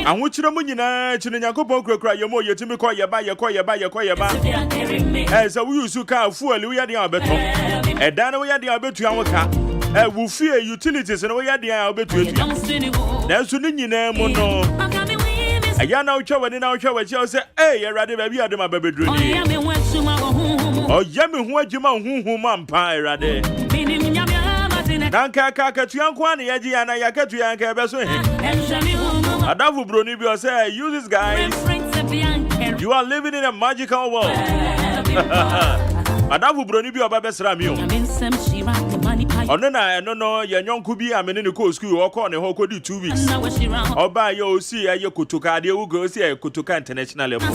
And which the Munina, Chinako Kra, your more, you to me call your buy, as a we to car full, we are the Alberto. And then we are the Alberto Yamaka. We fear utilities and we are the Alberto. There's Sunina Mono. I ya now show and now show what you say, hey, you're ready, baby, I do my baby dream. Oh, Yammy, what you man pie, Rade. Nanka Kaka to Yankwani, Yajiana Yakatu Yanka Beso. Adafu Brunibio say, you this guy. You are living in a magical world. Adafu Brunibio Babes Ramio. Onena no no ya nyonku bi amene ne ko school okọ ne ho kodi 2 weeks oba ya osi ya kutuka de wo go si ya kutuka international level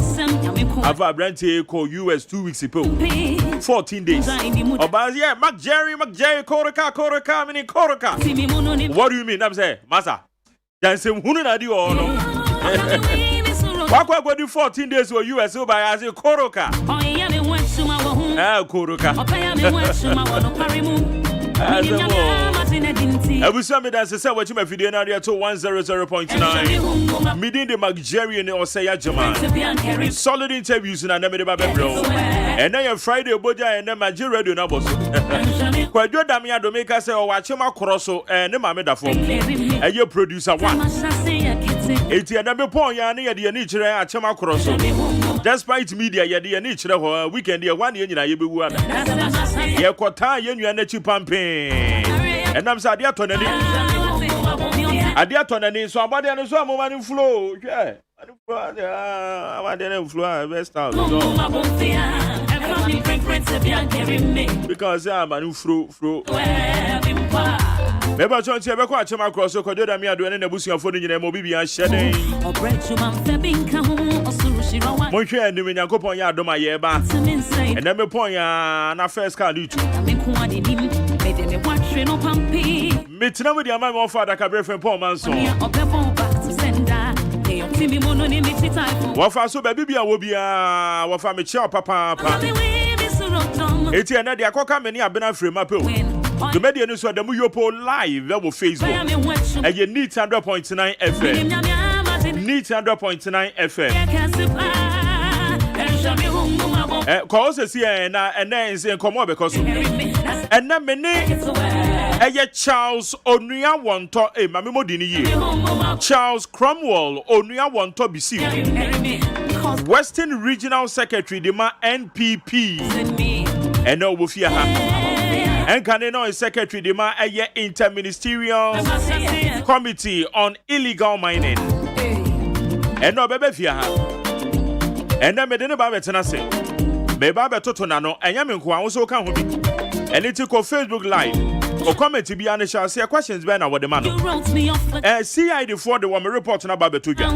ava branche ko US 2 weeks ago 14 days oba yeah Mac Jerry Koroka mini Koroka. What do you mean? I'm say masa janse hunu na di o no wakwa go do 14 days for US oba ya say Koroka Koroka Abusame dance say what you my video na to 100.9 meeting the Magerian OSEI AGYEMAN solid interviews na na me ba bro and then Friday oboja and na Magerian radio na boss Kwadwo Damia do make say o wachema kroso ne ma me da form eye producer one eti na be pon ya na ye de ni kire achema kroso despite media ye de ni kire ho weekend ye one ye nyina ye bewu ada ye kwota ye nua na chi pampe and I'm sad, Adia Tonani, so about the so money flow. Yeah, I didn't flow best out. Because I'm a new fro. Never chance to ever quite my cross, so could you me do any bush of food in a mobile and shedding? Monsieur and Dominion Copon Yard, my year back, and then me point na first car do. Meet now with your mama father can from Paul Manson. What so baby will be what for me chow papa. It's another coca many have been free my pill. The media news for the Muyopo live over Facebook. And you need 100.9 FM. Need 100.9 FM. Cause us here and then say come on because and then many Charles Onua Wonto mami modini ye Charles Cromwell Onua Wonto BC Western Regional Secretary de ma NPP and no wofia ha and can no secretary de ma Interministerial Committee on Illegal Mining and no bebe fia ha and then me de ba betena se me ba betoto na no enya me nko an so ka ho bi and it ko Facebook live or comment to be an shall say questions ben na what the man CID for the one report na ba betoja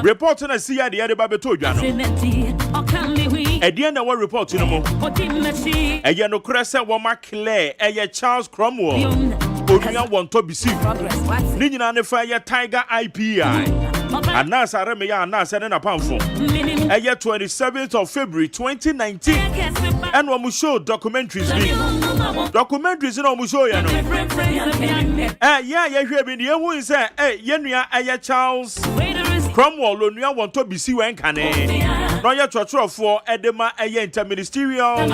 report na CID the betoja no e dia na what report no mo e ye no krese wo ma clear e ye Charles Cromwell onua wonto bisi ni nyina ne fa ye Tiger IPI anasa reme ya anasa ne na pamfo eye 27th of February 2019 and we show documentaries no we show ya no yeah hwe bi ne hu say ye nua eye Charles Cromwell onua wonto bisi wen kane no ye trotro edema eye Interministerial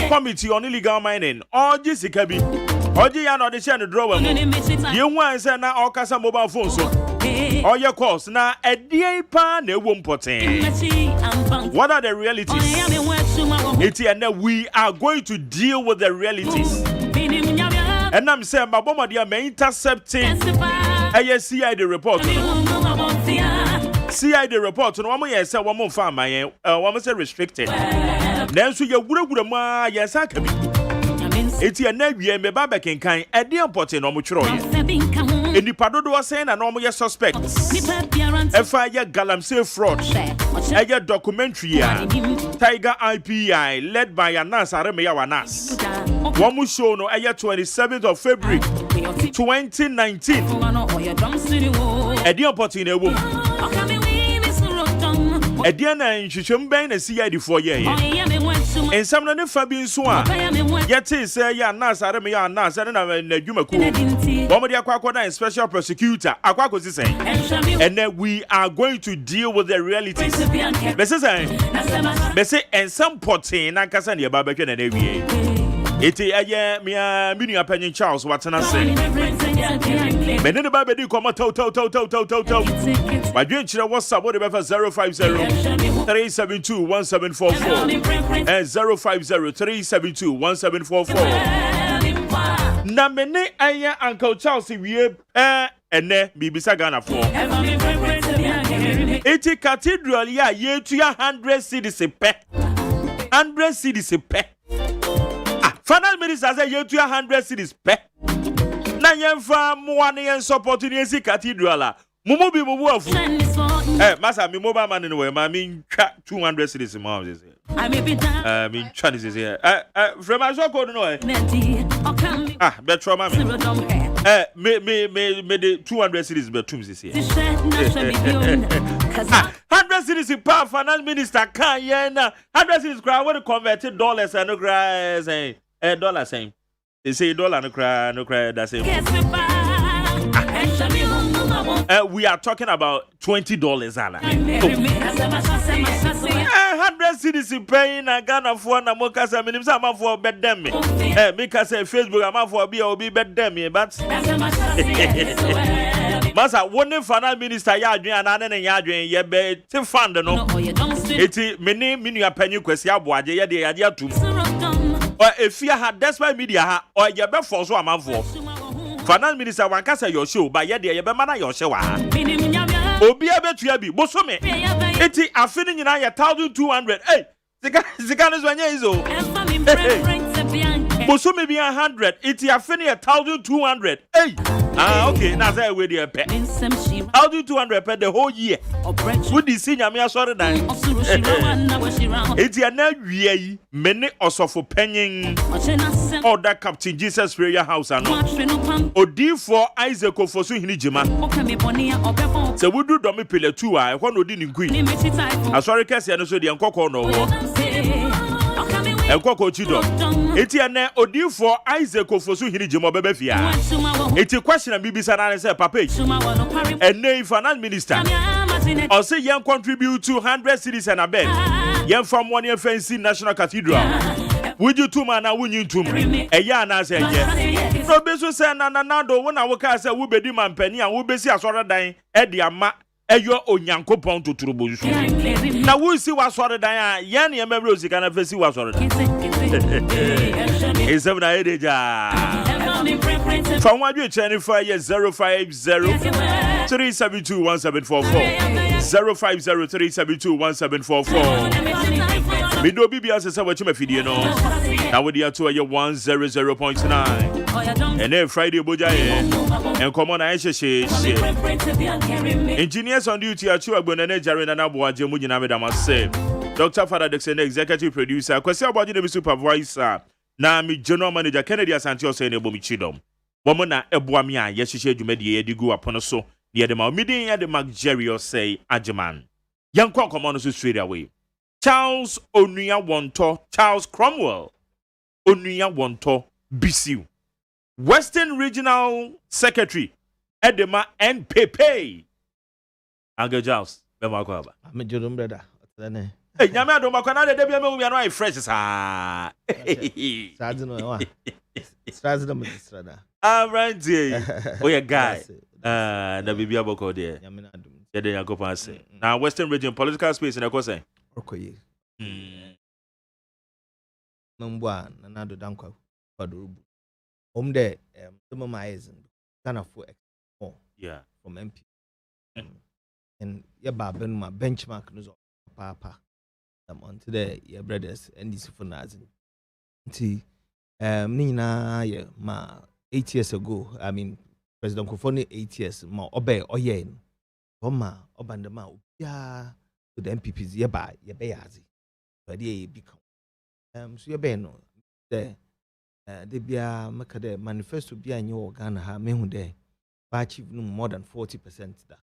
Committee on Illegal Mining oji sika bi oji ya no de share no drawer ye hu say na okasa mobile phone so oh, your course now a dear pan a womb potting. What are the realities? It's and we are going to deal with the realities. And I'm saying, my bomber, they may intercepting a CID report. CID report, no one yes, one more farm, one must say restricted. Then so you would have yes, I can be. It's your name, me babakin kind, a dear potting on much. In the Padodo was saying an normal suspect. FIA Galamsey fraud. A documentary Tiger IPI led by Anas Aremeya Wanas. One will show no 27th of February 2019. A dear pot in a womb. Ediana in Chumben and CID4 year. And some of the Fabian Swan. Yet say, ya Nas, I don't mean, Nas, I don't know, and Jumaku. Bombardia Quaquana, special prosecutor, Aquaco is saying. And then we are going to deal with the realities. Bese and some potting, and Cassandra Barbecue and AVA. It is a meaning opinion Charles, what's an answer. But then the Bible do come to. My dream children was about 050-372-1744 and 050-372-1744. Na mene aya Uncle Charles we ene bibisa Ghana for. Iti cathedral ya ye to 100 cities pe. 100 cities pe. Final minister say ye to 100 cities pe. Na yemfa muane yen support ni esi cathedral. Mumu bi mumu afu. Masa mi mobile man in way, ma mi 200 cities ma say. I may be done. Mi try this here. From my shop code no. Betro ma me the 200 cities betum this here. 100 cities in power finance minister can yen 100 cities cry when converted dollars and no cry say dollar same. They say dollar no cry that's it. We are talking about $20 Anna. 100 cities in paying a Ghana for Namokasa minimum some for bed them. Because Facebook I'm for be bed them, but Masa one final minister Yadrian and Yadrian ye be to fund no. It's many penny question boaje ye de idea to. Or if you had that's why media or ye be for so am for. Finance minister wankasa your show by ye de ye be mana your show ah. Obi abetua bi bosome. Eti afini nyina ye 1200. Hey, zika no zwanya izo. Bosome bi 100. Eti afini 1200. Hey. Okay, now say we dey pay. 1200 per the whole year. Would the senior me asore dan. Eti na wie yi mene osofo panyin order Captain Jesus prayer house ano. Odi for Isaac Ofosu hini jima. Se wudu do me pele 2 a ho no di ni queen. Asore kese no so de nkokọ no wo. Enkoko chido. Eti ene odi for Isaac Ofosu hini jima bebe fia. Eti question and bibisa na say papa. Ene finance minister. Or say yen contribute to 100 cities and abed. Yen from one year fancy National Cathedral. Would you two man and win you two? A yarn as a yes. So Besu said, Nanado, when I work as a Wubedi man penny and Wubesi as order dying, Eddie Ama, your own Yanko Pound to Trubush. Now we see what's order dying, Yanni and Mebrosi can have see what's order. It's 7 8 from what you channel 5 years 050-372-1744. We do BBS as a watch my video no. Now we are to a 100.9. And then Friday Boja and come on Aisha. Engineers on duty are two Agbonene Jaren and Abuja Mujina Madama say. Dr. Father Dixon, executive producer, question about the supervisor. Na mi general manager Kennedy Asante say ne bomi chidom. Woman na eboa mi a yehye dwumade ye digu apono so. Ne de ma midin ya de Mark Jerry say AGYEMAN. Yankon come so straight away. Charles Onuya Wonto, Charles Cromwell. Onuya Wonto BCU. Western Regional Secretary Edema NPP. Uncle Charles, be ma ko aba. I'm a Jordan brother. Hey, nyame adom akwana de bia me wi no ai fresh sa. Sad no wa. Stress them strada. Right there. Oh yeah guy. Na bibia boko there. Nyame na adom. Ye de yakopa say. Now Western Region political space na ko say. Okoye. Mambwa na do dankwa kwadorubu. De some of my eyes kind of for more. Yeah. From MP. And yeah ben my benchmark no papa. Until the your brothers and this for Nazin. Nina, yeah, ma 8 years ago, I mean, President Kofoni 8 years, ma obey oyen. Oma, obandama, yeah, to the MPPs, yeah, by your bayazi. But ye become. So your no, there, they be a Macade manifesto be a new organ, ha, me who there, but achieve no more than 40% that.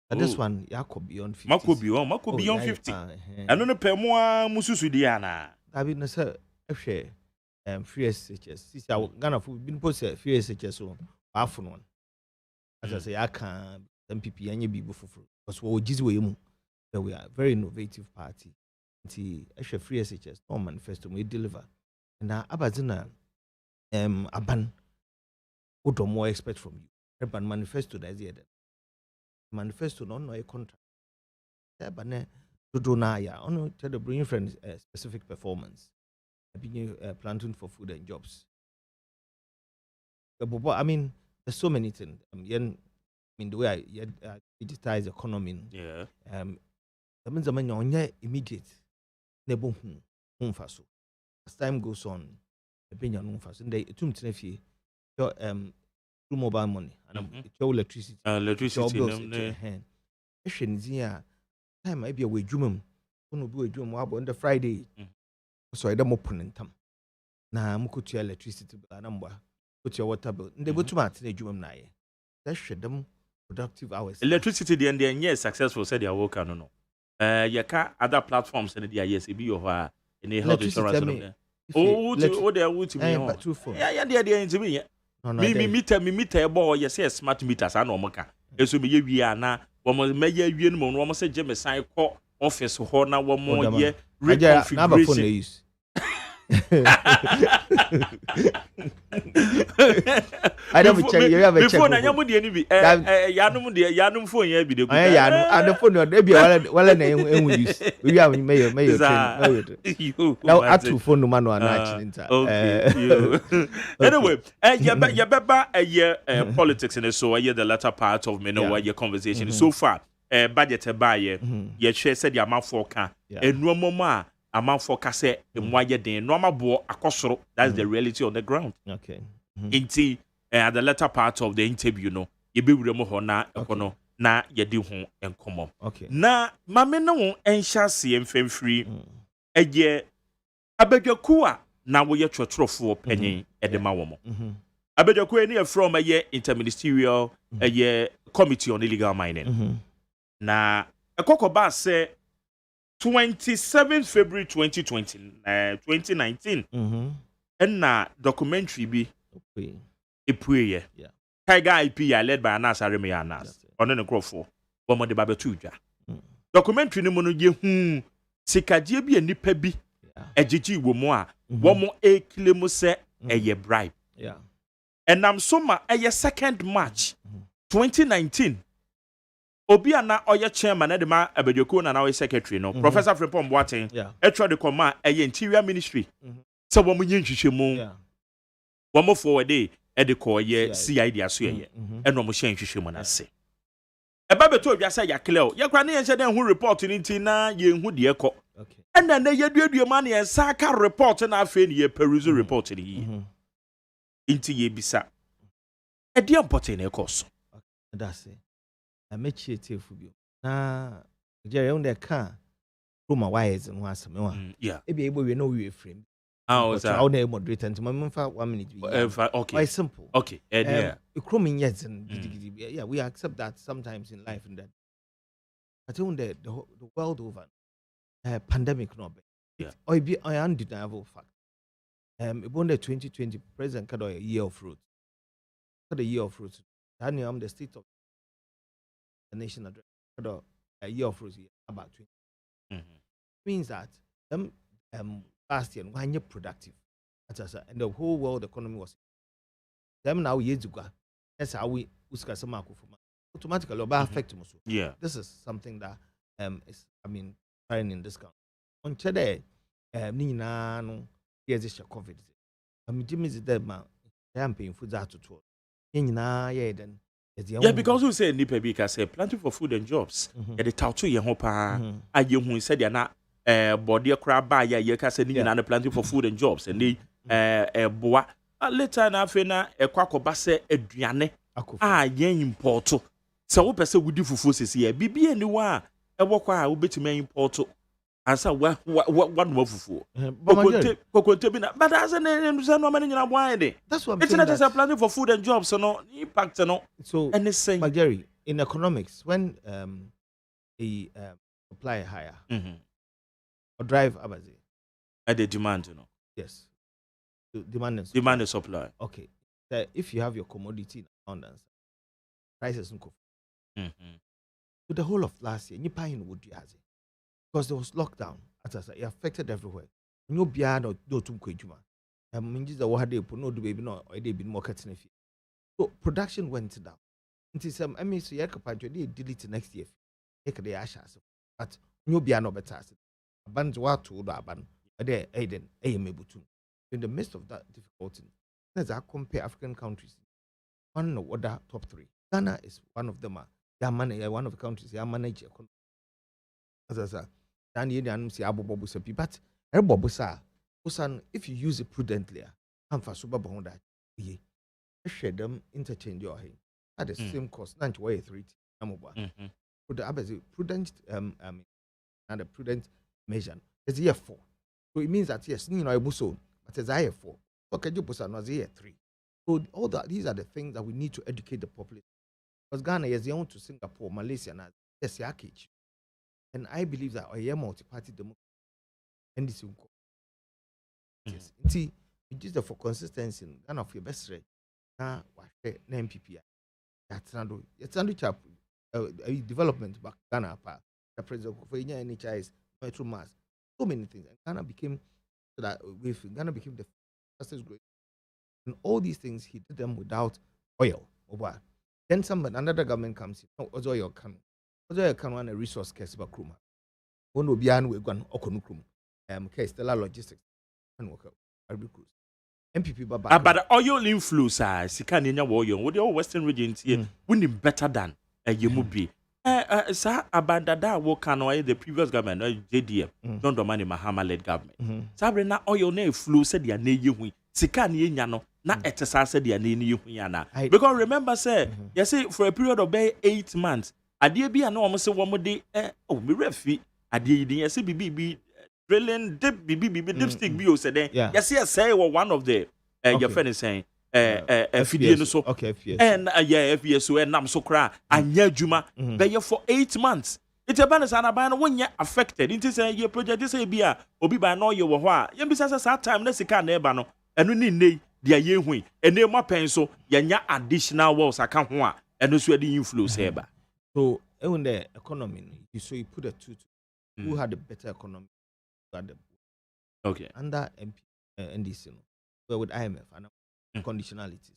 But this one, you could beyond 50. Mako beyond 50. And on a per more Mususu Diana. I mean, sir, free SHS. See, I Ghana food been posted free SHS so half one. As I say, I can't MPP and you be before because what just way that we are a very innovative party. See, actually free SHS, no manifesto we deliver. And now Abazina Aban what more expect from you. Urban manifesto that's the manifesto no a contract. But to do now, yeah, on to the bring friends specific performance. Being planting for food and jobs. I mean, there's so many things. I mean, the way I digitize the economy. Yeah. That means I'm immediate. Nebo home faso. As time goes on, the opinion home faso. And they too your through mobile money and your electricity. Electricity. Time might be a way jumum. One will be a jum on the Friday. So I don't open in time. Now I'm going to electricity bill number. Put your water bill. They go to my jumum na. That should them productive hours. Electricity the end yes successful said they work no. You can other platforms and the yes be over in a health insurance. Oh, they are with me. Yeah, they into me. Me meter boy yes smart meters and omaka. Eso me we are na woman measure you no one say Jimmy sign call office ho na one more year reconfiguration. I don't check. You have a check. Before na yamu de ni bi yanum phone ya bi de go. And the phone dey be well use. We have mayor train. Now at to phone no man no na. Okay. Anyway, you beba politics in so the latter part of me know your conversation so far. Budget buy ye share said the amount for can and no more amount for kase and why you normal bo akosoro. That's the reality on the ground. Okay. Inti at the latter part of the interview, no, you be with mo na ekono na ye di ho enkomo. Okay. Na mame no ensha se emfem free eye abedwaku a na wo ye twotwofo panyin e de ma wo mo. Abedwaku ni from eye interministerial eye committee on illegal mining. Na ekokoba say 27 February 2019 and na documentary bi epue yeah Tiger IP led by Anas Areme Anas on the crofo womo de babetu dwa documentary ni mo no ye sikadie bi enipa bi ejiji wo mo a womo claim say eye bribe yeah and am soma eye 2nd March 2019 obi ana oye chairman de ma abedwako na oye secretary no Professor Frepom Boateng etwa de koma eye interior ministry so womo nye nhwehwemu womo forward e de ko ye CID aso ye e no mo hye nhwehwemu na se e ba beto odwa say ya clear ye kwa na ye hye hu report ni nti na ye hu de ekọ e na na ye duadua ma na ye saka report na afa ni ye peruse report ni yi nti ye bisa e de important na ekọ that's it. I met you too for you. Na Jerry on the car. Roma wires and was some yeah. Maybe able we know we frame. How is that? I'll name moderator and my mum for 1 minute. Okay. Quite simple. Okay. Yeah. Crumbing yes and yeah, we accept that sometimes in life and that. I think the world over pandemic no be. Yeah. I be undeniable fact. Upon the 2020 president had a year of fruit. Had a year of fruit. Daniel, the state of the nation address a year of fruit about 20. Means that last year when you're productive, and the whole world economy was them now years ago. That's how we uska some automatically affect us. Yeah, this is something that is trying in this country. On today, Nina no here's this COVID. Jimmy is dead man. I'm paying for that to talk. Yeah, then. Yeah, because we say nipa bi ka say planting for food and jobs. Yeah, the tauto ye ho pa. Aye hu say dia na body kra ba ya ye ka say ni na planting for food and jobs and they boa later na afi na ekwakoba say aduane ye import. So wo pese wudi fufu sesi ya bibie ni wa e wokwa a wo betime import ansa wa no fufu. Kokonte bi na but as na no many nyina boan de. That's what I'm saying. It's not just planning for food and jobs, so no impact no. So anything. But Jerry, in economics, when a supply higher or drive abazi. At the demand, you know. Yes. Demand and supply. Demand and supply. Okay. So if you have your commodity in abundance, prices don't go. So the whole of last year, you paying would you has it because there was lockdown. As I said, it affected everywhere. You beyond or do to Kujuma. Means the water they put no do baby no or they be more cutting. So production went down. Until some I mean so you can delete next year. Take the ashes. But you beyond no better. Abandon what to the abandon. There Aiden Ayemebutu. In the midst of that difficulty, as I compare African countries, one of the top 3. Ghana is one of them. One of the countries they manage economy. As I said, but if you use it prudently, I'm for super bonda. Share them interchange your head at the same cost. Not way 3. Put the prudent and a prudent measure. It's year 4. So it means that yes, you know, but as I have 4. Okay, you put another year 3. So all that these are the things that we need to educate the population. Because Ghana is the own to Singapore, Malaysia, and yes, and I believe that a multi-party democracy and this will go. Yes, see, it is for consistency. Ghana of your best rate. Now, what MPP? That's not development back Ghana. The president for NHIS, Metro Mass, so many things. And Ghana became Ghana became the fastest growing. And all these things he did them without oil. Then another government comes in. No, oil can run a resource case about Kruma. One will be an we gone Okonukrum. Case Stellar Logistics and work MPP Baba. But the oil influence, Sikania warrior, what the Western regions here winning better than a Yemubi. Sir, Abandada work can the previous government, JDM, don't the money Mahama led government. Sabrina oil ne flu said ya ne you Sikani Yano. Na etesa said ya ne you yana. Because remember, sir, you see, for a period of 8 months, Adia be an almost a woman day, oh, me refi, Adia, see, BB drilling dip, dipstick, bio said, yes, yes, say, one of the, your friend is saying, FDN so, okay, and FBS, so, and I'm so cry, and yeah, Juma, be for 8 months. It's a balance and a ban when you're affected. It is a year project, this a Obi by no you were, you besides that time, let's see, can't nebano, and we need the year win, and no more pencil, yanya additional walls, I can't want, and also the influence here. So, in the economy, so you put a 2 who had a better economy, okay, under NDC, well, with IMF and conditionalities.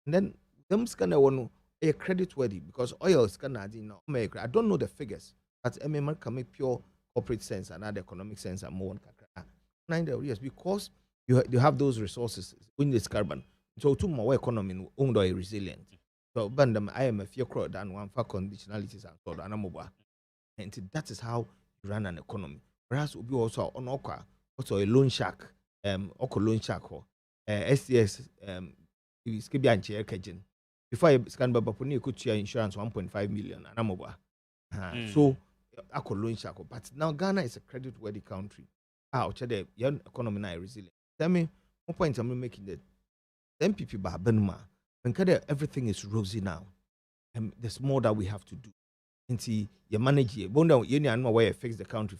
And then, them scanner one a credit worthy because oil is kind of America. I don't know the figures, but MMR can make pure corporate sense and other economic sense and more. Yes, because you have those resources in this carbon. So, two more economy owned or resilient. So, Bandam IMF, your crowd and one for conditionalities and so on. And that is how you run an economy. Perhaps will be also on Oka, also a loan shark, Oko loan shark, STS, Skibi and Chair Kajin. Before I scan Babapuni, you could share insurance 1.5 million and I'm so Oko loan shark. But now Ghana is a credit worthy country. The young economy now resilient. Tell me, one point I'm making that MPP Babenma. And everything is rosy now. There's more that we have to do. And see, you manage it. But you know where fix the country.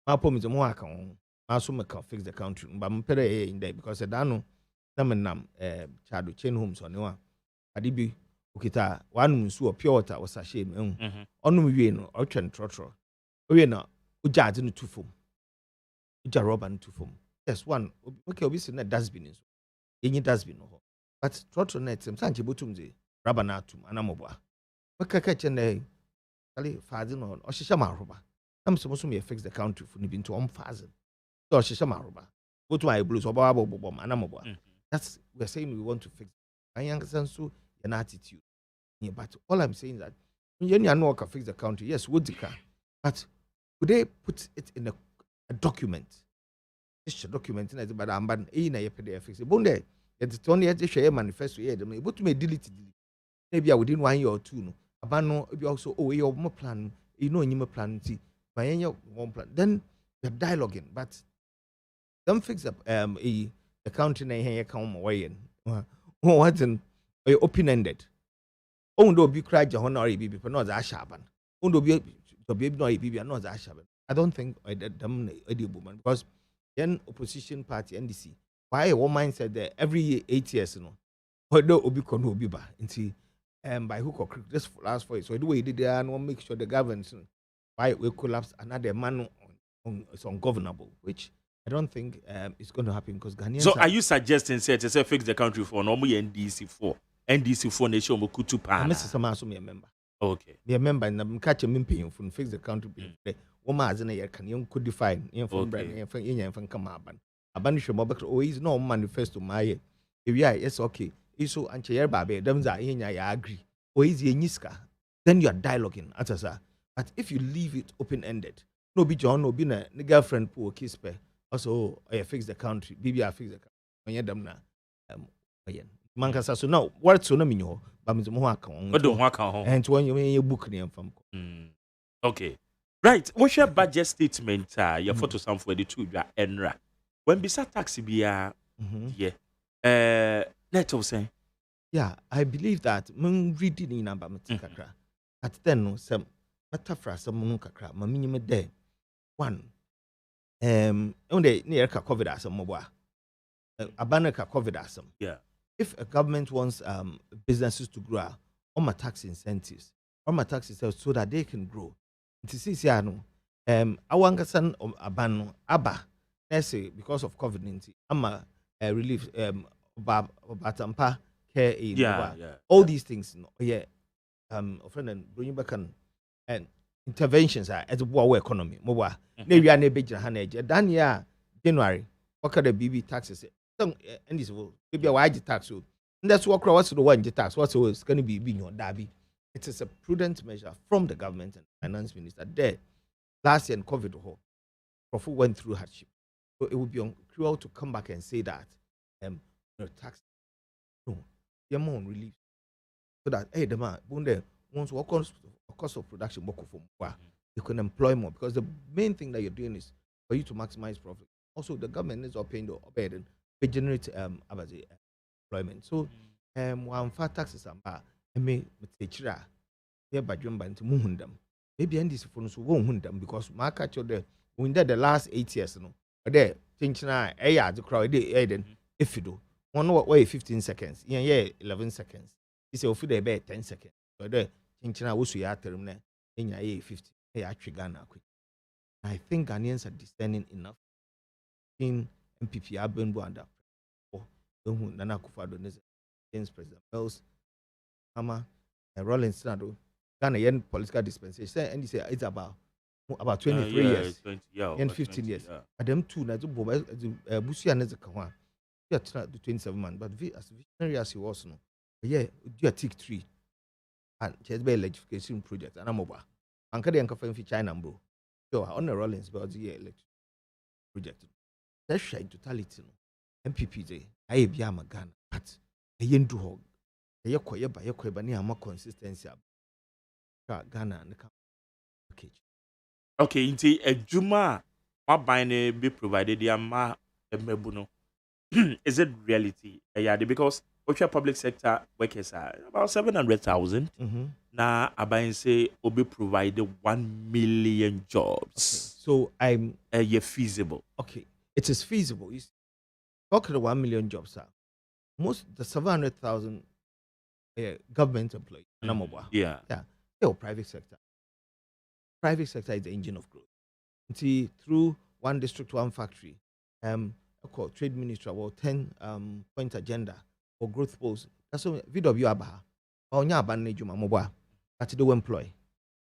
My problem is more account. I also can fix the country. But I'm pretty in there because I don't know. Nam child chain homes on one. Adibi ukita one so pure water was a shame. On we no or train trotro. We no uja no two foam. Uja rubber and two foam. Yes, one. Okay, obviously not dustbin. Any dustbin. But trotro net some sanchi butumze rabanatum anamobwa. Waka catch and a kali fazin or shishama roba. I'm supposed to fix the country for nibbing to 1,000. So shishama roba. Go to my blues or babo bomb anamobwa. That's we're saying we want to fix. I understand so an attitude. Yeah, but all I'm saying is that you know can fix the country. Yes, would the car. But could they put it in a document? It's a document in it, but I'm ban in a PDF fix it. Bonde. It's only at the share manifesto here. But may delete it. Maybe I within 1 year or 2. No, abano maybe also your more plan. You know, in your plan. See, my one plan. Then you're dialoguing, but don't fix up the country na here come away. What's an open ended. own do be cry John or be no za shaban. Own be to be no be no za shaban. I don't think them woman because then opposition party NDC why one mindset there every 8 years no or no obi kono obi ba nti by hook or crook this last 4 years so the way they did there and make sure the governance why we collapse another man it's ungovernable which I don't think it's going to happen because Ghanaians. So are you suggesting say to say fix the country for normal NDC for nation mo kutu pa? I'm Mr. Samaso me a member. Okay. Me a member and I'm catching me paying for fix the country. Woman as in a year can you could define in from brand in from come up and abanish your mobile or is no manifesto my if yeah yes okay. So anche baby them za in ya agree or is ye niska then you are dialoguing at us. But if you leave it open ended, no be John no be na girlfriend poor kiss pe. Also, I fix the country. Bibi, I fix the country. When you're done now, Mankasa. So now, what's on a minyo? But Mr. Mohaka, what don't work on? And when you book name from. Okay, right. What's your budget statement? Your photo some for the two enra. When beside taxi be yeah. Let us say. Yeah, I believe that. Mun reading in about kakra. At then no some matafra some kakra. My minimum day one. Only near COVID as mobile. Abanaka COVID as yeah. If a government wants businesses to grow, on my tax incentives, on my tax incentives so that they can grow. It is easy, I know. I want to send abano aba. Let's say because of COVID-19, I'm a relief batampa care aid. Yeah. All these things, yeah. Friend and bring back and interventions are as a war economy. Mobile. Maybe I never been Dania January. What kind of BB taxes? Some and this will maybe a wide tax. And that's what across the one tax. What's going to be being on Derby? It is a prudent measure from the government and finance minister there. Last year in COVID, Profu went through hardship. So it would be cruel to come back and say that tax. No, you're more on relief. So that hey, the man, once what cost of production you can employ more because the main thing that you're doing is for you to maximize profit. Also, the government is paying the burden to generate employment. So, one fat taxes and may take here by Jumba into Muhundam. Maybe end this for so won't them because my catch the when the last 8 years, no, there, thinking the crowd, if you do one way 15 seconds, yeah, 11 seconds. It's a few day 10 seconds. So there, thinking I was ya term in your 50. I think Ghanaians are discerning enough in MPP Abenbu and Nana Akufo-Addo against President Bells, Hama, and Rollins Senado, Ghanaian political dispensation, and he said it's about 23 years, 20, and 15 years. At them two, Busia and Kawan, you are 27 man, but as visionary as he was, no, yeah, you are tick 3 and just by electrification project and I'm over. Anka de anka fa China bro. So on the Rollins but the electric project. That's in totality no. MPP dey aye bia magana but aye ndu ho. Aye koye ba ne ama consistency ab. Ghana ne ka package. Okay, inti ejuma aban ne be provided the ama emebu no. Is it reality? Yeah, because Ocha public sector workers are about 700,000. Now, Abayin say Obi provided 1 million jobs. Okay. So I'm feasible. Okay, it is feasible. It's talking 1 million jobs are most the 700,000 government employees. Yeah, they're private sector. Private sector is the engine of growth. See, through one district, one factory, trade ministry about 10 point agenda for growth posts. That's what VW Abaha. Or Nyaban Nejuma Mobile. But they will employ.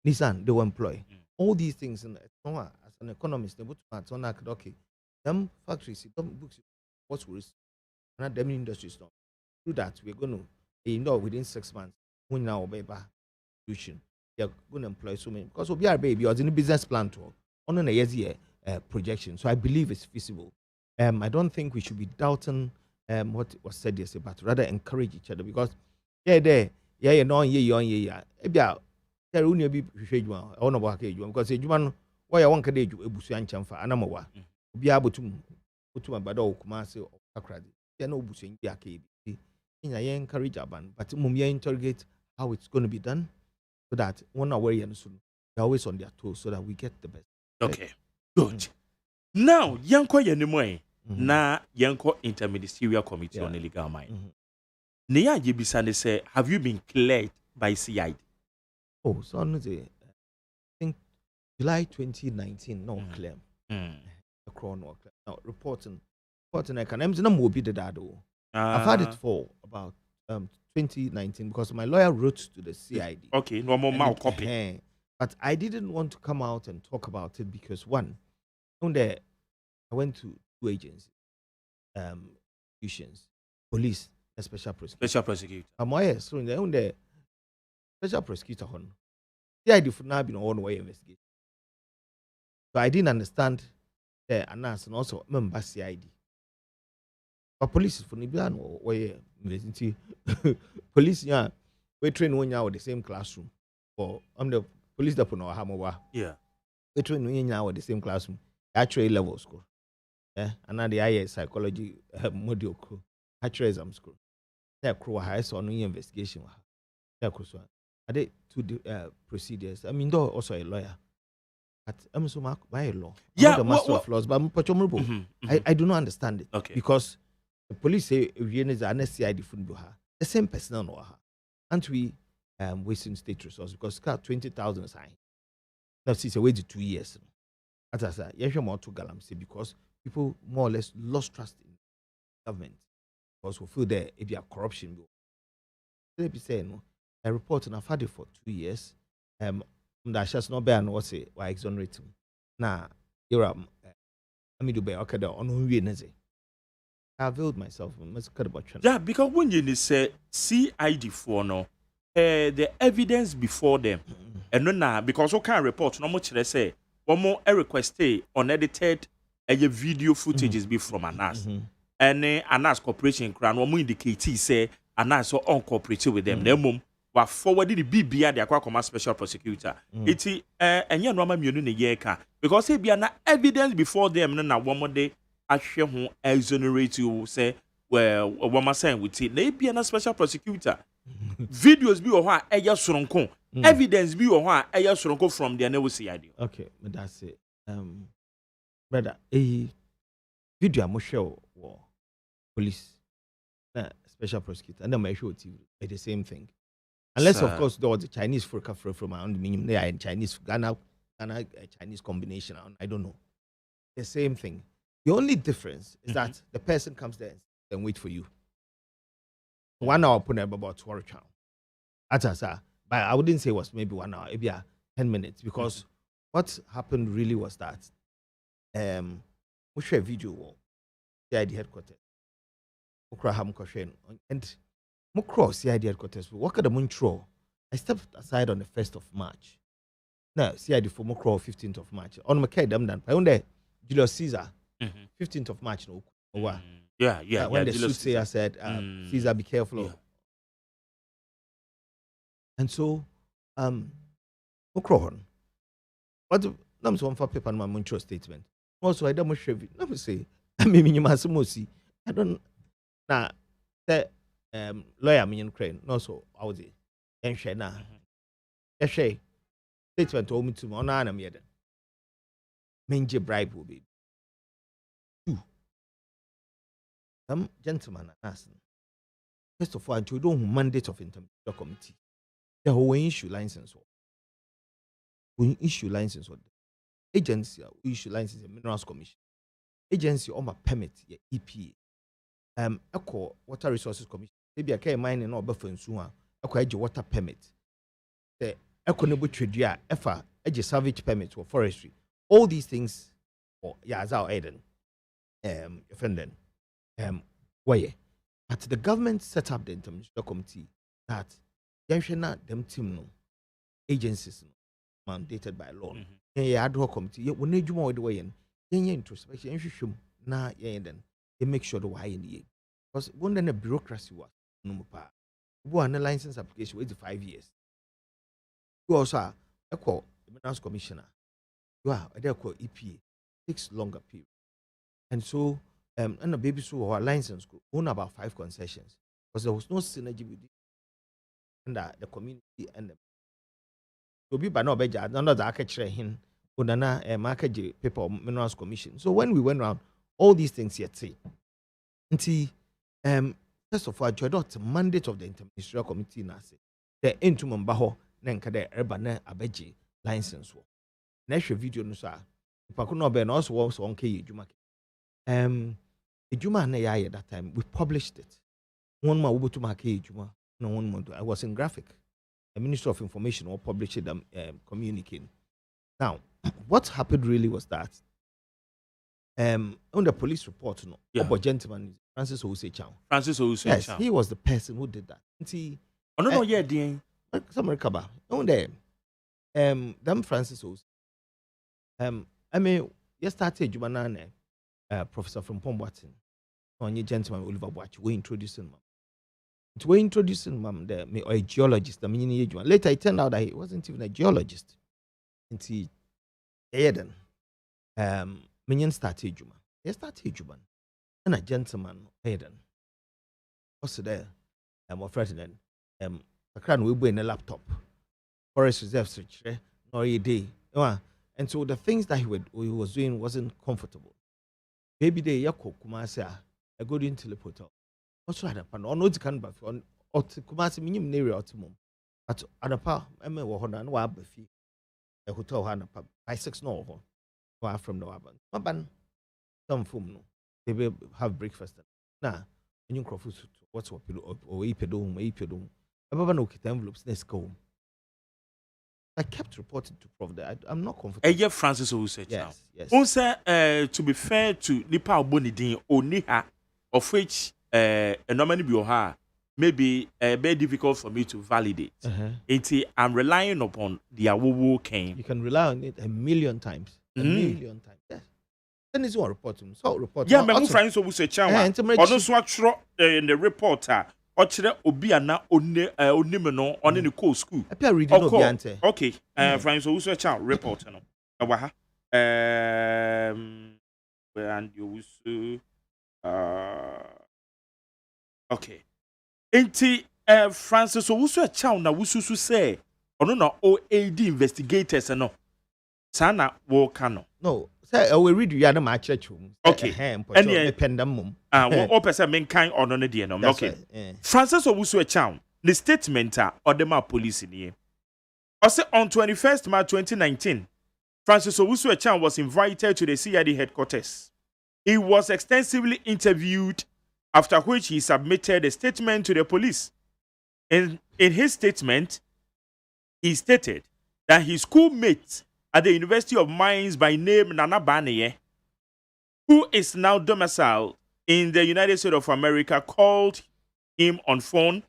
Nissan, they will employ. All these things, and as an economist, they put on okay. Them factories, them books, what's risk? And them industries now. Through that, we're going to, within 6 months, when now obey solution. They're going to employ so many. Because we are baby, or in the business plan to on a year projection. So I believe it's feasible. I don't think we should be doubting what was said yesterday, but rather encourage each other because because why I want to do ebusu anchamfa anamawa obi abotum otum abada okuma se akrade no busu ndi akabi nya ye encourage aban but mum ye interrogate how it's going to be done, so that one away and soon they're always on their toes, so that we get the best. Okay, good. Now, yanko yenimoy na yanko interministerial committee on illegal mining. Neya yebisa say, have you been cleared by CID? Oh, so I think July 2019, no claim. The crown no claim. Now reporting I can be the dad. I've had it for about 2019 because my lawyer wrote to the CID. Okay, no more copy. But I didn't want to come out and talk about it because one, I went to 2 agencies, institutions, police, and special prosecutor. Special prosecutor. So in the special prosecutor, CID for now been on way investigation. So I didn't understand the announce and also member CID. But police for Nibian or way police, yeah, we train 1 year with the same classroom. Or I'm the police that put no hamowa. Yeah. We train 1 year with the same classroom. Actually level school. Yeah. And now the IA psychology module school. Actually exam school. There crew high so no investigation. There crew so. I did 2 procedures. I mean though also a lawyer. But I'm so by a law. Yeah. The master of laws, but I do not understand it. Okay. Because the police say we are CID the same personnel no ha. And we wasting state resources because 20,000 sign. Now see, it's a way to 2 years. As I said, you more to galam say because people more or less lost trust in government because we feel there if you are corruption. They be saying no, a report and I've had it for 2 years. That just not bear and what's it why exonerate him. Now you're I mean do bear okay the on I availed myself. Yeah, because when you say CID for no, the evidence before them, and no now because we can't report no much. They say one more a request unedited video footages be from Anas, and Anas Corporation crown one more indicate say Anas so uncooperative with them. Them wa forwarded the BBI the Aqua special prosecutor. It's and you normal munu ne year because he be an evidence before them. No, one more day. Actually, who exonerate you say, well, what am saying with it? They be a special prosecutor. Videos be or what evidence be or what from the CID. Okay, but that's it. Brother, a video I'm show police, special prosecutor, and then I show it the same thing. Unless, of course, there was a Chinese from my own meaning, they are in Chinese, Ghana, Chinese combination. I don't know. The same thing. The only difference is that the person comes there and wait for you. 1 hour put about 12 hours. But I wouldn't say it was maybe 1 hour, maybe 10 minutes, because what happened really was that we share a video CID headquarters. And Mukro CID headquarters. What could the Montreal? I stepped aside on the 1st of March. Now, CID for Mukro 15th of March. On my care, them done. I own there, Julius Caesar. 15th of March, no. Yeah. When the soothsayer said, Caesar, be careful. Yeah. And so, Okrohon. What I'm so for paper on my Montreal statement. Also, I don't let me say, I mean, you must see. I don't now the lawyer minion crane. No, so I was it. And share now. Statement told me to honor and I'm Mainly bribe will be. Gentlemen are asking. First of all, until you don't mandate of intermediate committee, the whole issue license. We issue license or agency we issue license Minerals Commission. Agency on my permit, EPA. Echo Water Resources Commission. Maybe I can mine and all buffer and so on. Echo water permit. The economic trade EFA, salvage permit for forestry. All these things or Yazao Eden. Offended. Why? But the government set up the interministerial committee that them team no agencies mandated by law. Ad hoc committee. When they do more the way in introspection, na then they make sure the why in the because one then the bureaucracy was no pa. Go on a license application wait 5 years. You also call the Minerals Commissioner. You are they call EPA takes longer period, and so. And the baby so our license own about 5 concessions because there was no synergy with it. under the community and the obi ba na obeja no that aka kire hin onana market paper minerals commission. So when we went around all these things yet say nti first of all I joined the mandate of the interministerial committee na say the into mba ho na nka de erba na abeji license wo na hwe video no so a pako no be na also was on ke ejuma ejuma na ya that time we published it one ma wo betu ma ke ejuma no one month I was in graphic. The Minister of Information will publish it communicating. Now, what happened really was that on the police report, a gentleman, Francis Owusu-Echam. Francis Owusu-Echam. Yes, he was the person who did that. See, no, yeah, dear. Some recover. On there, them Francis Owusu. I mean, yesterday, Jumanane, Professor from Pomboatin, on your gentleman Oliver Boachi, we introduced him. We introducing a geologist. Later, it turned out that he wasn't even a geologist. And he, then, Minion started Juma. He started Juma. And a gentleman, Hayden, was there. My friend, a crown will be in a laptop. Forest Reserve search, nor a day. And so the things that he was doing wasn't comfortable. Maybe they yako kumasa a good in teleporter. Also had a pan or not can buff on or to Kumasi minimum near optimum. But at a pa, Emma Wahona and Wabafi, a hotel had a pub by 6 no far from the Waban. Maban, some foam no. They will have breakfast. Now, when you crop what's what or apedum. Ababa no kit envelopes, let's go. I kept reporting to Prof that I'm not comfortable. Francis Owusu-Echam. Yes. Also, to be fair to Nipa Obonidin Oniha, of which normally be maybe very difficult for me to validate. I'm relying upon the Awowo King. You can rely on it a million times. A million times. Yes. Then it's one report. So report. Yeah, my friends Owusu-Echam. Or no swatch in the reporter. Or Obiana Onimeno on in the cool school. I read it. Okay. Friends Owusu-Echam reporter. And you okay. Enti Francis Owusu-Echam na wususu say ono na OAD investigators no. Sana wo kano. No, say we read you na ma church. Okay. Any pendam mum. Wo person men kan ono ne de no. Okay. Francis Owusu-Echam the statement or the police in here. Also on 21st March 2019, Francis Owusu-Echam was invited to the CID headquarters. He was extensively interviewed, after which he submitted a statement to the police. In his statement, he stated that his schoolmate at the University of Mines by name Nana Baneye, who is now domiciled in the United States of America, called him on phone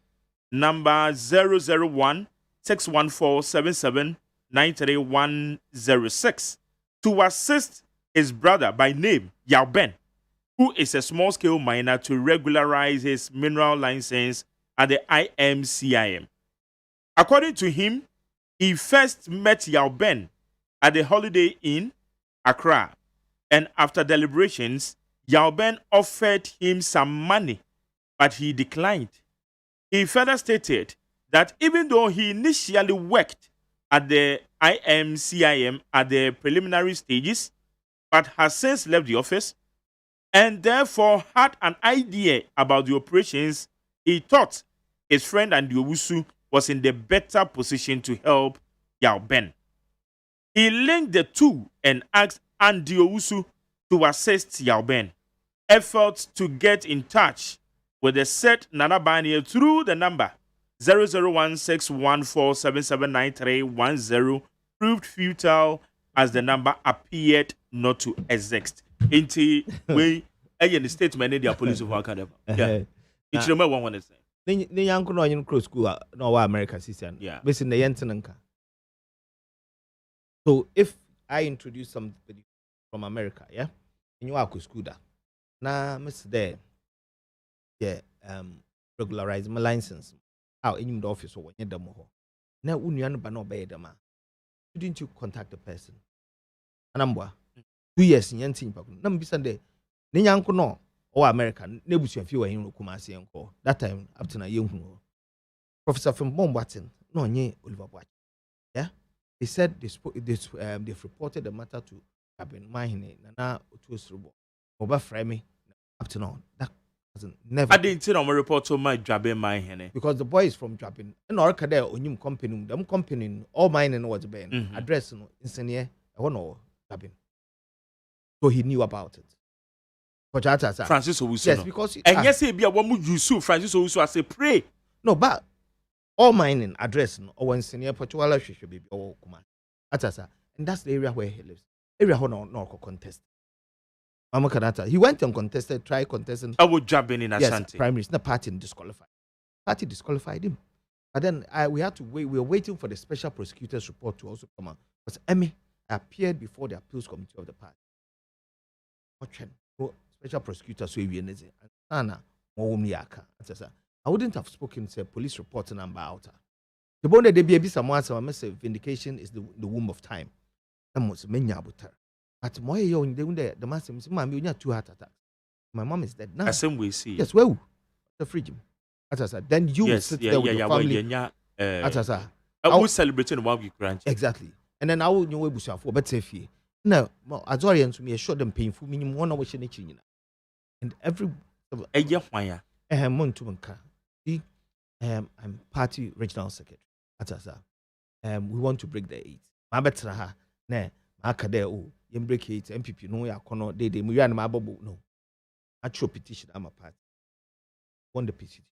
number 001-614-77-93106 to assist his brother by name Yao Ben, who is a small-scale miner, to regularize his mineral license at the IMCIM. According to him, he first met Yao Ben at the Holiday Inn, Accra, and after deliberations, Yao Ben offered him some money, but he declined. He further stated that even though he initially worked at the IMCIM at the preliminary stages, but has since left the office, and therefore had an idea about the operations, he thought his friend Andy Owusu was in the better position to help Yao Ben. He linked the two and asked Andy Owusu to assist Yao Ben. Efforts to get in touch with the said Nana Bania through the number 001-614-779310 proved futile as the number appeared not to exist. Inti we the statement in the police of Academy. Yeah. It's the one to say. The young no cross school no America citizen. Yeah. Based in the Yentenanka. So if I introduce somebody from America, yeah, and you are school that. Now Mr. There, yeah, regularize my license. How in the office or when you're done. Now union but no better man. Shouldn't you contact the person? Anambwa 2 years in Yentin Paku. Number Sunday. Ninyanko no or American, Nebuchadnezzar few in Kumasi. That time up to na young. Professor from Bombatin, no, nye Oliver Boachi. Yeah, they said they've reported the matter to Jabin Mahine, Nana Otuosrubo, Oba Fremi, up to now. That hasn't never. I didn't see on my report to my Jabin Mahine. Because the boy is from Jabin. And Orkade, Onyum company, them company, all mine and what's been address, no, in I want to Jabin. So he knew about it. Francis Owusu. Yes, because and yes, he be a woman you sue Francis Owusu as a pray. No, but all mining address or when senior Portuala should be all command. And that's the area where he lives. Area no contest. Mama Kanata. He went and contested, tried contesting. I would jump in Ashanti. Primaries, the party disqualified. Party disqualified him. But then we had to wait. We were waiting for the special prosecutor's report to also come out. Because Emmy appeared before the appeals committee of the party. Special prosecutor so we Anna I wouldn't have spoken to a police report number out. The bone that they be someone vindication is the womb of time. But more young the master mommy 2 heart attacks. My mom is dead now. Same we see. Yes, well the fridge. Then you sit there with your family. I will celebrate 1 week grant. Exactly. And then I will know where for but safe. No, Azorians me show them painful minimum 1 hour chin. And every I'm party regional secretary. We want to break the 8. My better ne makade o yem break 8 MPP no ya kono de mu ya na mabobo no. Actual petition am a party. Want the petition.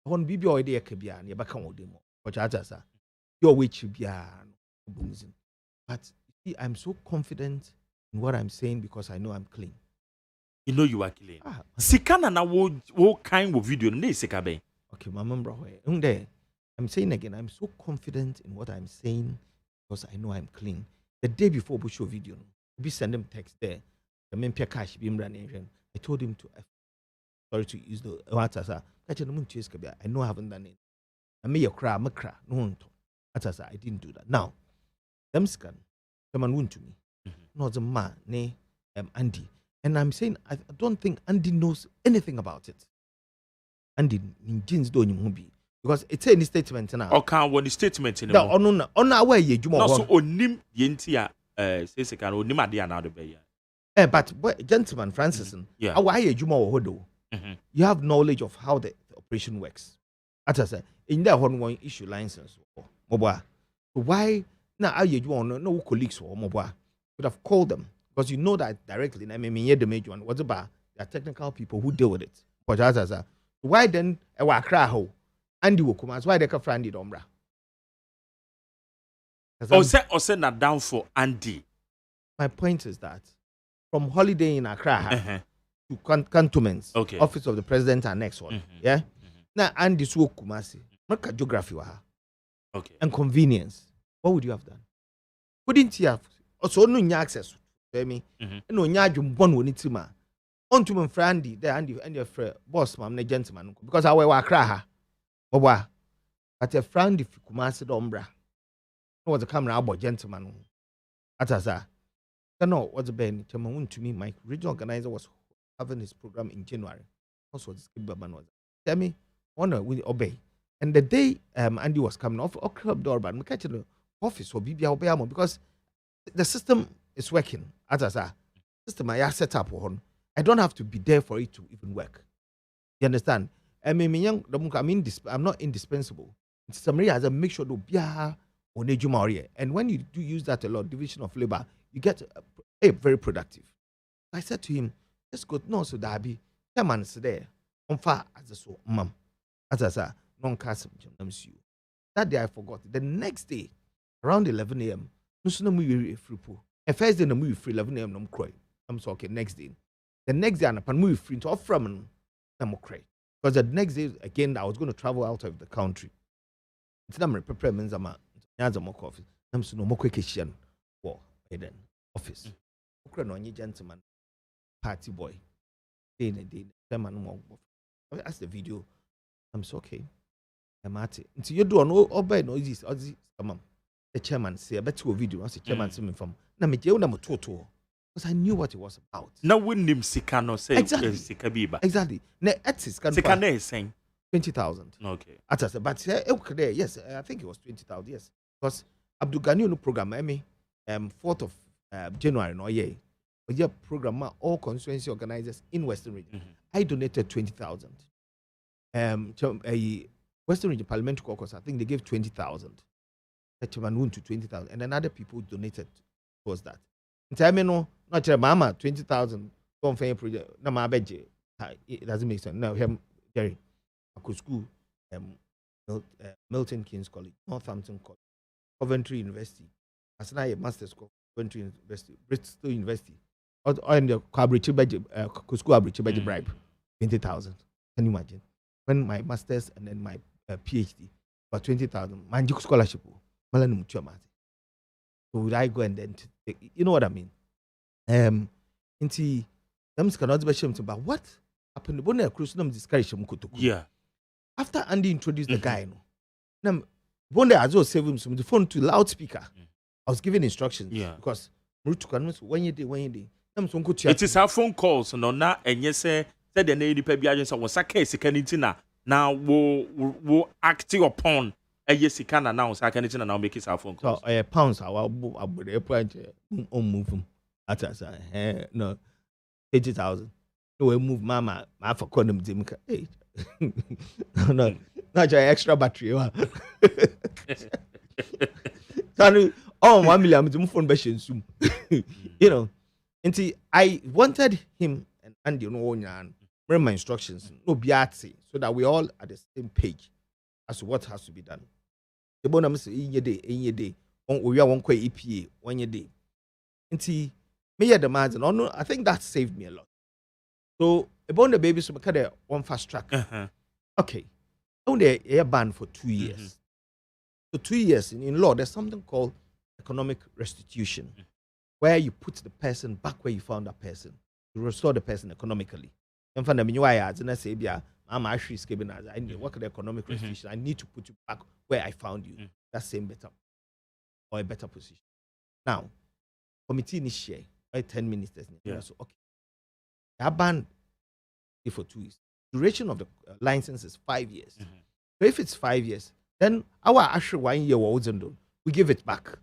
I want bibi o de ka bia na ye baka wo de mo. Your which bia no. But see, I'm so confident in what I'm saying because I know I'm clean. You know you are clean. Sikana na wo kind of video ne sikabe. Okay, my mom bro. I'm saying again, I'm so confident in what I'm saying because I know I'm clean. The day before we show video, we send him text there. I told him to sorry to use the WhatsApp. I know I haven't done it. I may cry, no. I didn't do that. Now, them scan, someone went to me. Not the man, ne, Andy. And I'm saying I don't think Andy knows anything about it. Andy jeans don't be because it's any statement now. Okay, what the statement in the on our way you no so onim yentia say can onim ade na do be but gentleman Francis yeah our way you you have knowledge of how the operation works. As I said, in that one issue license mobile. So why now are you no colleagues or mobile could have called them because you know that directly. I mean, the major one what's about the technical people who deal with it. But as I why then a wakra ho Andy Wokumas why they can find it ombra? Or say not down for Andy. My point is that from holiday in Accra to cantonments, office of the president and next one. Yeah. Now Andy Wokumasi, not geography and convenience. What would you have done? Couldn't you have also no access to me? No nyajum bon wonitima. On to my friend, the Andy and your friend, boss, ma'am, the gentleman, because I will cry. Boba, but a friend if you command Ombra. Was a camera about gentleman. Ataza. No, what's the Ben? To me, my regional organizer was having his program in January. Also, this man was. Tell me, honor will obey. And the day Andy was coming off, or club door, but catch the office or BB Obeamo because the system is working. Ataza. System I set up on. I don't have to be there for it to even work. You understand? I'm not indispensable. Somebody has to make sure to be and when you do use that a lot, division of labor, you get very productive. I said to him, let's go. No, so that be 10 months there. On far as a so, mum. As I said, non cast you. That day I forgot. The next day, around 11 a.m., no movie free pool. A first day, the movie free 11 a.m. No cry. I'm so okay. Next day. The next day, I'm moving free to off from them cry. Because the next day, again, I was going to travel out of the country. It's not my preparation. I'm more coffee. I'm so no more quick kitchen. War, then office. Okay, no, gentleman, party boy. That's the video. I'm so okay. I'm at it. Until you do no obey no this. The chairman say, I bet you a video. What's the chairman see me from? Na me jeu na mo toto. Because I knew what it was about. Now, when him Sikano say, exactly. Sikabiba. Exactly. Ne etis can Sikane is saying. 20,000. Okay. But okay, yes, I think it was 20,000. Yes, because Abdul Ghani no program. I mean, 4th of January. No, yeah, program all constituency organizers in Western Region. I donated 20,000. A Western Region Parliamentary Caucus, I think they gave 20,000. Chairman to 20,000, and then other people donated towards that. In time, no, not your mama 20,000. Don't fail project. No, my budget. It doesn't make sense. No, him Jerry. I could school. Milton Keynes College, Northampton College, Coventry University. As now a master's school, Coventry University, Bristol University. Or in the collaborative budget, school collaborative budget bribe 20,000. Can you imagine? When my master's and then my PhD for 20,000, my scholarship. So would I go and then take, you know what I mean? Into them cannot be shamed about what happened. The bonnet cruise them discourage him. Yeah. After Andy introduced the guy, no, bonnet as well saved him some the phone to loudspeaker. I was giving instructions. Yeah. Because when you day. It is our phone calls, no, na and yes, said the lady Pebby agents was a case, now will act upon. Yes, he can announce. I can now make his phone call. So pounds, I will point on move him. No, 80,000. No, move mama. I for condom. Hey, no, not your extra battery. So, 1 million. I'm phone version soon. You know, until I wanted him and Andy on remember my instructions. No biatsi, so that we all at the same page as to what has to be done. The bonum say in your day, we are 1 EPA 1 year day. Until me demands and no, I think that saved me a lot. So about the baby so kind of one fast track. Okay. Only a ban for 2 years. So 2 years in law, there's something called economic restitution, where you put the person back where you found that person to restore the person economically. And for the meanwhile, and I say, I'm actually escaping as I need work at economic restitution. I need to put you back where I found you. That same better or a better position. Now, committee initiate 10 minutes. So okay, I banned it for 2 years. Duration of the license is 5 years. So if it's 5 years, then our actual 1 year we give it back.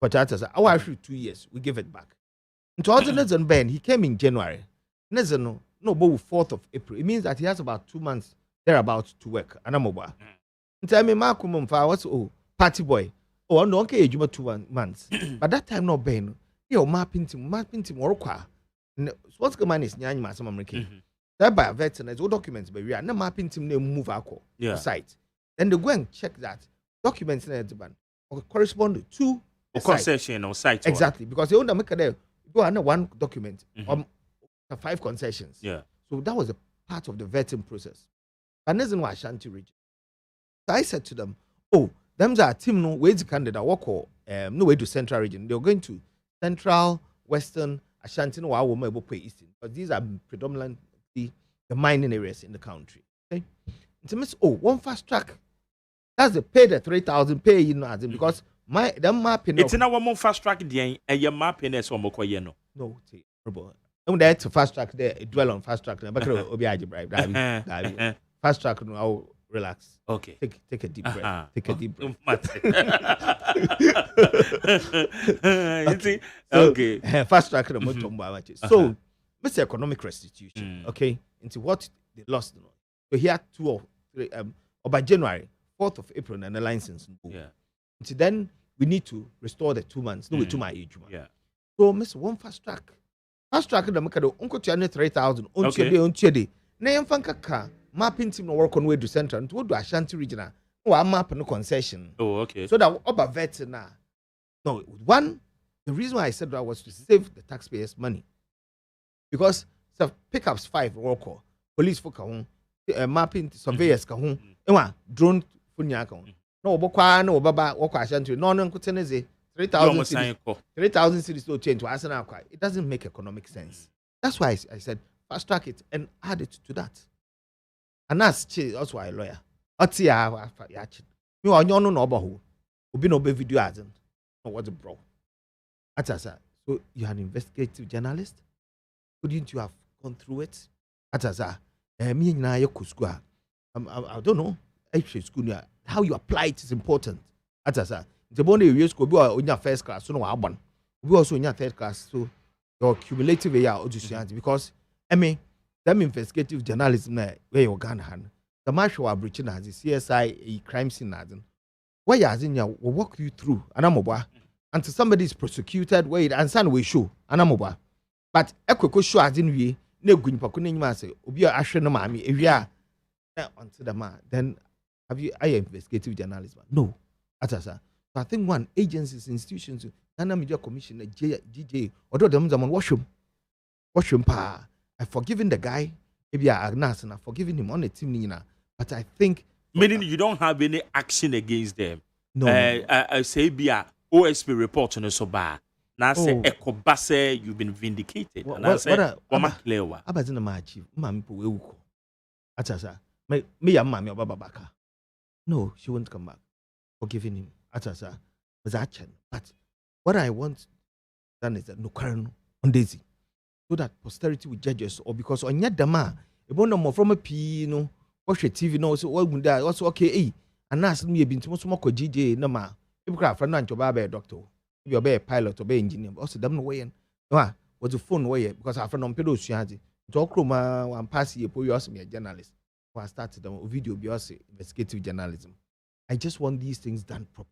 But that's our actual 2 years, we give it back. And to alternate and Ben, he came in January. No, but 4th of April. It means that he has about 2 months thereabouts to work. And I'm over. Tell me, Mark, what's party boy? Oh, I don't care, you 2 months. But that time, no, Ben, you're mapping him, or qua. What's the man is Nyan, some American. That by a veteran, there's all documents, but we are not mapping him, they move our site. Then they go and check that documents in the band correspond to a concession or site. Exactly, because they only make a go under one document. 5 concessions. Yeah. So that was a part of the vetting process. And this is why Ashanti region. So I said to them, oh, them are team no way to candidate work or no way to central region. They're going to central, western, Ashanti no I will able pay eastern. But these are predominantly the mining areas in the country. Okay. One fast track. That's the pay the 3,000 pay because them mapping. It's in our more fast track the your mapping is almost no. No, I'm there to fast track there, dwell on fast track. But Obi bribe. Fast track, no, I'll relax. Okay. Take a deep breath. Take a deep breath. Okay. Fast track, so, Mr. Economic restitution, okay, into what they lost. So here 2 or 3, or by January, 4th of April, and the license. Yeah. Until then, we need to restore the 2 months. No, to my age. Yeah. So, Mr. One fast track. Fast track the make uncle to 3,000 on Tuesday. Name Fanka mapping team no work on way to central to do Ashanti regional. No, I'm mapping no concession. Oh, okay. So that over vet now. No, one, the reason why I said that was to save the taxpayers' money. Because so pickups 5 work police for mapping surveyors drone funya no bokwa no baba work Ashanti no nkuteneze 3,000 cities to change to Arsenal. It doesn't make economic sense. That's why I said fast track it and add it to that. And that's also why a lawyer. You are no obahu. Ubi no be video as no what's bro. So you're an investigative journalist. Couldn't you have gone through it? Me na yokuskua. I don't know. School how you apply it is important. That's the one you school be on your first class, so no one. We also in your third class, so your cumulative because I mean, them investigative journalism where you Ghana hand. The marshal are breaching as the CSI a crime scene as in. Why as in will walk you through an amoba until somebody is prosecuted, where it and we show an amoba. But equiko show as in we no good pakunin masse, obi asheno mami, if you are onto the man, then have you investigative journalism? No. So I think one agencies, institutions, Ghana Media Commission, GJ, although them wash him pa. I've forgiven the guy, maybe Agnas, and I've forgiven him on a team, but I think meaning you don't have any action against them. No. I say be a OSP report on so bad. Now say Ekobase, you've been vindicated. And I say what clear wa. Abazina ma achieve. Mami po weuko. Atasa. Me ya mami obabaka. No, she won't come back. Forgiving him. Atasa. But what I want done is that no current on Daisy. So that posterity will judge us, or because on Yadama, a bone more from a P, no, watch a TV, no, so what would that also okay, and ask me a bit more smoke GJ, no ma, you craft for none to buy a doctor, you're a pilot or engineer, also them no way, and was a phone way because I found on pedo shiazi, talk room and pass you, put me a journalist, who I started a video, investigative journalism. I just want these things done properly.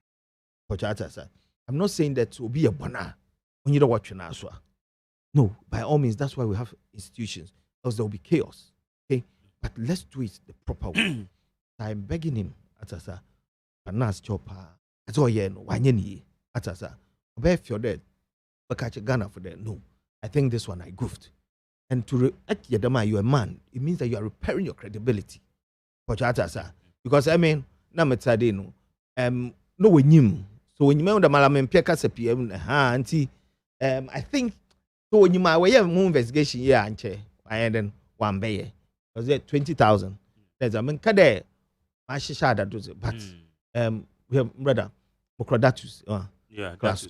I'm not saying that to be a banner when you don't watch an answer. No, by all means, that's why we have institutions, else there will be chaos. Okay, but let's do it the proper way. I'm begging him, Atasa, Panas Chopa, as all yen, Wanyeni, Atasa, Obey for that, but catch a Ghana for that. No, I think this one I goofed. And to act Yadama, you're a man, it means that you are repairing your credibility. Atasa, because I mean, Nametsadeno, no, when you, so when you remember the Malaman Piakas PM, auntie, I think. So when you might wear more investigation, yeah, and then one bay was it 20,000? There's a man kade, my shada does it, but we have brother Mokradatus,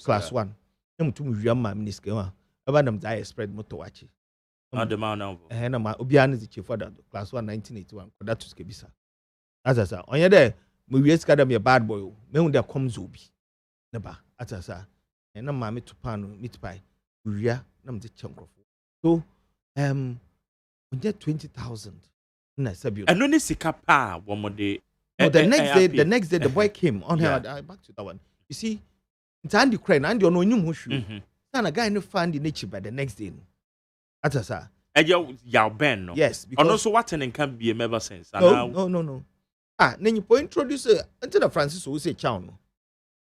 class 1. Them two young man minister, about them die spread motowachi. The man now, and my Obian is the chief for that class 1 1981, Kodatus Kebisa. As I said, on your day, we academy a bad boy, men there comes Ubi. Never, as I said, and a mammy to pan meat pie. So, we get 20,000. And only Sikapa one more day. No, the next day, the boy came on her. Back to that one. You see, it's Andy Crane, and you know, you mushu. And a guy no find the nature by the next day. That's a and you're Ben. Yes, because also what and can be a member sense. No. Then you introduce until the Francis who say chow.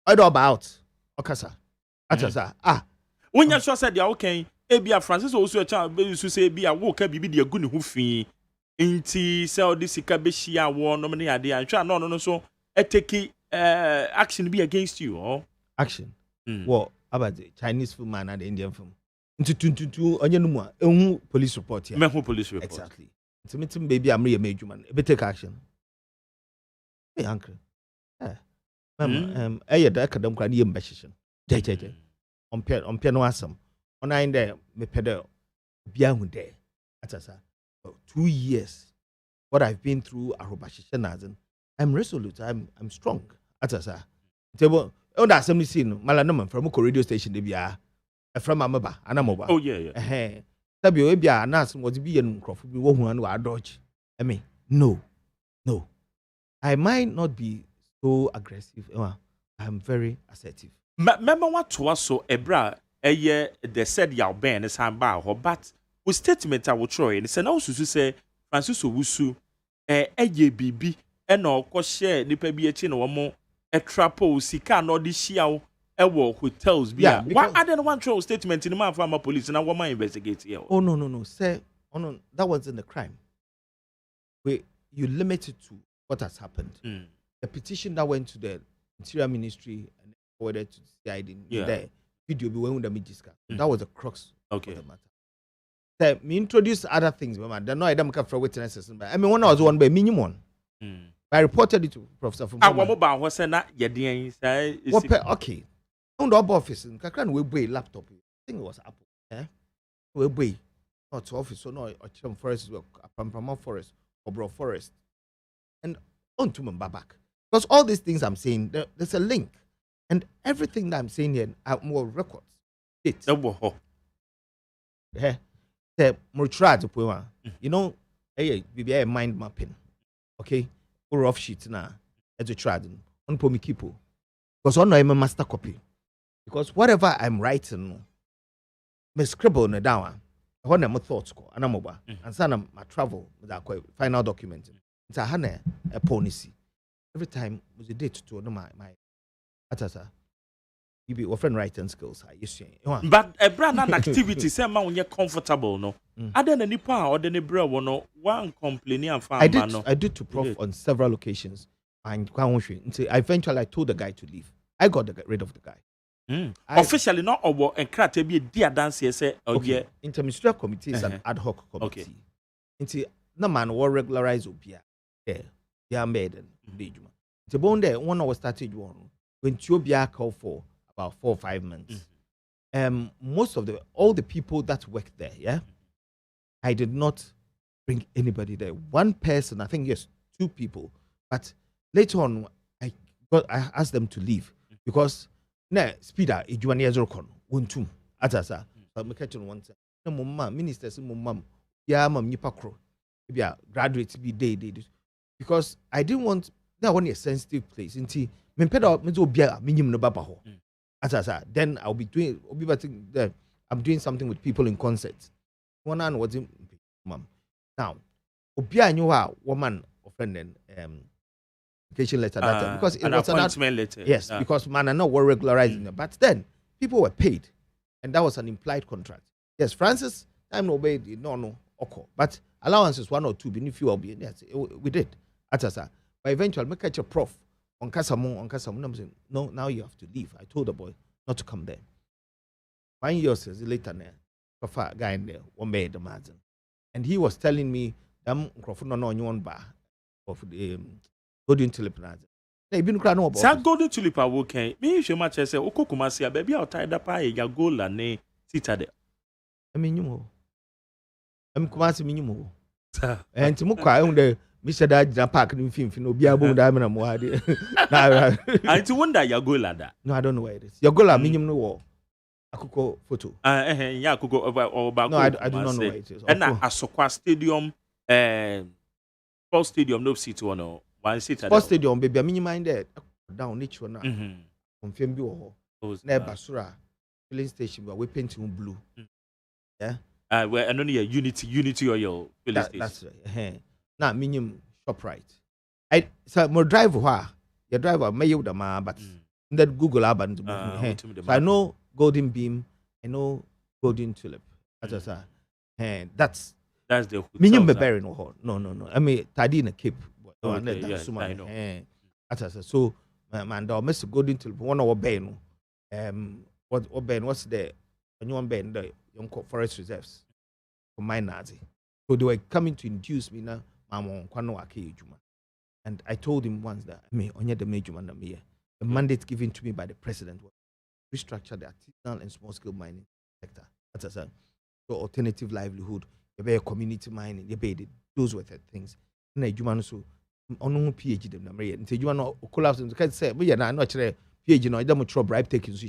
I know about Okasa. That's when you said, okay, Abia Francis also a child, but you say, be a walker, be the good who fee. Inti sell this Ikabeshia war, nominee idea, and try no, so a take action be against you, or action. Well, about the Chinese film and the Indian film. Into onion police report here. Police report. Exactly. It's a meeting, baby, I'm really a major man. But take action. Hey, uncle. The academic and ambition. On piano awesome. On I there, me pedal beyond there. That's 2 years. What I've been through, I'm resolute. I'm strong. That's on the assembly scene, Malanaman from a radio station, they be from Amaba, Anamoba. Oh, yeah. Tabia, and ask what be an Crawford, be one who are dodge. I mean, no. I might not be so aggressive. I'm very assertive. Remember what was so Ebra, a year they said your band is handbar, but with statement I will try and said also to say Francis Owusu, a ye BB, and all cost share the PBH or more a trapo, Sika, nor this year, a walk hotels. Why I didn't want to statement in the man from a police and I want my investigate here. Oh, no, sir. Oh, no, that wasn't the crime. You limit it to what has happened. The petition that went to the Interior Ministry and forwarded to the CID, the video be when we discuss. That was the crux of the matter. So, me introduce other things, but I know I don't come from witnesses. But I mean, when I was one by minimum, I reported it to Professor from. What about what's that? Okay. On the office, in Kakran, we buy laptop. I think it was Apple. We buy not office, so no, or Forest, Pampama Forest, or Bro Forest. and on to back. Because all these things I'm saying, there's a link. And everything that I'm saying here are more records. It's more try to put one. You know, be mind mapping. Okay? Or rough sheet now. As a trad on Pomi Kipo. Because on I'm a master copy. Because whatever I'm writing, me scribble on down. I want my thoughts go and I'm over. And then my travel with that final document. It's a policy. Every time was a date to know my atasa. You be offering writing skills. I used to. But a brand activity, say man when you're comfortable, no. Other than the power or the bro, no one complaining and found. I did to prof on several occasions. And I eventually told the guy to leave. I got rid of the guy. Officially, not over and crack be a dear dance. Say, okay. Interministerial committee is an ad hoc committee. Okay. Into no man will regularize Obia. Yeah, maiden. The bone there, one was started one when Chobia called for about 4 or 5 months. Most of all the people that worked there, yeah, I did not bring anybody there. One person, I think yes, 2 people, but later on, I asked them to leave because speeder AGYEMAN Yazorkon won't atasa. But me catch on one time. No mum, ministers, mum, yeah, mum, yipakro. Maybe graduates be day because I didn't want that one a sensitive place. Inti me pedo me zo bia minim no baba ho. Atasa. Then I'll be I'm doing something with people in concerts. One man was in mum. Now, obia knew woman offended application letter that time because it was an appointment letter. Yes, because man are not were regularizing it. But then people were paid, and that was an implied contract. Yes, Francis time obeyed no okay, but allowances 1 or 2 beneath you will be yes, we did atasa. But eventually make catch a prof on Kasamo. I'm saying no, now you have to leave. I told the boy not to come there. 1 year later, there, guy in there, one made the margin, and he was telling me them microphone no one bar of the golden tulip. They been crying about that golden tulip. Okay, me show much as say Okokumasi, baby, I'll tie the pie, ya goal and ne citadel. I mean, you I'm Kumasi minimum. And to Muka on the Mr. Dad Park in film, no be able diamond and what I to wonder ya go ladder. No, I don't know where it is. Your goal, minimum no war. I could go photo. Yeah, could go over. No, I do not know where it is. And now, Asokwa Stadium, Sports Stadium, no seat one or one seat. Sports Stadium, baby, I mean, mind that down each one now. From Fembio, near Basura, filling station, where we painting blue. Yeah. Where and only a unity or your filling station. That's right. Now, minimum shop right. So, more drive, your driver may you the man, but that Google Urban. So I know Golden Beam, I know Golden Tulip. That's the minimum bearing no. I mean, tidy in a cape. Okay, yes, I know. So, man, Mr. Golden Tulip, one of our Ben. What Ben? What's the new one Ben? The young forest reserves for my Nazi. So they were coming to induce me now. And I told him once that the major man the mandate given to me by the president was restructure the artisanal and small scale mining sector. That's a so alternative livelihood, you community mining, you those were the things. And you so on PhD them na and say you want to collapse and can say, but yeah, not PhD no, I don't trouble bribe taking so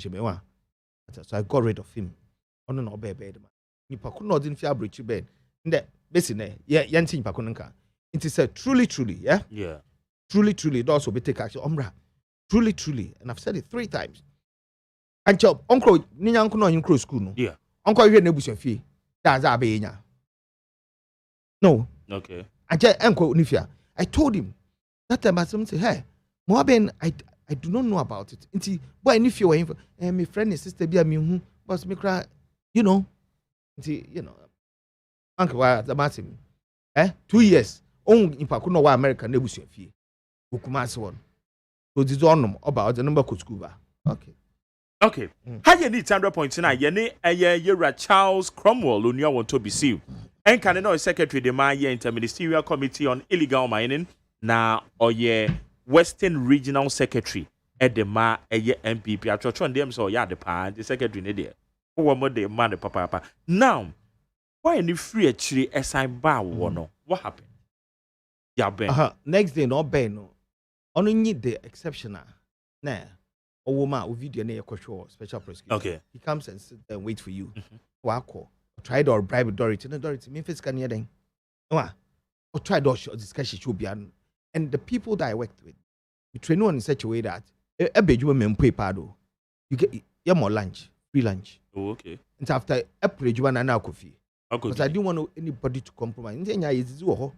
I got rid of him. On no bed man. You could not in fear breach bed. In that basically, yeah, yanting pakunanka. It is a truly, yeah? Yeah. Truly, it also be take action. Truly, and I've said it 3 times. And chop, uncle, Nina uncle no in crow school. No? Yeah. Uncle, you nebush fee. That's our beina. No. Okay. I tell Uncle Nifia. I told him that time I said, hey, Moaben, I do not know about it. Until boy, if you were my friend and sister be a me but me cry, until Uncle was about him. 2 years. On in Pakuno wa America nebush fee. Ukumas one. So this on about the number could scuba. Okay. How you need 100 points now? You're Charles Cromwell, who want to be sealed. And can know secretary the my interministerial committee on illegal mining now or Western Regional Secretary at the ma MPP. I try them so the secretary there. Who more the man papa. Now, why any free actually assign bar one? What happened? Yeah, Ben. Next day no ben no. Ono need the exceptional. Nah. A woman with video near a special prosecutor. Okay. He comes and sit there and wait for you. Wako. Tried or bribe Dorothy. No Dorothy. Memphis can hear them. Or tried or discussion should be and the people that I worked with, we train one in such a way that a bed you men pay pado. You get more lunch, free lunch. Oh, okay. And after a pledge one and coffee. Okay. Because I didn't want anybody to compromise. And then I is over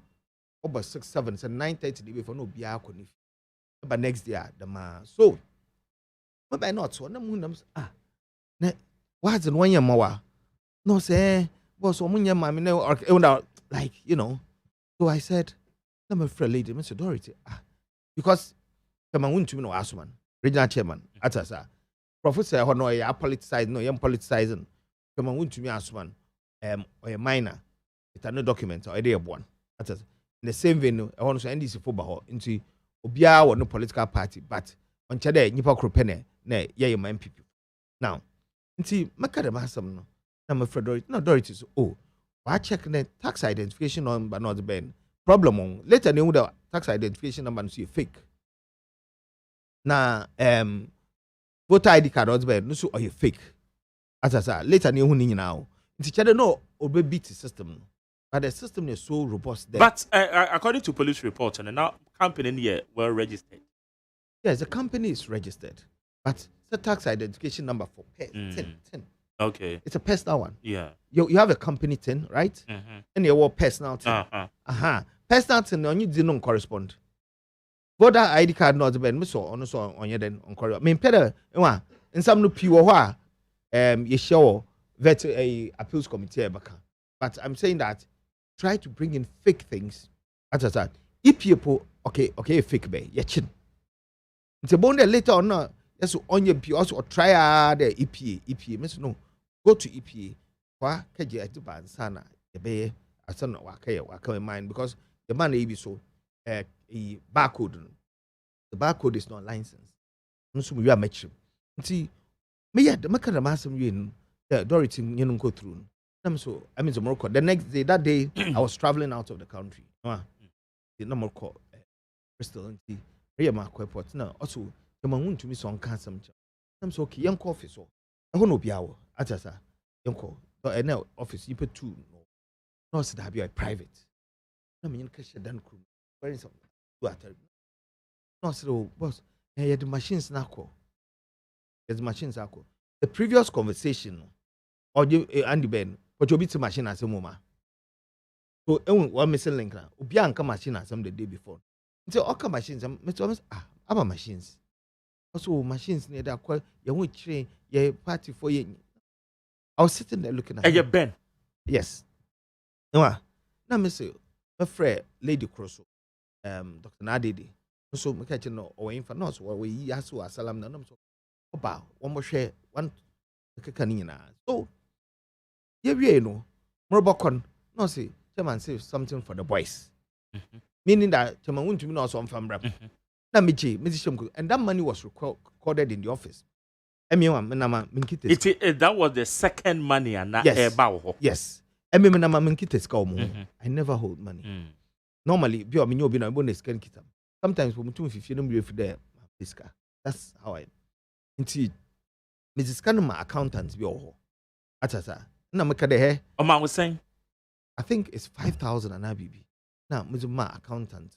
6, 7, 9:30 the way for no beer. But next day, the man. So, but by not so, what's in 1 year more? No, say, was one year, mammy, or like, you know. So I said, I'm a friend lady, Mr. Dorothy. Because the man went to me, no, Asman, regional chairman, Atasa. Professor, no, you're politicizing, no, you're politicizing. The man went to me, Asman, or a minor, it's a no document or a day of one. In the same venue, I want to end this football into Obia or no political party, but on Chade, Nipa Kropene, ne, yeah, my MPP. Now, see, Macadam has some, I'm afraid, no, Dorothy, I check the tax identification number, not the Ben. Problem on later, knew the tax identification number and see fake. Now, voter ID card or Ben, no, so are you fake? As I said, later, knew who now. It's each other, no, or beat the system. But the system is so robust there. But according to police reports, and now company here were registered. Yes, the company is registered, but it's a tax identification number for 10. Okay. It's a personal one. Yeah. You have a company 10, right? And you have personal 10. Personal 10 on you didn't correspond. Voter ID card not the ben so on your then on correspond. I mean, Peter, in some no pure you show vet a appeals committee but I'm saying that try to bring in fake things. As I said, if people okay, fake bay, chin. It's a bond later on. Yes, on your P also try the EPA. Miss no, go to EPA. Why can't you do ban sana? The bay, I said no, waka in mind because the man may be so a barcode. The barcode is not licensed. So we are matching. See, me the make a massive win. The Dorothy, you know, go through. So I mean, Morocco. The next day, that day, I was traveling out of the country. The number call Crystal and see. Here, my airport now. Also, the man to me so on cancer. I'm so okay. Young coffee so. I want to be our. I just say young call. But now office you put 2. No, so that be a private. I mean, cash done crew. Where is some? No, so boss. The machines now call. The machines are call. The previous conversation, or you Andy Ben. But you beat the machine as a moment. So, one missing link now. Ubianka machine as some the day before. So, all machines, I'm machines. Also, machines near that call, you won't train your party for you. I was sitting there looking at you. Ben? Yes. No, now, Miss a friend, Lady Crosso, Dr. Nadidi. So, my catching no, or infant nurse, where we yasu a salam, no, so about one more share, one canina. So, you know, Morobocon, no, say, Chairman say something for the boys. Meaning that Chairman went to me also on from rap. And that money was recorded in the office. That was the second money and not yes. I never hold money. Normally, sometimes that's how I Mrs. Kanuma accountants be all. Oma was saying, I think it's 5,000 and ABB. Now, Mr. Accountant.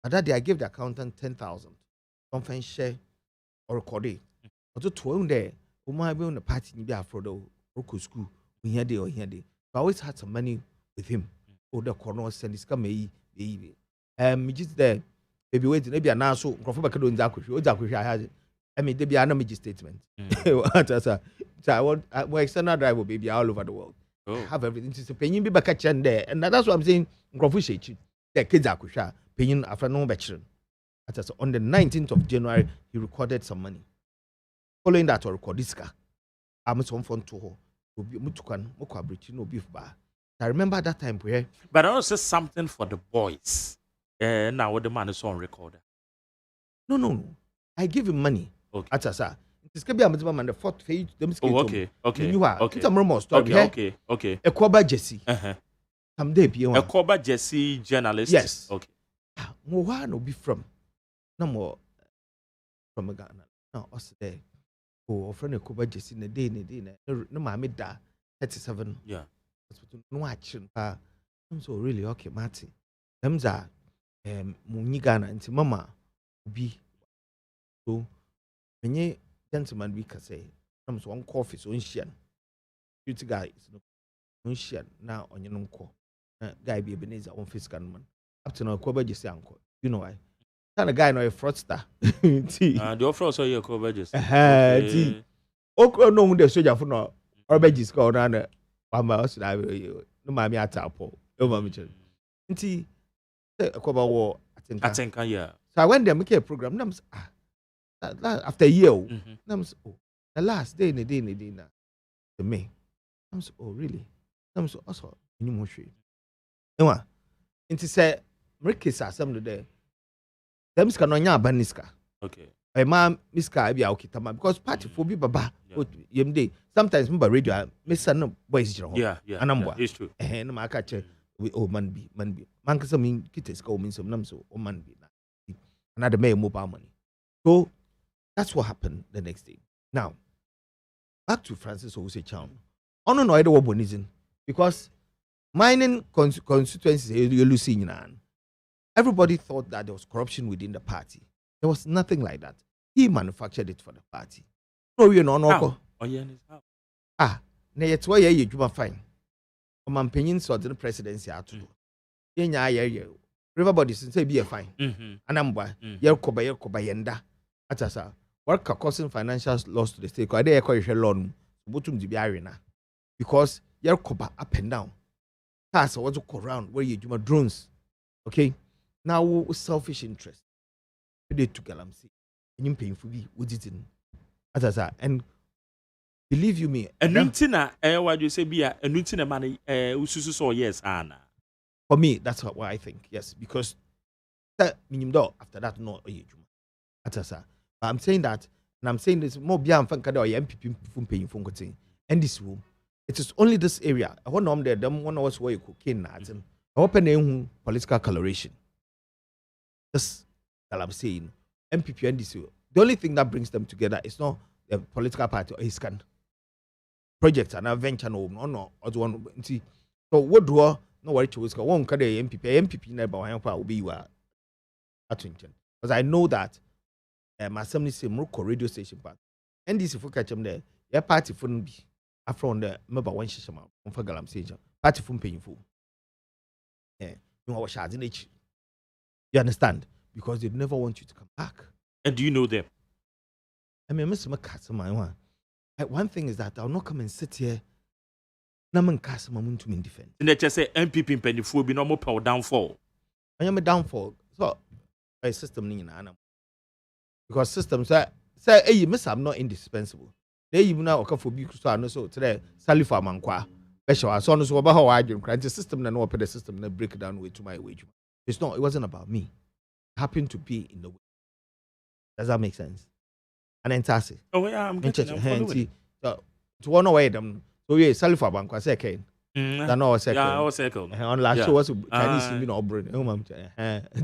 At that day, I gave the accountant 10,000. Something share or record it. Or to 12 there, who might be on the party in the Afro local school. We had or here. I always had some money with him. Oh, the corner send this come baby. Just there, baby, wait, maybe an answer from back in Zakushi. I had. I mean, there be an images statement. So I want my external driver baby all over the world. I have everything to say. Paying be back at there, and that's what I'm saying. Grofushi, the kids are kusha paying after no bachelor. On the 19th of January, he recorded some money. Following that, I record this car. I'm some fun to her. I remember that time where. But I also said something for the boys. Now what the man is on recorder. No. I give him money. Okay. Atasa. It's going to be a man the 4th page. Okay. You are. Okay. It's a murmur story. Okay. A Koba Jesse. A Someday, Koba Jesse journalist. Yes. Okay. mo wa no be from na mo from Ghana na us there oh friend ko ba jesi na day na ma me da 37 yeah hospital no action pa so really okay mate them za mo nyi Ghana nti mama obi so menye gentleman bi ka say na so on coffee so nhia security guys no nhia na onye no nko guy bi Ebenezer on physical man up to now ko ba jesi anko you know why kind of guy no a fraudster the offer also here ko ba jesi ti okro no hu the soldier for no orbegis ko na mama so na no mami atapo e mami chen nti ko ba wo atenka yeah so I went there make a program nam after a year nam the last day na to me nam so oh really nam so also nyi mo hwe enwa nti say mrekisa asem do there them ska no nya abaniska okay ma miska bia okitama because party for bi baba yemde sometimes mba radio mesa no boys jira ho yeah anambwa it's true no ma aka che oh man bi man kasa min kites ka o min nam so o man bi na another may mobile money so that's what happened the next day now back to Francis Owusu Chown ono no ide wo bonizin because mining constituencies you lose nyina everybody thought that there was corruption within the party. There was nothing like that. He manufactured it for the party. No, you know, no. Oh, yeah, na yet why you do fine. Man penyin so the presidency at all. Yenya everybody say be a fine. And I'm boy, koba yenda. Atasa. What causing financial loss to the state? Because they call loan. Butum di biarina. Because koba up and down. Pass what to go around where you do drones. Okay? Now selfish interest. They took Galamsey. And you paying for me with it in Atasa. And believe you me. And Nuntina, what you say be a Nuntina money, ususu so yes, Anna. For me, that's what I think. Yes, because that minimum door after that, no, Atasa. But I'm saying that, and I'm saying this more beyond Fankada or MPP from paying for cutting. And this room, it is only this area. I want to there, them one of us where you cocaine, and open a political coloration. That's what I'm saying. MPP and this, the only thing that brings them together is not the political party or his can project and a venture no or one. See, so what do I no worry to one kind of MPP never will be you are attention because I know that my assembly say Morocco radio station part and this if we catch them there, your party phone be after on the member one shishama on Fagalam station party phone paying for. You know what sharding each. You understand? Because they never want you to come back. And do you know them? I mean, Mr. McCarthy, one thing is that I'll not come and sit here. Naman Kasama to me defend. And they just say MPP in Penny will be normal power downfall. I am a downfall. So, a system in Anna. Because systems say, hey, miss, I'm not indispensable. They even now come for big so today, Salifa Mankwa. Special, I saw no so about how I do. The system and open the system and break it down way to my wage. It's not, it wasn't about me. It happened to be in the way. Does that make sense? And then Tassi. Oh, yeah, I'm getting it. To one away them. So, yeah, Salifa Bank was second. That no second. Yeah, I was second. On last show was Chinese team, no brain.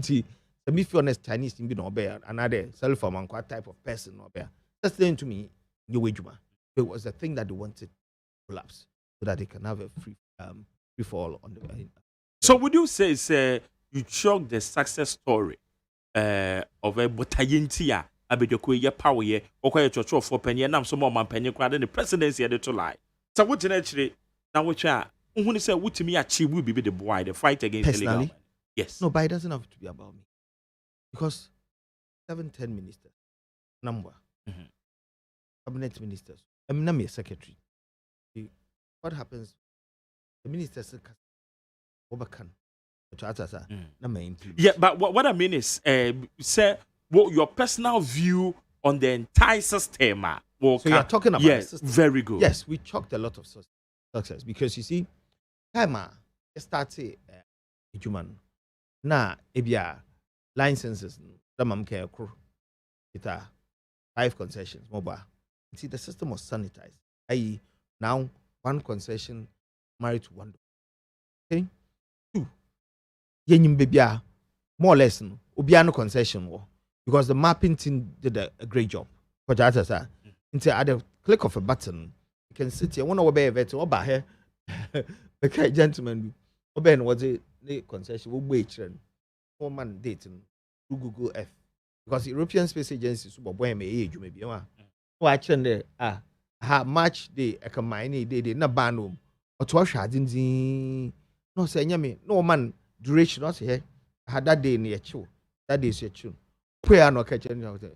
See, the me honest Chinese team, no bear. Another Salifa Bank type of person, no bear. That's saying to me, New Wajuma. It was the thing that they wanted to collapse so that they can have a free fall on the. So, would you say, you chalk the success story of a Botayentia, Abedoko, your power, or quite a church for penny, and I'm some more man penny crowd in the presidency at the lie. So, what actually now, which are when you say, what to me, achieve will be the boy, the fight against the legal. Yes. No, but it doesn't have to be about me. Because 7-10 ministers, number, cabinet ministers, I'm not a secretary. What happens? The ministers overcome. Yeah, but what I mean is, say, what your personal view on the entire system. So you're talking about yes, very good. Yes, we chalked a lot of success because you see, time started AGYEMAN. Now, ebia licenses, the 5 concessions, mobile. You see, the system was sanitized. I.e., now 1 concession married to 1. Okay. 2. Yenyim bebia more or less no obiano concession wo because the mapping team did a great job for that into at the click of a button you can sit here one over vet oba here okay gentlemen oben was the concession we wait one man dating through Google Earth because the European Space Agency super boy me age maybe watching the ha match day a combine day na banum or to wash no say nyame no man duration not here had that day near chu that day is your tune prayer no catch any of them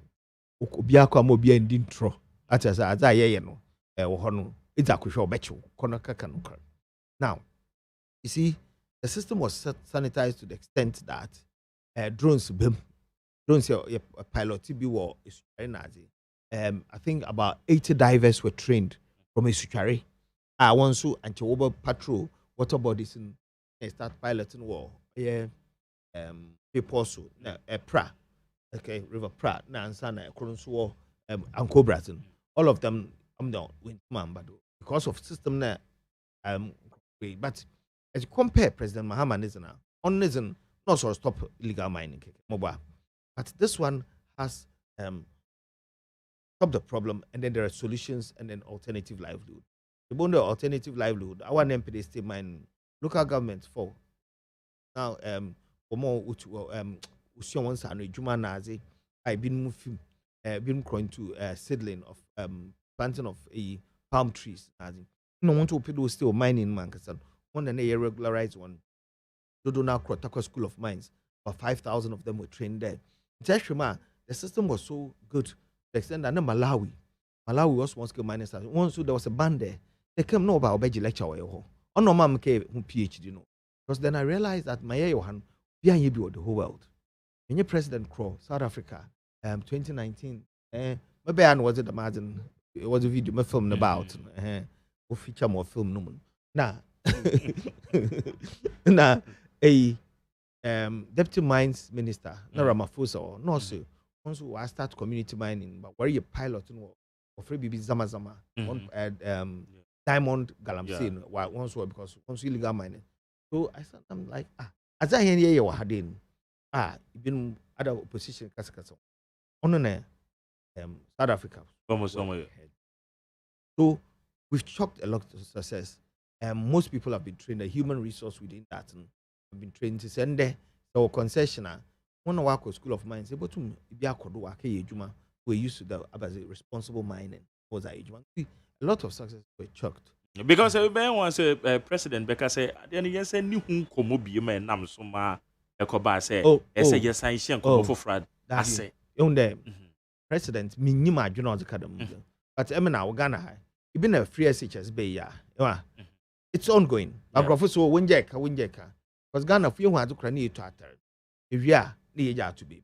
obia kwa mo bia ndi ntro aza ye no wo ho no it's akwhwe obecho kono kaka no. Now you see the system was sanitized to the extent that drones your pilot be war is I think about 80 divers were trained from Isuchari. I want to anti-over patrol water bodies in start piloting war. Yeah, people so pra, okay, River Pra, Nansana, Kurunsuo, Uncle Braton. All of them not win man, but because of system there, but as you compare President Mahama isn't not sort of stop illegal mining mobile, but this one has stop the problem, and then there are solutions and then alternative livelihood. The bond of alternative livelihood, our MPD state mine local government for now for more usion once and Juma Nazi I've been moving been going to seedling of planting of a palm trees Nazi. No want to people still mining Mankasan. One and a regularized one. Do now Krotaka School of Mines. About 5,000 of them were trained there. The system was so good to the extent that Malawi was one skill miners. Once there was a band there, they came know about Obeji lecture or no mom came PhD, you know. Because then I realized that my Johan behind you the whole world. When your President Crow, South Africa, 2019, maybe I was it imagine it was a video my film about or feature more film no nah a deputy mines minister no Ramaphosa or no so once I start community mining but where you pilot or free BB Zama diamond galamsey once because once illegal mining so I said I'm like as I hear you were hadin been other opposition kasa on South Africa almost so we've chalked a lot of success. Most people have been trained. The human resource within that have been trained to send there. So concessioner, one work with School of Mines, able to be a kodo juma. We used to do as a responsible mining was a a lot of success were chalked. Because everybody wants a president because then you say new komo bi man nam so ma ekoba say say yes I shan komo for fraud. I say on the president minima journal academy. But Emina Ghana high. You've been a free SHS Bay, yeah. It's ongoing. I'm professor Winjeka. Because Ghana, if you want to cranny to utter, if you are near to be.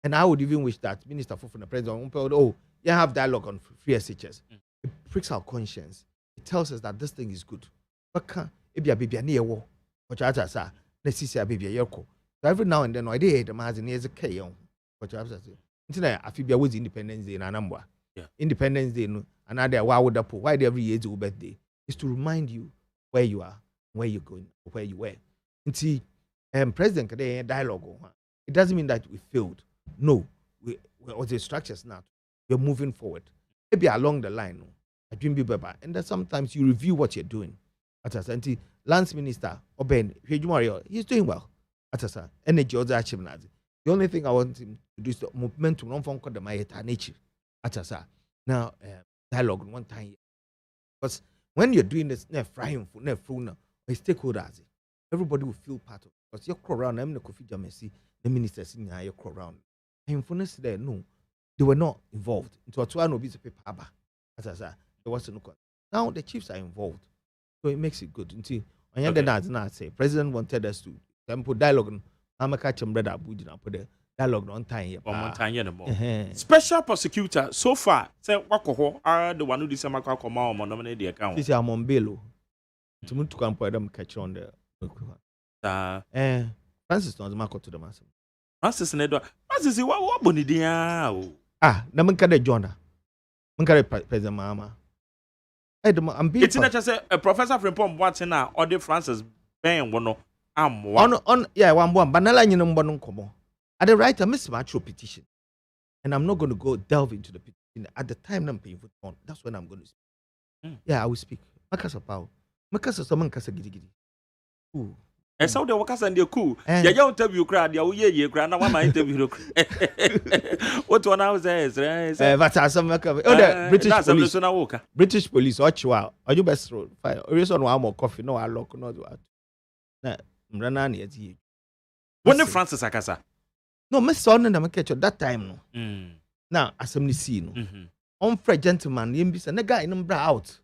And I would even wish that Minister for the President, you have dialogue on free SHS. It pricks our conscience. It tells us that this thing is good. But can't it be a baby near war? What I say, let's see a baby yoko. So every now and then, I did the man as a K on. What I say. Internet, I feel was Independence Day in a number. Independence Day, another why every year is your birthday is to remind you where you are, where you're going, where you were. And see, President Kade dialogue. It doesn't mean that we failed. No, we the structures now. We're moving forward. Maybe along the line, and then sometimes you review what you're doing. At Lance Minister Oben, he's doing well. At energy other achievement. The only thing I want him to do is the movement to non-form called the Mayeta nature. Now, dialogue one time. Because when you're doing this, frying for stakeholders, everybody will feel part of it. Because you're around, I'm the Kofi Jamesi, the ministers in your around. And for there, no, they were not involved. Into a one will be the paper. There was no. Now the chiefs are involved. So it makes it good. Until on the night, say, President wanted us to put dialogue. I'm a catch umbrella, we did not put the dialogue on time. Special prosecutor so far say wako are the one who this summer come out on nominate the account. This is Mombelo. To move to come for them catch on the Francis no mark to the mass. Francis Nedo. Francis what bonidia. Namanka de Jonah. Mankare President Mama. I'm being it's not just a professor from Pom Watsona or the Francis Ben one on yeah, one banana in no At the right time, Miss Macho petition. And I'm not going to go delve into the petition. At the time I'm paying for it, that's when I'm going to speak. Yeah, I will speak. Makasa pao. Makasa someone kasa gidi gidi. Ooh. And so the workers and the cool. Yeah, you interview crowd, you crowd, now my interview. What one hour says, that's some the British police. British police, watch you out. Are you best road? Fire. Reason one more coffee, no, I lock, no, what. Nah, Mranani at you. When the Francis Akasa. No, my son and I'm catch at that time. No. Now, as I'm seeing, on Fred gentleman, Yimbis and the guy in them out.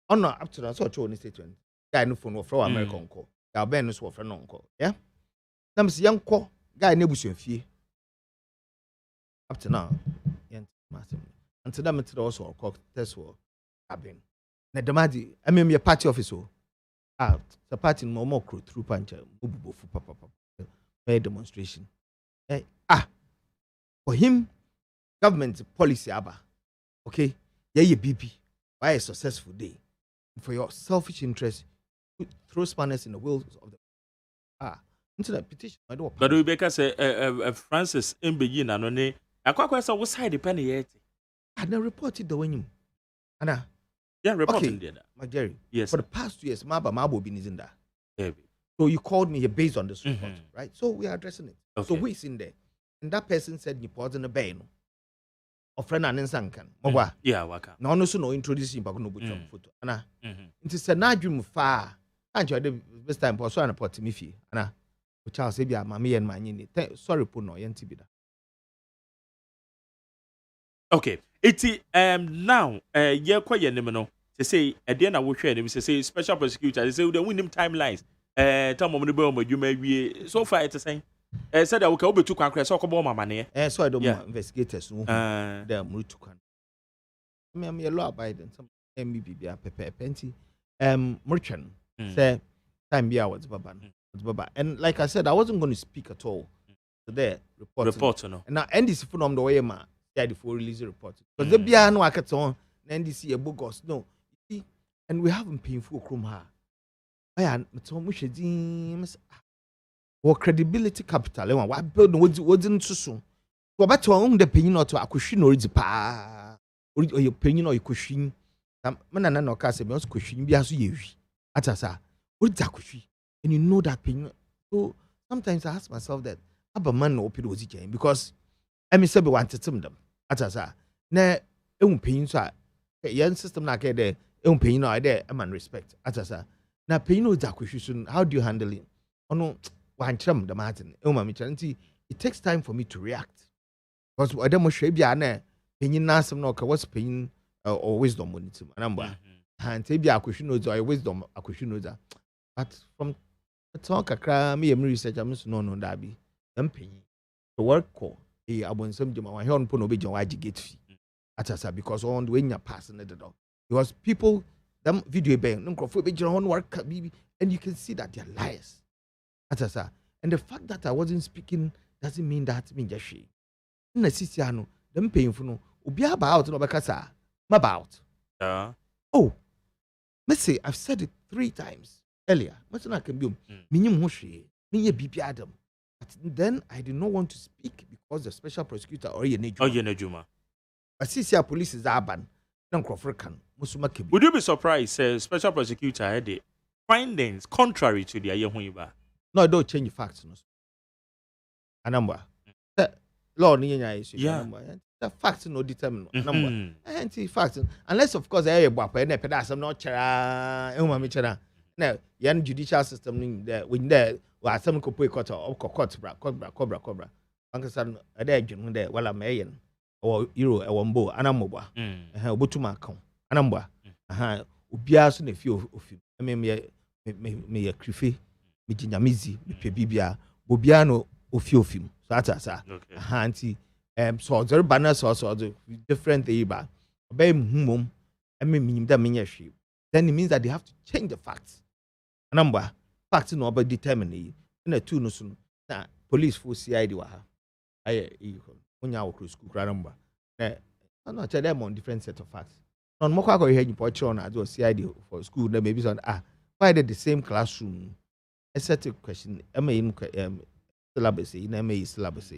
Oh, no, up to that, so only statement. Guy no phone from American call. Our Ben is for no uncle. Yeah? Nam is young call, guy nebution fee. Up to now, until that matter also a cock test for Abin. Nedamadi, I mean, your party officer. The party no more crew through puncher, Mubu for papa. Demonstration. For him, government policy, Abba. Okay? Yeah, you BP. Why a successful day? For your selfish interest, throw spanners in the wheels of the into that petition. I don't. But we because Francis in begin and only I quite was side depending yet. I never reported the winning. Anna. Yeah, reporting did that. My Jerry. Yes. For the past 2 years, Mabo been in there. So you called me here based on this report, right? So we are addressing it. Okay. So who is in there? And that person said you put in the bay. Or friend and Sankan. Yeah, waka. No, no, so no introducing back no photo. Anna. It is a najum far. And you the best time for so an report to me fee. Anna. Which I'll say, yeah, mammy and my nini. Sorry, Puno, Yentibida. Okay. It's now, yeah, quite a nimino. They say, at the end, I will share them. Say, special prosecutor. They say, they win them timelines. Tom of the Burma, you may be so far at the same. Said I will go to Congress or Coboma money. So I don't investigators who they're moved to Congress. I'm a law abiding, some MBB, Penty, merchant, say, time be hours, Baba. And like I said, I wasn't going to speak at all to their report. No. And now, NDC from the way, ma, yeah, before release the report. Because the Biano Akaton, NDC, a bogus, no. And we haven't paid for Krumha. I am or credibility capital. Why build wasn't so soon? So, but to own the penny or to a cushion or it's a pa or your penny or your cushion. Man, no case, most cushion be as you. Atasa, what's that cushion? And you know that penny. So sometimes I ask myself that Abba man no pedo because I mean, Sabi wanted them. Atasa, ne, penny so a young system like there, penny no idea, a man respect. Atasa. Now, penny acquisition, how do you handle it? Oh no, one chum the Martin. It takes time for me to react. Because I don't show you an penny nasum no what's penny or wisdom when it's a number. And maybe acquisition or wisdom acquisition. But from the talk, I cry me a research. I must know that be them penny. The work call I want some Jim, I don't put no big on gate fee. Atasa because on the way you're passing the dog. Because people. Them video bang, no work, and you can see that they're liars. And the fact that I wasn't speaking doesn't mean that mean just she. Necessiano, them painful no, be about no bakasa, about. Oh, let's say I've said it 3 times earlier. What's not can be minimum hoshi, me a BP Adam. But then I did not want to speak because the special prosecutor or your Nejuma. I see police is urban. Would you be surprised, special prosecutor had the findings contrary to the Ayahuiba? No, don't change the facts. A number. Law, yeah. The facts no determine number. And facts, unless of course, I am not chara. Now, young judicial system there when there was some could put cobra. Uncle Son, a day, there, while I'm a or Euro, a wombo, anamoba, Butuma account, anamba, Ubias in a few of you. I mean, me a criffy, me Jinamizi, me Pebibia, Bobiano, or few of him. So that's a handy, so there are banners also different eba. Obey whom I mean, that mean sheep. Then it means that they have to change the facts. A number, facts no about determining in a 2 no soon. Police for CID waha. I when you cruise school number. I'm not tell them on different set of facts. On Mokako here in Portugal, I do CID for school, then maybe on why did the same classroom? A set of question, syllabus syllabus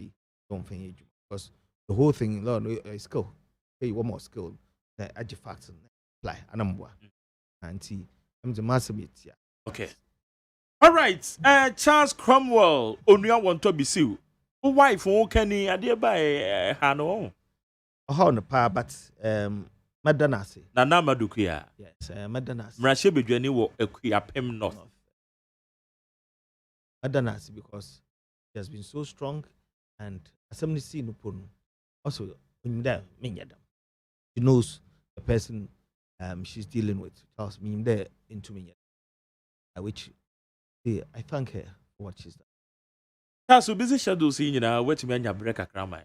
don't think because the whole thing is skill. Hey, one more skill. The facts and apply. Anambwa. Auntie, I'm the master bit. Yeah. Okay. All right. Charles Cromwell. Onua want to be sue. Wife who can he idea by Hano? On the power, but Madanasi. Nana Madukia. Yes, Madanasi. Mrashe Journey will equip him north. Madanasi because he has been so strong and assembly seen upon also when there menyadam. She knows the person she's dealing with. Tells me there into me, which I thank her for what she's done. That's so busy schedule seeing wait to me and your break a crama.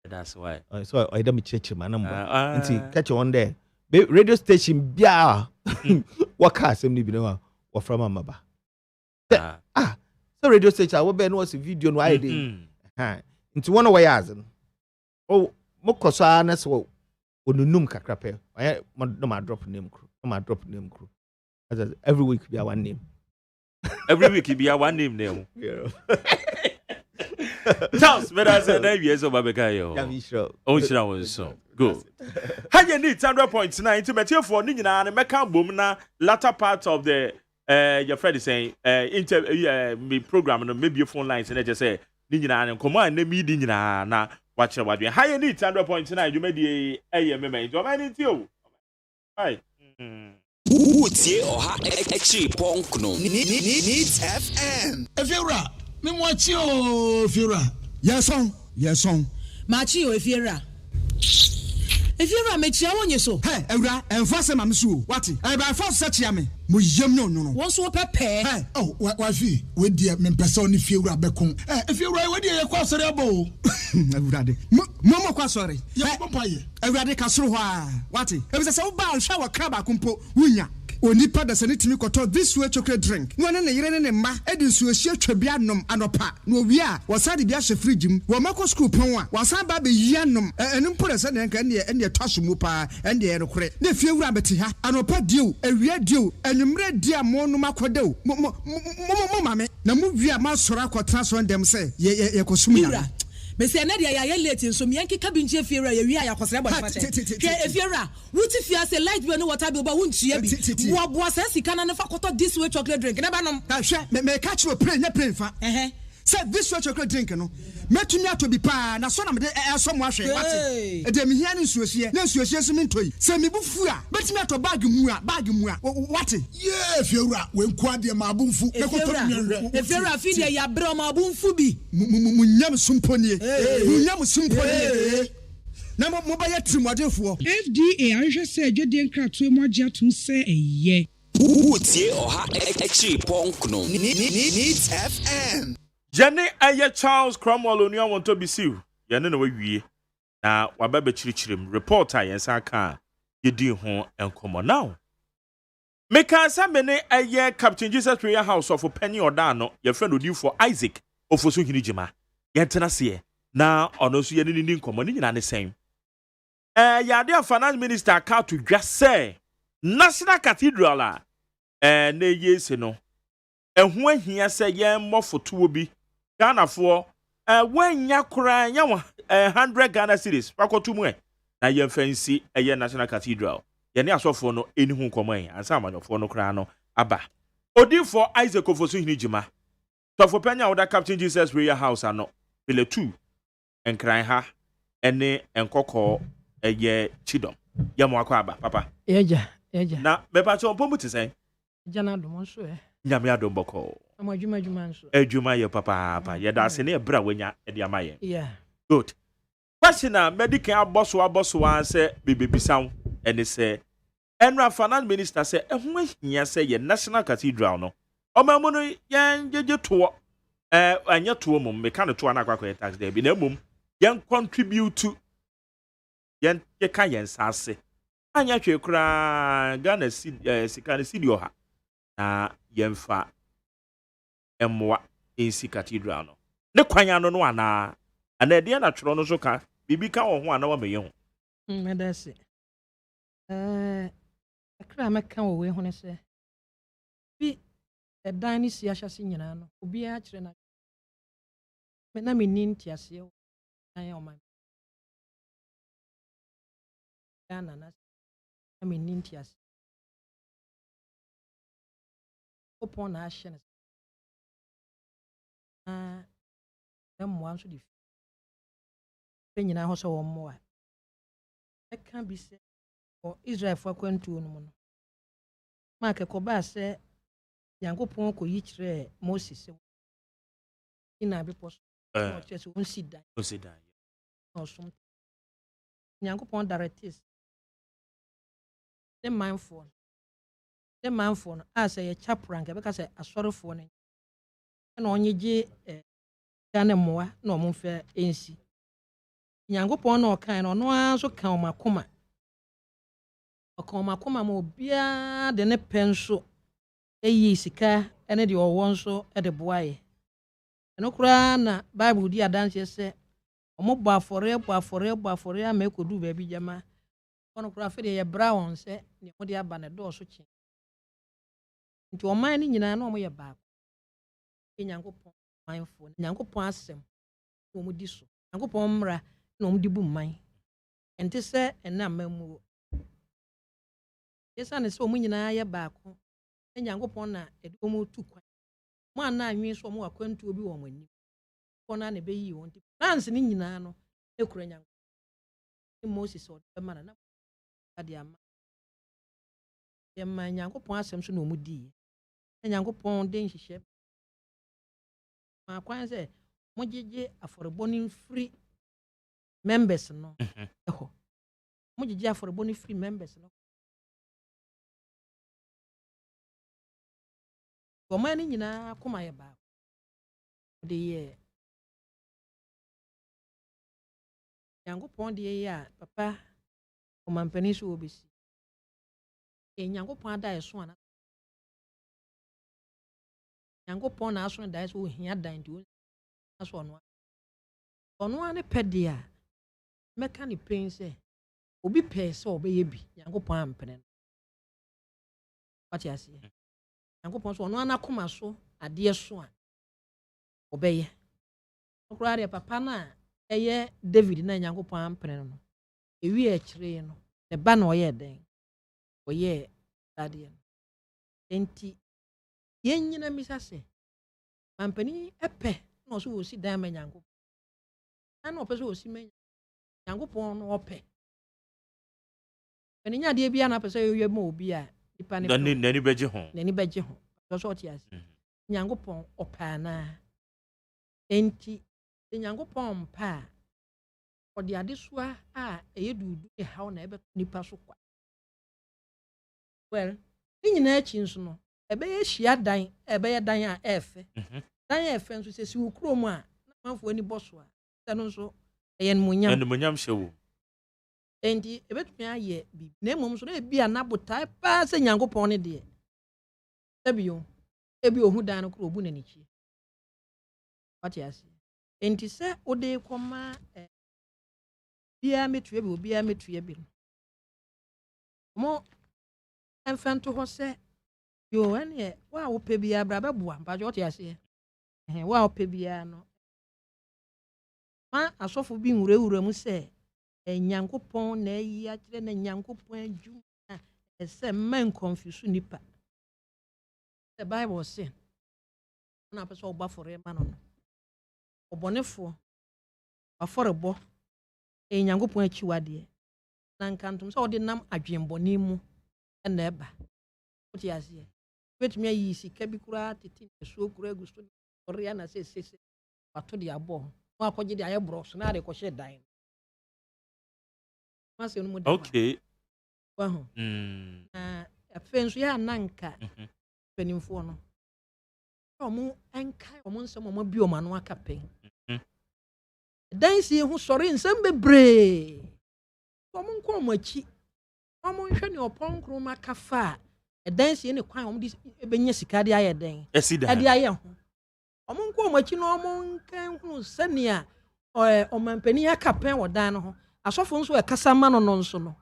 That's why. So I don't church my number. And catch on there. Radio station bia what car assembly be no or from Maba. So radio station I will be no video no idea. Into one way as oh mokosa na so onunum kakra pe. No ma drop name crew. As every week be one name. Every week he be a one name now. Yeah. Charles, but I said 9 years of Babekayo. Yeah, sure. Oh, sure was so good. How you need 100.9 to material for Nina and Mecca boom na latter part of the your friend is saying me program and maybe your phone lines and I just say Nina and come on and me Nina na watch what you how you need 100.9 you made the AMM. Do I need you? Hi. Utie oha echi ponkno needs FM Efiora me mwachi o Efiora yes on machi o Efiora me chia wonye so hey ewura enfase ma me so wati e ba force se chia me mo yem no won so pepe hey oh wa fi we die me pese oni Efiora bekon Efiora we die ye kwa sore abo ewura de mo kwa sore ye pompaye ewura de ka soro ho a wati e be se wo ba hwa wa kraba kumpo wunya onipa da sane timi koto this way chocolate drink no ne yire ne ma edi nsuo hie twabia nom anopa no wi a wasade bia hye fridge mu wo mako school pon a wasan ba be yia nom enu mpore se ne nka ne twaso mu pa ende e rekore na fie wura beti ha anopa dio awia dio enumre dia mo no makoda o mo mame na mu wi a ma sora akotra so ndem se ye kosum ya Mese na dia ya late nso me yankeka bi nche Efiora ya wi ya kwasere bo fache ke Efiora wuti fia se light bill no water bill ba wuntua bi wo bo asa sika na fa koto this way chocolate drink na ba nom ta hwe me catch you play nya play fa say this way chocolate drink no metumi atobi pa na so na me so mo ahwe wate e de me hia ne nsuohie na nsuohie so me ntoi se me bufu a metumi ato bag mu a wate yeah Efiora we nko ade ma abunfu me koto me Efiora fi de ya bre ma abunfu bi munyam sumponie na mo ba ya trimodefo FDA anhwe se adwede nkratoe mo agye atum se eye Utie oha echi ponkno needs FM Jenny aye Charles Cromwell onua want to be sue. Yene na wawie. Na wababa chirichirim reporter yensa ka yedi ho enkomo now. Meka samene aye Captain Jesus Prayer House of Penny Odano your friend odi for Isaac ofoso hini jima. Yentena se na ono so yene ni nkomo ni nyina ne sen. Yade finance minister ka to dwa say National Cathedral na yesi no. Ehu ahia se yen mofoto bi Ghana for wanya kura nya 100 Ghana cedis pakotu mu na yen fancy National Cathedral ye ne asofo no eni hu koman ansa amanyofo no kura no aba odi for Isaac ofoso hini jima tofo penya oda Captain Jesus Prayer House ano bele 2 enkran ha ene enkoko chidom ye mo akwa aba papa eja na mepa cho pombu tisen jana dum so nyame adom boko amadwuma nso adwuma ye papa ye da se ne bra wanya e dia maye yeah good question na medical aboso say bebebisa ene say enra finance minister say ehu ahia say ye National Cathedral no omamu no yen jeje to anya to mum me kan to na akwa tax there bi na mum yen contribute to yen ye kan yen sase anya hwe kura Ghana sika city oha na yemfa emwa AC Cathedral no ne kwanya no ana de na tworo no so ka bibi ka wo ho ana wa meye ho me da se akra meka wo we ho ne se bi edan ni si ahyase nyina no obi a kire na me na me ninti ase o na o man Ghana na me ninti ase opon na ahye na mo anso di fe nyina ho so wo mo a e kan bi se o Israel fo kwantuo no mo no ma ke ko ba se Yankopon ko yi kire Moses se ina bi pos o che so nsida no so Yankopon directors the mindful as a chapran ke be ka se asorefo ne na onye je Ghana moa na omo fe ensi Yankopon na o kan no no anso kan omakoma ma obia de ne penso eyi sika ene de owo nso e de boaye eno kura na Bible di adanse se omo bo afore ama ekodu ba bi jama ono kura fe de ye brown se ne mo de aba ne do so chi nti oman ni nyina na omo ye ba Yankopon mindful Yankopon asem wo mo di so Yankopon mra na omo di bu man ente se ena mamu yesa ne se omo nyina ye ba ko Yankopon na ede omo tu kwa mo ana anwi so omo akwantu obi wo mani kona na be yi won ti plans ni nyina no ekura Yankopon Moses o de mana na ade ama ye man Yankopon asem so na omo di Yankopon den hihye ma kwan se mo jeje aforebo ni free members no eho mo jeje aforebo ni free members no Oman ni nyina koma ye ba de ye Yankopon de ye a papa o mampani so obesi Yankopon ada eso ana Yankopon na aso da eso ohia dan de aso ono ane pede a meka ni pense obi pe se obeye bi Yankopon ampene wati ase Yankopon so ono ana koma so ade so a obeye okura de papa na eye David na Yankopon ampene no ewi e kire no ne ba na oye den oye ade enti yenyina misase mampani epe na so osi dan ma Yankopon ana ope so osi ma Yankopon no ope eninya de bia na pese yoye ma obi a ipa ne nani beje ho so oti ase Yankopon opa na enti Yankopon pa odi adesoa a eyedudu e hawo na ebe nipa so kwa well nyina achi nso no ebe ye hia dan ebe ye dan a efe dan efe nso se si ukuro mu a na manfo ani boso a se no nso eye nmunyam hyewo enti ebetumi aye bi na emom so na ebi anabotai pa se Yankopon ne de ebi ohu dan no kuro obu na nichi wati ase enti se ode koma bia metue bi mo enfento ho se yo ene wa wo pe bia bra be boa ba jo ti ase wa wo pe bia no ma asofo bi nwurawura mu se Yankopon na yi akire na Yankopon aju ese men confuse nipa the Bible say na pese oba fore ma no obonefo aforebo Yankopon achiwade na nkantum se ode nam adwenboni mu na eba oti ase betumi ayi sika bi kura tete so kura gusto ore na se wato de abo ma akogye de aye bros na de ko hye dan ma se no mu de okay wa ho afenso ya nanka penimfo no omo enkai omo nsem omo bi omo anu aka pen dan si hu sori nsem bebre omo nko omo achi omo nhwe ne oponkro maka fa dan si ne kwan omo di ebenya sika de aye den ade aye ho omo nko omo achi no omo nkan hu sania omampani aka pen wodan no ho asofo nso e kasa ma no nso no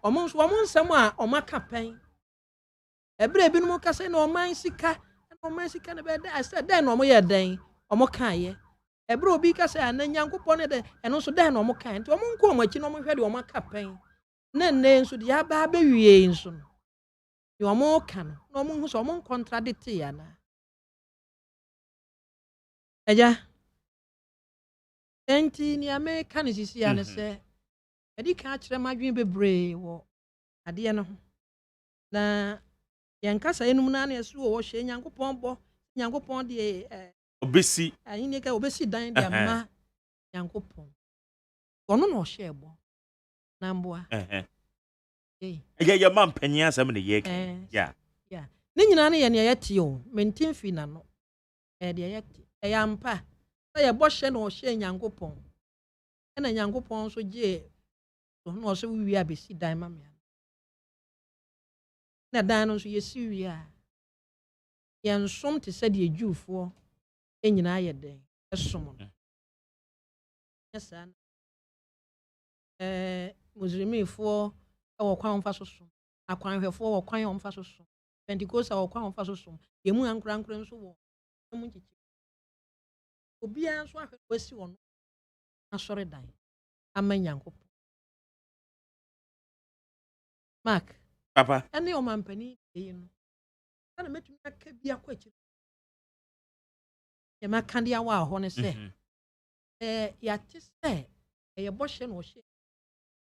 omo nsem a omo aka pen ebre binum kasa na oman sika na be da asa den no omo ye den omo kan ye ebro obi ka say na nyankopon ne de eno so de na omo kan nti omo nko omo achi na omo hwe de omo aka pen na nne nso de aba ba wie nso no de omo kan na omo hu so omo contradict ya na eja enti ni America ne sisi ya ne se edi ka kire madwen bebre wo ade no na yankasa enum na na yesu wo hwe nyankopon bo nyankopon de obesi ayi ka obesi dan de ama nyankopon ono no hwe ebo na mboa ya man panya asem ne ye ya ne nyina ne ye ne yete o mentin fi na no de yete ya mpa ya bo hwe na hwe nyankopon na nyankopon so je no so wi abesi dan ma me na dan no so yesi wi a yan som te se de adwufo enyina ye den esom no yesa muslimifo wo kwan mfa so som akwanhwefo wo kwan mfa so som pentikosa wo kwan mfa so som yemu ankura nso wo mu chichi obi anso ahwe wasi wo no asore dan amanyankopon Mark papa ene o mampani eyi no ana metumi aka bi akwachi ya makandi awa ho ne se ya ti se ye bo hye no hye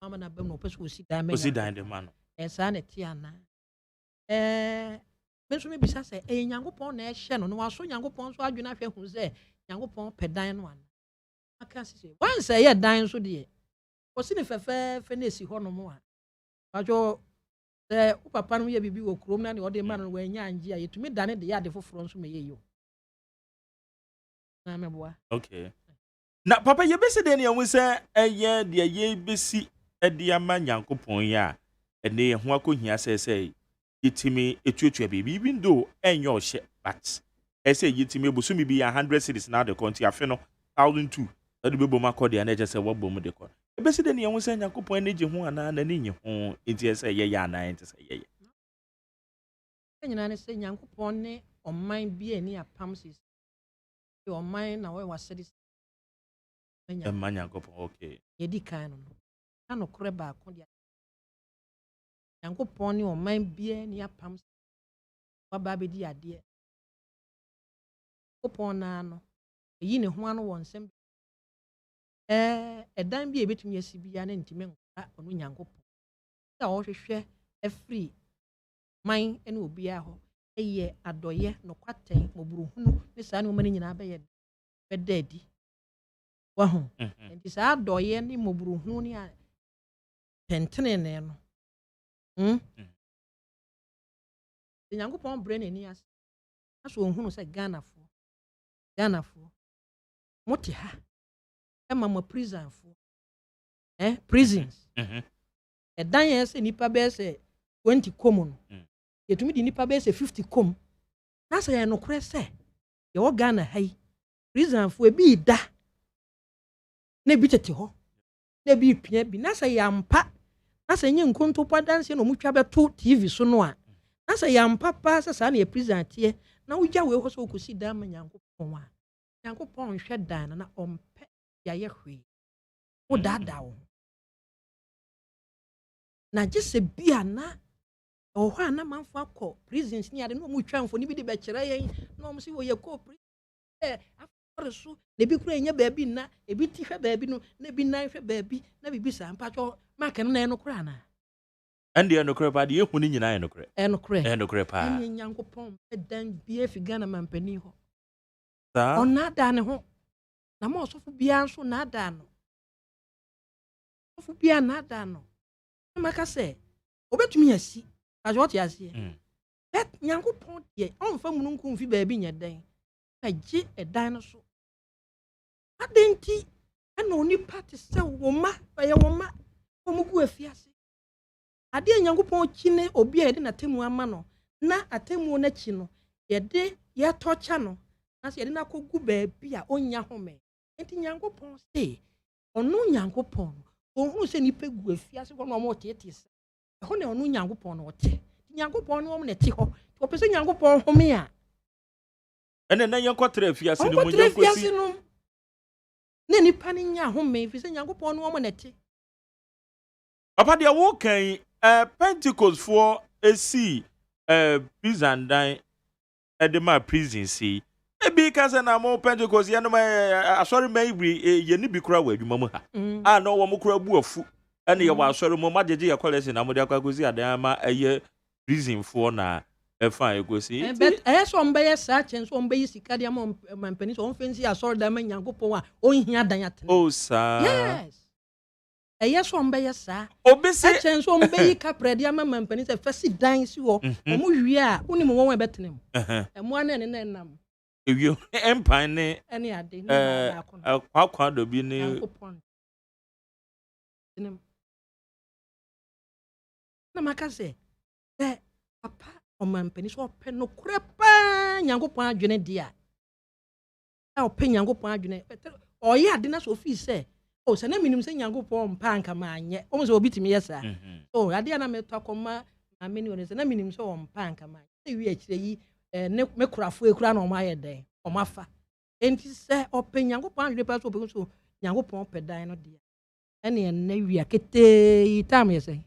mama na bam no peso osi dan de man sa na ti ana menso me bisa se nyankopon na hye no no waso nyankopon so adwena hwe hu se nyankopon pedan no ana aka se wan se ye dan so de osi ne fefe na esi ho no mo a ajo o papa no ye bibi wo krom na ne o de man no wanya anje a yetumi dane de ya de foforo nso me ye yo na me boa okay na papa ye besi de ne hu se eye de ye besi de ama nyankopon ya ene ye ho akohia se yetimi etuatua bibi even though enyo hye but ese yetimi ebusumi bi 100 cities na de konti afe no 1002 ade bebo makode na eje se wabo mu de ko ebesi de ne hu se nyankopon na je ho ana na ne nye ho enti ese ye ya na enti se ye nyina ne se nyankopon ne oman bi ani apam sis e oman na we wasedi ema nyankopon okay ye di kan no na no kore ba ko dia nyankopon ne oman bi ani apam wa ba be di ade opon na no yi ne ho ano won sem edan bi ebetumi asibia na ntime nkwa onu nyankopon da wo hwehwe afri man ene obi a ho eye adoye no kwaten moburuhunu ne saa ne o mani nyina be bedadi wa ho enti saa adoye ne moburuhunu ne a tentene ne no nyankopon bre ne ni as aso ohunu se Ghana fo moti ha mama prison fo prisons edan ye se nipa be se 20 common yetumi di nipa be se 50 com na se ye no kure se ye wo Ghana hai prison fo e bi da na bi tete ho na bi pia bi na se ya mpa na se nye nkonto pa danse no mutwa beto TV so no a na se ya mpa pa se sa na ye prison tie na wugya we ho so kosi da ma nyankopon a nyankopon hwe dan na ompe ya ye hwe wo dada wo na gise bia na o hwa na manfo akọ prisons ni ade no mu twanfo ni bi de be kire yen no mo si wo ye ko afore so na bi kura enya baabi na e bi ti hwe baabi no na bi nan hwe baabi na bi bisa mpa cho mark no na eno kura na ande eno kura pa de ehu ni nyina eno kura pa ni nyankopon dan bia fi Ghana mampani ho sa ona da ne ho na mo sofo bia nso na da no sofo bia na da no maka se obetumi asi ajo ti asi bet nyankopon de onfa mununkum fi baabi nya dan agi edan no so adenti ana oni party se woma ye woma omugu afiase ade nyankopon kine obi a de na temu ama no na atemu na chi no ye de ye tocha no na se ye de na kogu baabi a onya home enti nyankopon se onu nyankopon ohun se ni pegu afiase ko no mo tete se ho na onu nyankopon no te nyankopon no mo na ti ho to pese nyankopon home a ene na yenkotra afiase no mo nyankosi na nipa ni nya home fi se Nyankopon no mo nete Papa dia wo kan Pentecost for AC prison dan edema prison see ebi ka se na mo Pentecost ye no asori maibri ye ni bi kura wa adwuma mu ha no wo mo kura bu afu ene ye wa asori mo magege ye college na mo de akwagosi adan ma eye prison for na efa egosi but so mbe ye sa chen so mbe yi sika dia mo mampani so onfensi asori da ma Nyankopon a onhia dan atene oh sa yes so mbe ye sa obese chen so mbe yi kapre dia ma mampani se fasi dan si wo mo wie a oni mo won ebetene mo mo ana ne na nam ewio empire ne ene ade na akwa do bi ne Nyankopon na makase papa o mampani so pe no kurepa Nyankopon adwene dia o pe Nyankopon adwene o ye ade na so fi se o se na minim se Nyankopon mpa anka ma anye o mo se obitimi yesa o ade na me to akoma ma meni o se na minim se o mpa anka ma e wi akire yi ne me kurafo ekura na o ma ye den o ma fa enti se o pe Nyankopon adwene pa so pe so Nyankopon pe dan no dia ene na wi akete yi tam yesa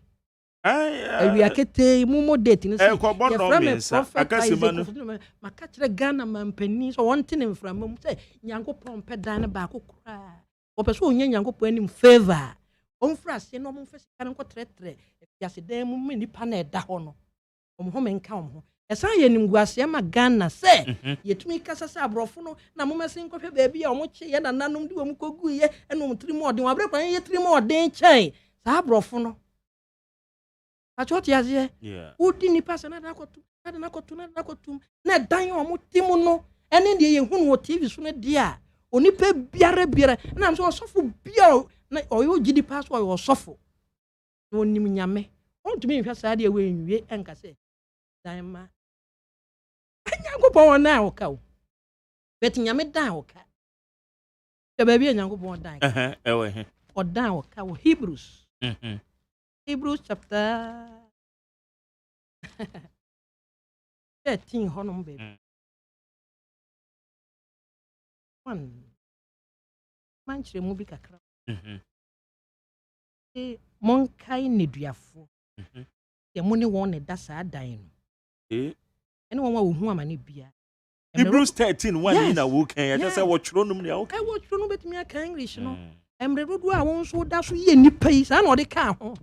we akete mumo date ni say ko bon no mensa akasema no maka kire Ghana mampani so wonte ne mframa mu say Nyankopon pedan ne ba kokura o pe so onye Nyankopon anim favor on frase no mo fesi kan ko tretre yase dan mu me nipa na eda ho no o mo menka o mo esan ye nim guase ma Ghana say yetumi kasa sa abrofo no na mo mesin ko hwe ba bia o mo che ye na nanom de o mo kogu ye eno mo trimo odin wa bre kwan ye trimo odin chen sa abrofo no achoti azie udi ni pasa na nakotum na dan o mutimu no ene de ye hunu wo TV so na dia onipa biara na am so sofo bia na oyo gidi pass o sofo no nim nyame on tumi hwa sa de we nwie enka se dan ma Nyankopon na o ka o bet nyame dan o ka te ba bia Nyankopon dan ewe he o dan o ka o Hebrews chapter 13 honum baby. One manchre mu bi kakra. Monkai neduafo. Ye mo ne won ne da saa dan no. Ene won wa ohu amane bia. Hebrews 13:1 na wo kan ya say wo tworo num ne wo kan. Wo tworo no betimi aka English no. Emre dodo a won so da so ye nipa yi saa na ode ka ho.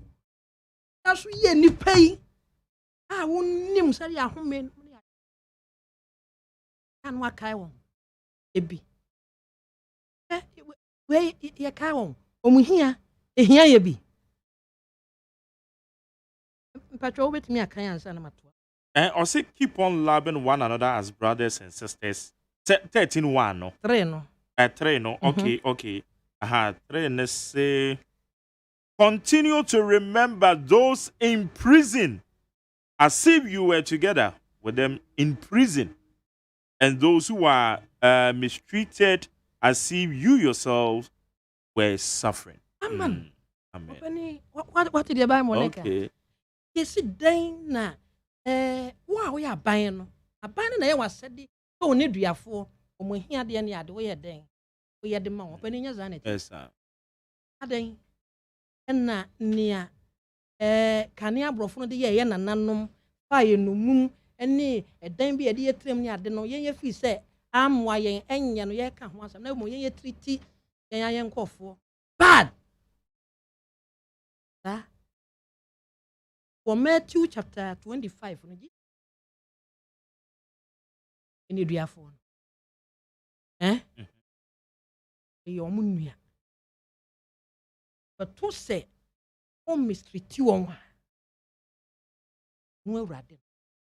Asu ye nipa yi a wonnim sari ahome kan wa kai won ebi we ye kai won omuhia ehia ye bi mpatwa obetimi akan ansa na mato or say keep on loving one another as brothers and sisters 13:1 no 3 no 3 no okay 3 let's say continue to remember those in prison as if you were together with them in prison, and those who are mistreated as if you yourselves were suffering. Amen. Amen. What did you buy, Monica? Okay. Yes, then na wow, we are buying no. A buying na was said, oh, need you for o here the any other way then. We are the man opening your zanet. Yes, sir. Aden. Na nia kane abrofo no de ye na nanom fa ye no mum ene edan bi ye de yetrem ni ade no ye fi se amwa yen enye no ye ka ho asam na mo ye triti yen ayen nkofo bad for Matthew chapter 25 no ji ene duafo ye omunua but to say o mistreat you on no awurade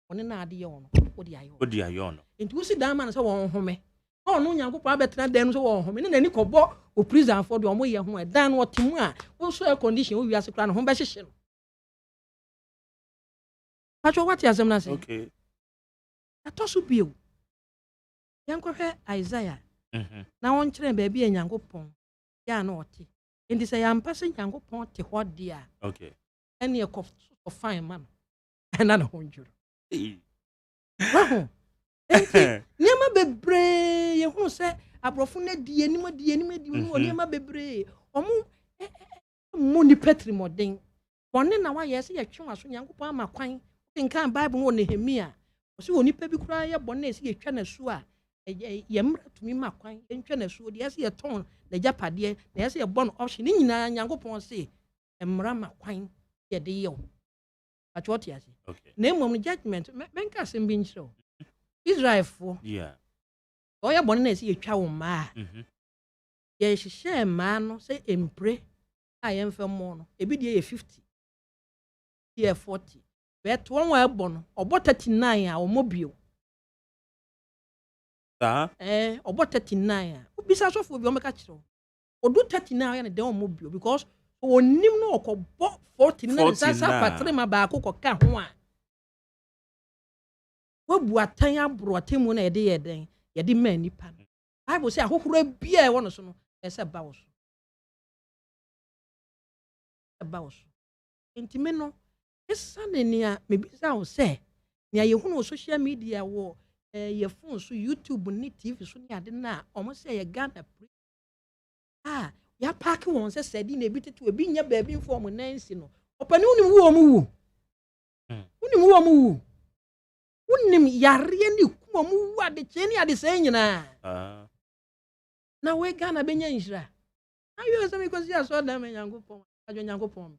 one na ade ye wono odi ayo no enti usi dan man say won home o no Nyankopon abetena dan no so won home ne nani kobo o prison for de o mo ye ho dan no otimu a wo so a condition wo wiase kra no ho be hyehye no acho what yazem na say okay atoso bio yankwohwe Isaiah na won kire ba bia Nyankopon ya na oti enti say yampa se Nyankopon te ho de a okay ene e kof fine man na ho njuro wahu enti niema bebre ye hu se abrofo na di enim di oni ma bebre omo mo ni petri moden wonne na wa yes ye twe waso Nyankopɔn ama kwan nkan Bible wo Nehemia osi oni pa bi kura ye bɔne esi ye twa na su a ye mra tumi ma kwan entwa na su de yes ye ton na japade na yes ye bɔn option ni nyina Nyankopɔn se emra ma kwan ye de ye atwoti ase na emom judgment menka sem bi nchiro Israel fo oya bɔne na esi ye twa wo ma ye hihye ma no se empre a ye mfa mo no ebi de ye 50 ye 40 bet one wa ebo no obo 39 a omobio obo 39 a obisa sofo bi o meka kire odu 39 ya na de omobio because onim no okobo 49 sasa patre ma ba akoko ka ho a wabu atan abro atemu na ye de ye den ye de ma nipa Bible say ahokoro bia e wono so no ese ba wo so intime no esane nia mebisa wo se nia ye hunu social media wo ye phone so YouTube ni TV so ni ade na omo se ye Ghana ya park won se sedi na bi tetu ebi nya ba bi inform nansi no opani unim wo mu unim yare ni ku mu wu ade cheni ade se nyina na we Ghana benya nhira ayo se me kosi aso da me Nyankopɔn adwo Nyankopɔn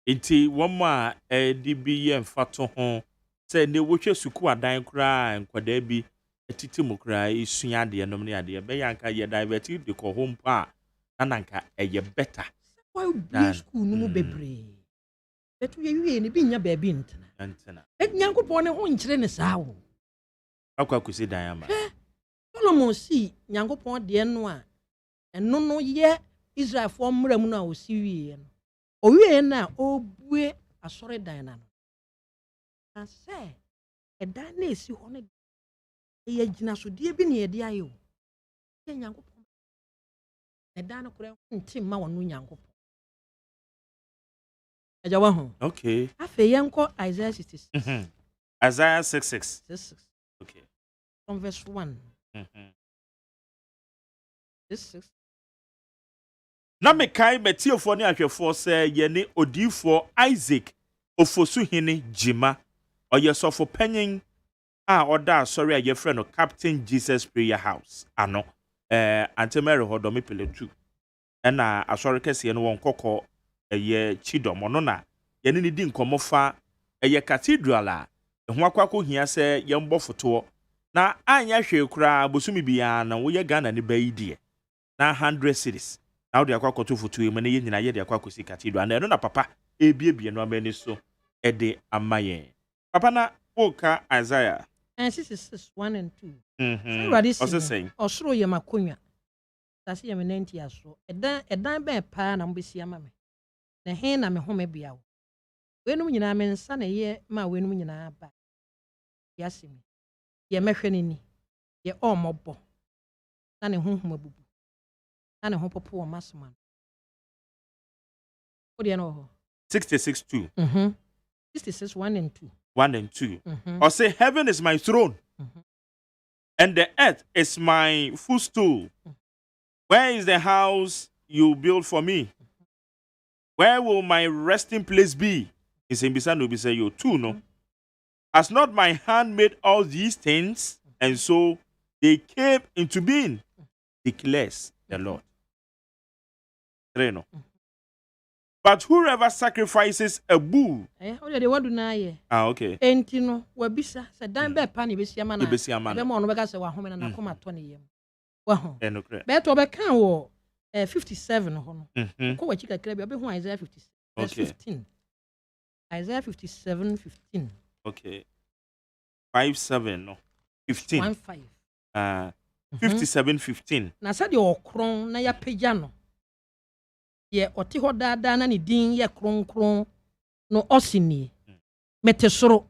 Iti woma di bi ye mfato ho se ne wohwe suku adan kura nkwada bi etiti mu kura isua de nom ne ade be yanka ye divert de ko home pa ananka eye better why be school no mu bebre betu ye wie ne bi nya ba bi ntena Nyankopɔn ne ho nkyere ne saa wo akwa kusi dan ama Solomon si Nyankopɔn de no a eno no ye Israel fo mmram no a osi wie no owie na obue asore dan na no ase edan na esi ho ne ye gina so de bi ne ye de ayo ye Nyankopɔn edan no kura ntim ma wono Nyankopɔn ajawa ho okay afa yenko Isaiah 66 Isaiah 66 okay from verse 1 this na mekai betiofo ne ahwefo se ye ne odifo Isaac ofosu hene jima oyesofo panyin a oda asori a ye frɛ no Captain Jesus Prayer House ano antemere hodome peletu na asori kese no won kokɔ ye chidom no na ye ne di nkomofa ye cathedral a ho akwakɔ hia se ye mbɔ foto na anya hwe kura bosumi bia na wo ye Ghana ne bayi na 100 cities now de akwa koto foto e mane ye nyina ye de akwa kosi cathedral na eno na papa ebiebie no amani so e de amaye papa na woka Isaiah 66 1 and 2 so saying osoro ye makonwa tase ye menanti aso edan ba pa na mbesi ama me na he na me home bia wo wenum nyina me nsa na ye ma wenum nyina ba yasemi ye mehwe ni ye omobo na ne honhom abubu na ho popo o masman o de no 66 2 66 1 and 2 1 and 2 or say heaven is my throne and the earth is my footstool where is the house you build for me where will my resting place be is in bisano be say you too no has not my hand made all these things and so they came into being declares the Lord. But whoever sacrifices a bull. Okay. Entino, wabisa, said Dan Bepa, Nibisiaman, the Monobacas, or home and Akoma 20 years. Well, better Becan 57 hon. Ko chica crab, Isaiah 15. Isaiah 57 15. Okay. 57 no 15 15 57 15 na said your kron na ya pejano ye oti ho dada na ne din ye kron no osini metesoro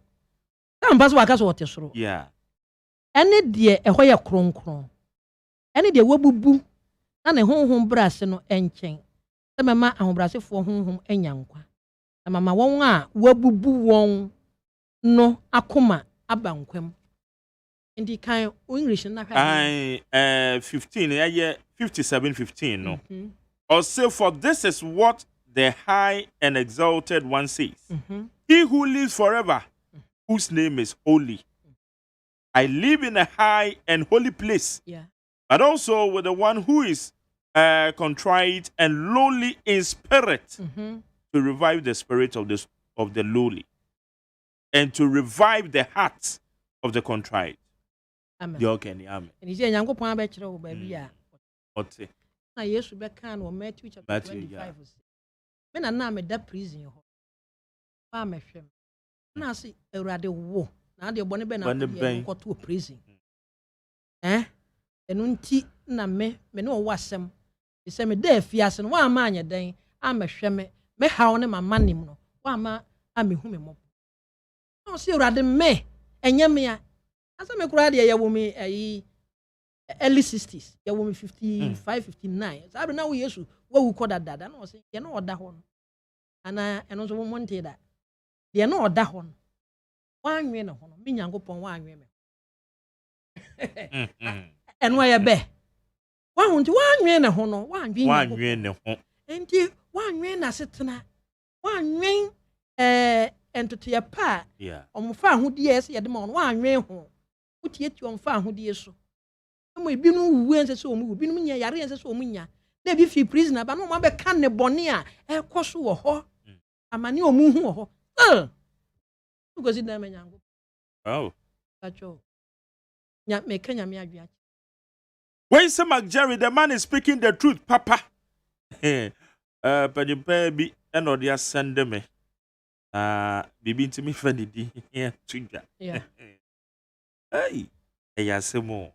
na mbaso waka so otesoro yeah ene de eho ye kron ene de wabubu na ne honhom brase no enchen se mama ahobrasefo honhom enyankwa na mama won a wabubu won no akoma abankwam the kind English na I 15 yeah 57:15 no. Or say for this is what the high and exalted one says. He who lives forever, whose name is holy. I live in a high and holy place. Yeah. But also with the one who is contrite and lowly in spirit, to revive the spirit of the lowly, and to revive the hearts of the contrite. Amen. Amen. And he said, "Yango point about you, baby." Ote. Na Yesu be kan o Matthew chapter 25. Me na me da prison ho. Ba me hwem. Na se Awurade wo. Na de bone be na ko to prison. Enu nti na me no wo asem. E se me da afiase no wa ma anya dan a me hwem me hawo ne mama nim no. Wa ma a me hu me mo. Na se Awurade me enye me a. Asa me kura de ye wo me ayi early 60s. Ya wo me 55 59. Sabe na wo Yesu wo wu koda dada na o se ye no oda ho no. Ana eno so mo monte da. De no oda ho no. Wa anwe ne ho no. Me Nyankopon wa anwe me. Eno ye be. Wa hu nti wa anwe ne ho no. Wa anwe ne ho. Enti wa anwe na setena. Wa anwe entoto ye pa. Yeah. Omfa ahodie se ye de ma no wa anwe ho. Utieti omfa ahodie so. Mo ebinu wuwu ense so omu binu nya yare ense so omu nya na bi fi prisoner ba no mo be kan ne bone a e koso wo ho amane omu hu wo ho ugozi na menyango oh acho nya me kanya me adua when say Jerry, the man is speaking the truth papa bi eno dia send me bibi ntimi fa ne di tuja yeah hey eyasemo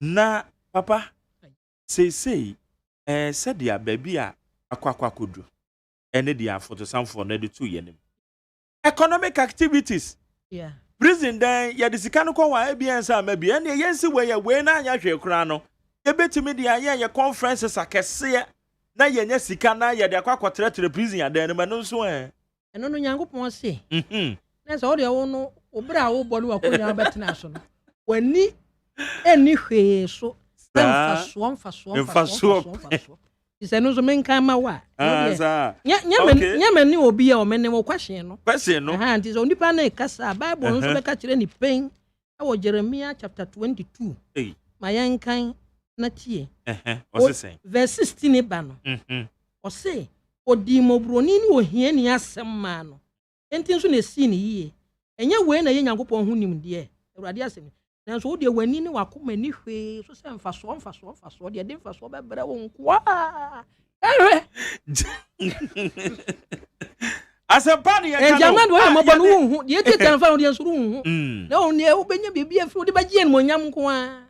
na papa say said dia baby a akwakodu ene dia fotosamfo na de tu yenim economic activities yeah prison then ya de sika no kwa wa ebiensa ma bi ene yensi we na anya hwe kura no ebetimi dia ye conferences akese na yenya sika na ye de akwakotre prison ya dan ma no so eno no Nyankopon se na so de wo no obra wo bolu akonya betina so no wani eni hwe so mfaso ise no so menka ma wa nya mani obi a o mene wo kwahye no nti so nipa na kasa bible no so be ka kire ni pen e wo Jeremiah chapter 22 ma yankan na tie o se verse 16 ba no o se odi mobroni ni ohia ni asem ma no enti so na si ni yie enye we na ye Nyankopon hu nim de Awurade asem nanso wo de wani ni wakoma ni hwe so se mfaso de de mfaso be bere wo nkoa asempani ya kanu jaman wo mo bonu wo hu de titan fa wo de nsuru hu na wo ne wo benya bibia afi wo de bagye mo nyam nkoa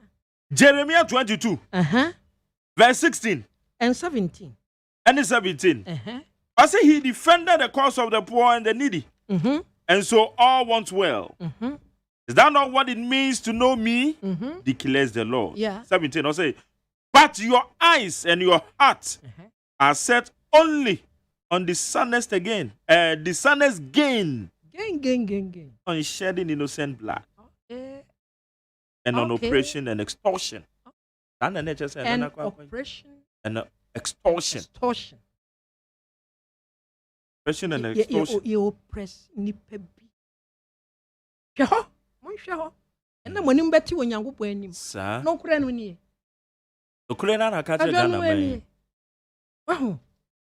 Jeremiah 22 verse 16 and 17 and 17 I say he defended the cause of the poor and the needy and so all wants well. Is that not what it means to know me? Declares the Lord. Yeah. 17. I'll say, but your eyes and your heart are set only on dishonest gain. Gain. On shedding innocent blood. And on oppression and extortion. And oppression and extortion. Oppression and extortion. You oppress nipa bi. Hwe ho. Ena monim beti wo Nyankopon anim. No kura no nie. Okure na na ka tire Ghana man. Wahu.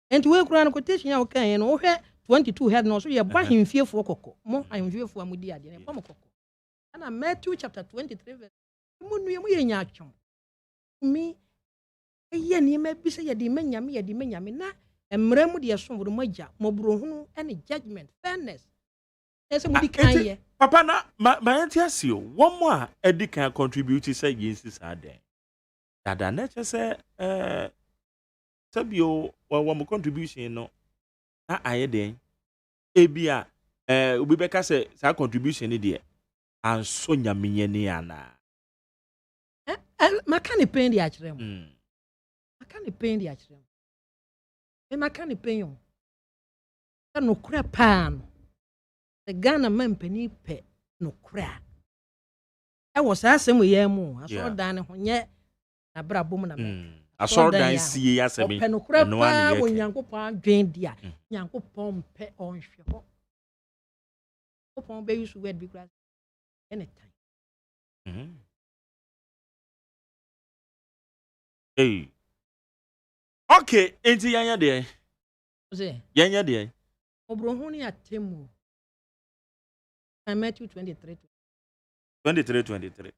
Enti we kura no quotation ya wo kan no wo hwe 22 head no so ye ba hemfiefo kokko. Mo ahemfiefo amudi ade ne pam kokko. Ana Matthew chapter 23 verse. Mo nu ye mo ye nya atwom. Mi eye ne ma bi se ye de manyame na emra mu de so wo mo agya mo brohunu ene judgment fairness. Ese mo di kan ye. Papa na ma entiasio one more edi kan contribute say yes is ade. Dada na say sabio wo mo contribution no na aye den ebia obi beka say sa contribution ni de anso nyamenye ni ana maka ne pen di akyerem maka ne pen di akyerem maka ne pen yo no kura pan the Ghana man penny pe no kura was asem we yemu. I saw dan ho nye abra bom na me. I saw dan see asem. No kura pa wo Nyankopon adwen dia. Nyankopon pe onhwe ho. Nyankopon be use word be class anytime. Hey. Okay, enti yanya de. Ose. Yanya de. Obro ho ni atemu. Matthew 23. 23.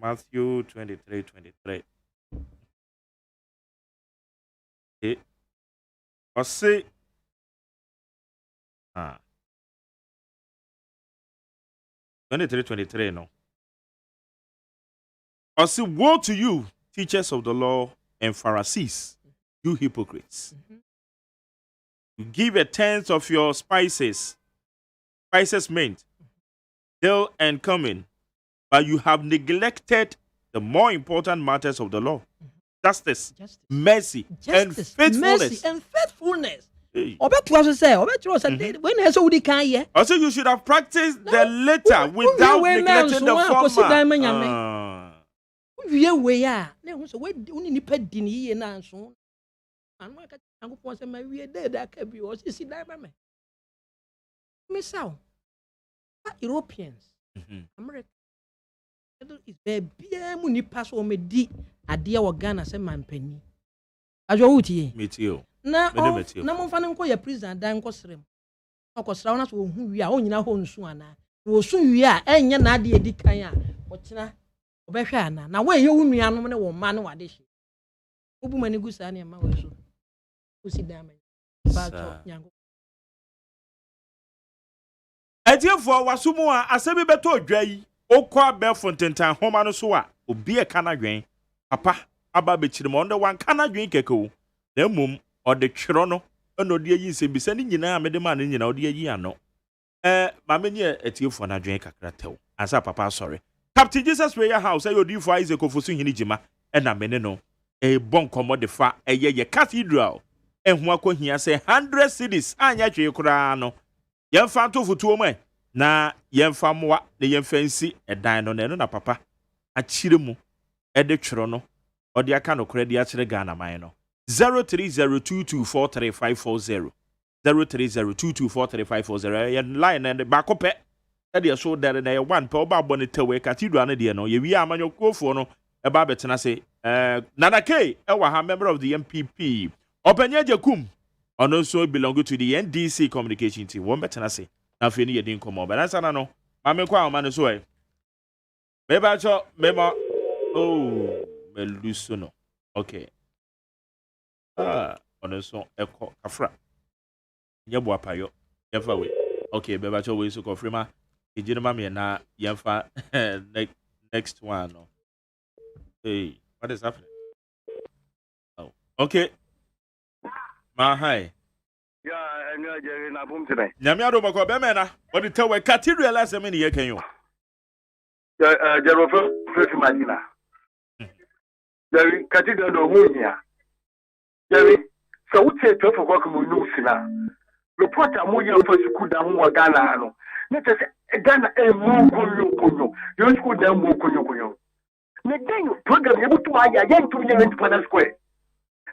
Matthew 23. Okay. I say 23 no. I say, woe to you, teachers of the law and Pharisees, you hypocrites. You give a tenth of your spices meant, dill and cumin, but you have neglected the more important matters of the law. Justice, mercy, and faithfulness. Also, you should have practiced the latter without neglecting the former. We way ah na hu so we nipa di ni ye na nso anu aka Nyankopon se ma wie dey da ka bi o si dan ba me saw Europeans America is bia mu nipa so me di ade wo Ghana se mampani ajo wutie metio na mo fa nko ya president dan ko srem okosra wona so hu wi a onyina ho nsu ana wo su wi a enye na ade edi kan a okina obehwe ana na we ye wunua no ne wo ma ne wade hye obu mani gusa ne ma we so usi dama ba to nyango etiefo wasumu a asebi beto odwa yi okwa be fontentan homa no so a obi e kana dwen papa aba be chirem onde wan kana dwen keke na mum ode twero no eno de yi nse bisa ni nyina mede ma ne nyina ode yi ano ma menye etiefo na dwen kakra tew ansa papa sorry Captain Jesus Prayer House ayo di for Isaac ofosu hini jima na mene no bon komo de fa ye cathedral ho akohia se 100 cities anya twe kura no yemfa to futuo mu na yemfa moa na yemfa nsi edan no na papa achire mu de twero no ode aka no kura de achire Ghana man no 0302243540 0302243540 ye line and back up e so there na one pe oba abone tewe cathedral na de no ye wi amanyokofo no e ba betena se Nana K ewa ha member of the MPP Openya Jakum ono so belong to the NDC communication team won betena se na fe ni ye din komo ba na sana no ma me kwa ma no so e me ba cho me ma meluso no okay ono so eko afra nye bo apayo ye fa we okay be ba cho we so ko frema ejirima me na yemfa next one no. Hey, what is happening? Oh, okay. Ma hi. Yeah, and you're na boom today. Nyamiado bako be me na. What the tell we cathedral asem ni ye kan yo. Jero first imagine. Jerry cathedral no hu hia. Jerry, so we say to for work mu no sina. Report amu ye for school da mu Ghana no. Net say Ghana e mu konyo. You school da mu konyo. The program you to aya yen to Independence Square.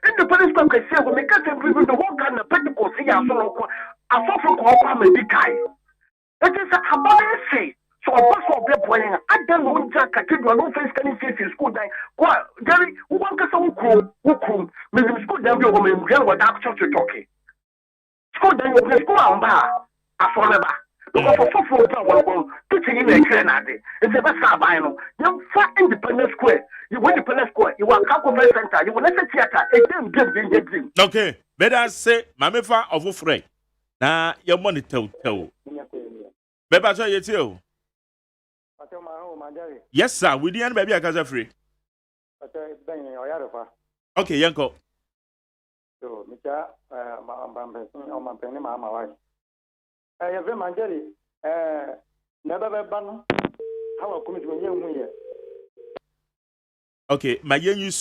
Independence Square can say we make us people the whole Ghana Pentecost here so a so for me big guy. It is a say so a bus of the boy I don't know Jack cathedral no face can see school die. What Gary one ka some who me school dem go me real what that church talking. School dem go school amba afoneba. Because for teaching in a Canada, it's a best albino. You fat Independence Square, you went Independence Square, you were Conference Center, you were Lesser Theater, a damn dream. Okay, better say, Mamefa of Ufre. Now, your money tell. Beba, so you tell. Yes, sir, we didn't baby a casa free. Okay, Yanko. So, Mr. Mamma. Every man, Jerry, never ban. How come to you here? Okay, my young you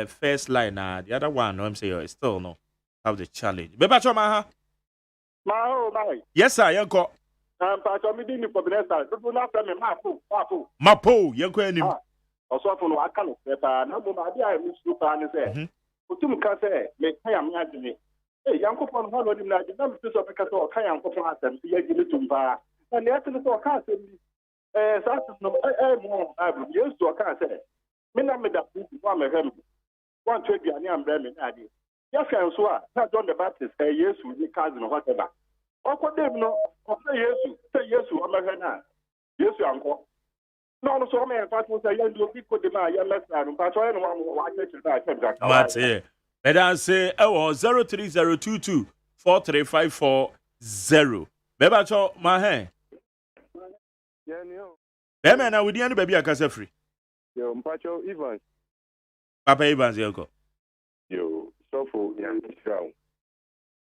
first line now. The other one, no, I'm saying still no have the challenge. Beba Choma, my yes, sir, Yanko. Pastor me didn't for Vanessa. Do not tell me Mapo, yanko anim. Also for no akano pepa na mo ma dia mi su pa ne se. Otum ka se me kan am adini. Yankopon ho lo nim na na mi so pe ka so kan Yankopon asem se yagi ni tumba. Na ne atene so ka asem bi. Sasis no mo abu Yesu o ka se. Me na me da pu wa me hem. Wan to aduane ambre me na ade. Ya kan so a na John the Baptist Yesu ni cousin whatever. Ọkọ dem no ọsẹ Yesu ọmọhẹ na Yesu ankọ na ọno so ọmọ yẹn fatu sẹ yẹn di obi kọ dem a yẹn mẹsàn án mpatọ yẹn no wa akyekye na akyem da. Mate bẹẹda say ẹwọ 03022435440 bẹẹba atọ ma hẹn. bẹẹma na wòdi ẹni bẹẹbi akasa firi. Yo mpatọ Evans. Papa Evans yẹn kọ. Yo sọfọ yan israel.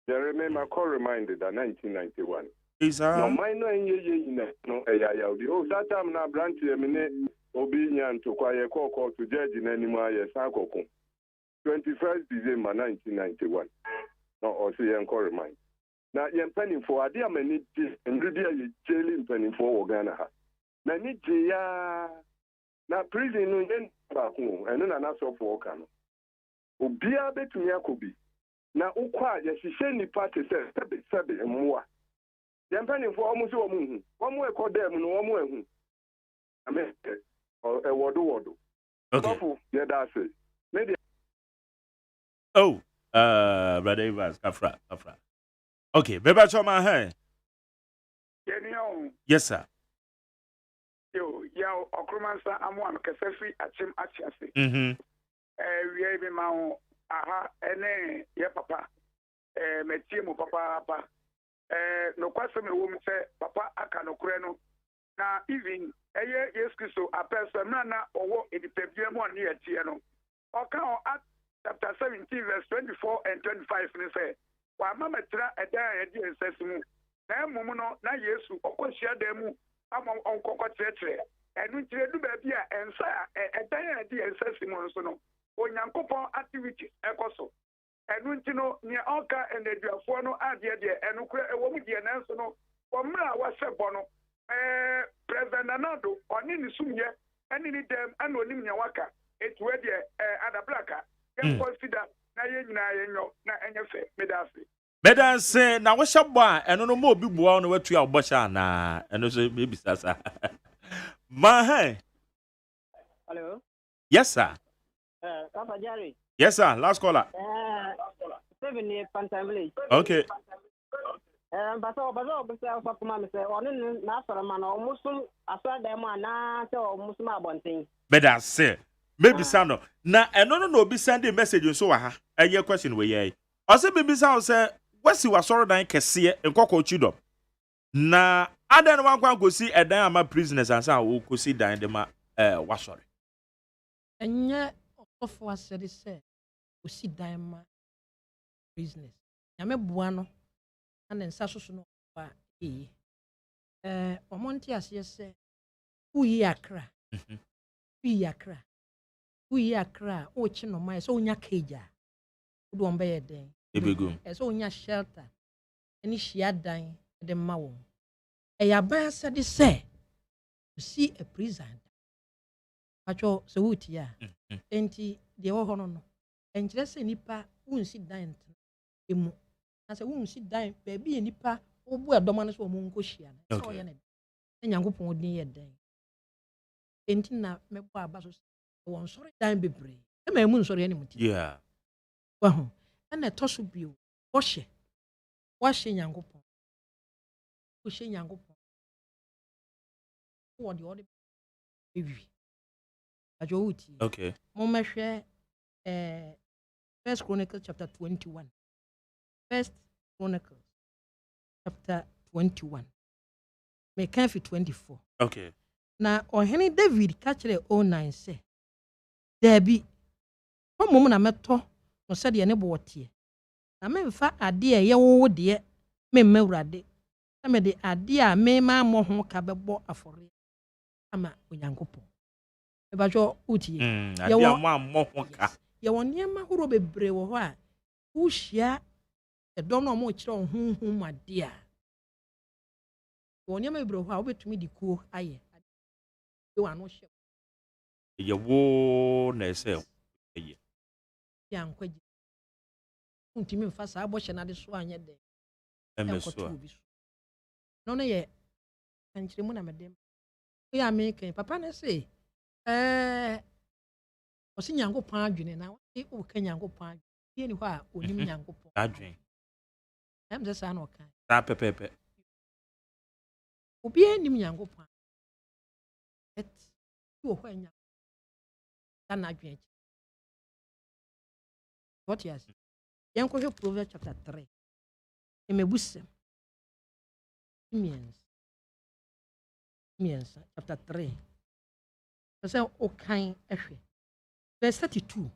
I remember reminded that 1991. No, mine no no that time na branch emine obi nyan to kwaye koko to judge in anymore yes akoko. 21st December 1991. No, also yan remind. Na yan penning for ade amani ndidi ye jailing penning for Ghana ha. Na ni ya na prison no yen ba ho eno na so for ka no. Obia betumi akobi. Na ukwa ya shishe ni party sebe mwa. Yampani for almost one more dem no one more. America or a wodo. Okay. Yeah, that's it. Maybe. Oh, Brother Evans, Kafra. Okay, Beba Choma, hey. Yes, sir. Yo, Okromansa, I'm one Kasefi, Achim Achiasi. We have been aha ene ye papa metie mo papa no kwase me wo mse papa aka no kure no na even eye Yesu Kristo apesa na owo edipebie mo ne atie no oka on Acts chapter 17 verse 24 and 25 ne say wa mama tra eda ye di ensesimu na mumu no na Yesu okohia da mu ama onkokọ tretre enu ntire du ba bia ensa eda ye di ensesimu nso no Onyankopon activity ekoso enu ntino ne oka eneduafo no ade enu kura ewo mu de nanso no omra wa sebo no president Nanado oni ni sumye eni ni dem ana onim nya waka etuwe de adablaka dem consider na ye nyina ye nyo na enyefe medase na wo hyebo a eno no mo obi bua no watu a obosha na eno so be bisasa ma hey. Hello. Yes sir. Papa Jerry. Yes, sir. Last caller. 7 years Pantamile. Okay. But that's it. Maybe Sano. Now, and no be sending message so aha. And your question we ye. Also, maybe Sano say, what's you was sorry that can see and cocoa chido. Na, I don't want to go see a damn prisoners and so who could see down the was sorry. And yet, of what said it said, we see diamond business. Yame buano, and then Sasso no ba e. Omonti as yes say, who ye akra, who ye akra, oh chino my so nya keja, who don't bear day. As on your shelter, and if she had dying, the mawon. A yaba said it say, to see a prison. Acho so wuti ya enti de wo hono no enkyere se nipa wunsi dan emu na se wunsi dan ba bi nipa wo bu adoma no so wo nko hia na so ye ne Nyankopon odin ye dan enti na mebo aba so won sori dan bebre e ma emu nsori ene muti yeah wa ho na to so bio wo hye Nyankopon wo hye Nyankopon wo de ode ewi. Okay. Mama share First Chronicles chapter 21. First Chronicles chapter 21. Me can fi 24. Okay. Na ohene David kachere 09 say. There be. One moment na meto no said ye ne bo tie. Na me mfa ade a ye wo de me mawurade. Na me de ade a me ma mo ho ka bebo afore. Ama Onyankopon. Ebajo uti ya wa mohoka ya woniema horo bebre wo ho a uhia edom no mo kire honhom ade a When you may bro, how bet me the cool aye. You are no ship. Ye wo na ese. Young quid. Ultimate fast abortion at the swan yet day. Emeso. No, no, ye. And Chimuna, madam. We are making Papa say, was in Yango Pardon and now it will can Yango Pardon. Anywhere, only Yango Pardon. I'm the son of kind. Tap pepe. Obi any Yango Pardon. You when you can not drink. What yes? Yanko Proverbs chapter 3. In a bosom. Means chapter 3. So, O kind verse 32.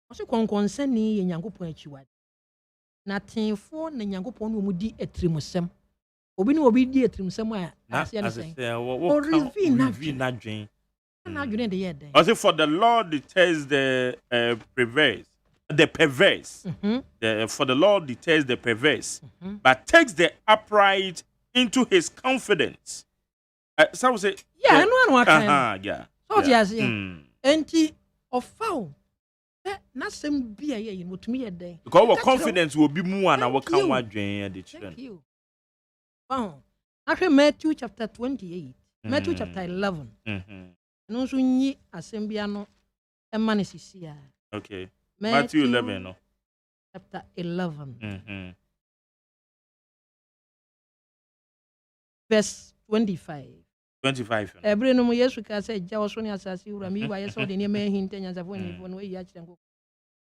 Also, concerning Yanko Chiwad. Nothing for Nanyango will be a trimusem. Obi no obi di etrim somewhere. As I say, what not drink. Also, for the Lord detests the perverse. The perverse. For the Lord detests the perverse, but takes the upright into his confidence. Some say, yeah, I know what yeah. So yes, enti of foul. Not some beer in what me a day. Because our confidence will be more than our can one drain the children. Thank you. Wow. After Matthew chapter 28, Matthew chapter 11. No so ni asembiano emanisisia. Okay. Matthew 11 no. Chapter 11. Verse 25. 25. Every no yesu ka say ja so ni asasi ura mi wa yeso de ne ma hinta nyanza fo ni fo no yi a kirenko.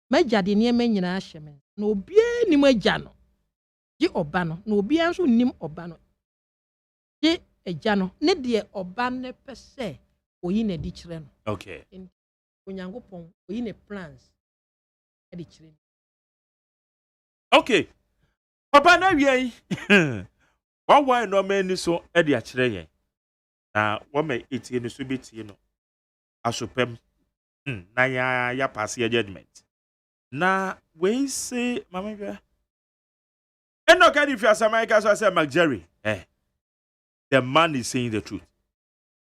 Magya de ne ma nyina ahye me. Na obie ni magya no. Ji oba no. Na obie nso nim oba no. Ji egya no. Ne de oba ne pese oyi na di kire no. Okay. Onyankopon oyi ne plans e di kire. Okay. Papa na wie. Why no man so e di a kire yen. Na woman etie no so betie no. Asopem. Na ya pass your judgment. Na we say mama bia. Eno ka di fi asamaika so say Mark Jerry. The man is saying the truth.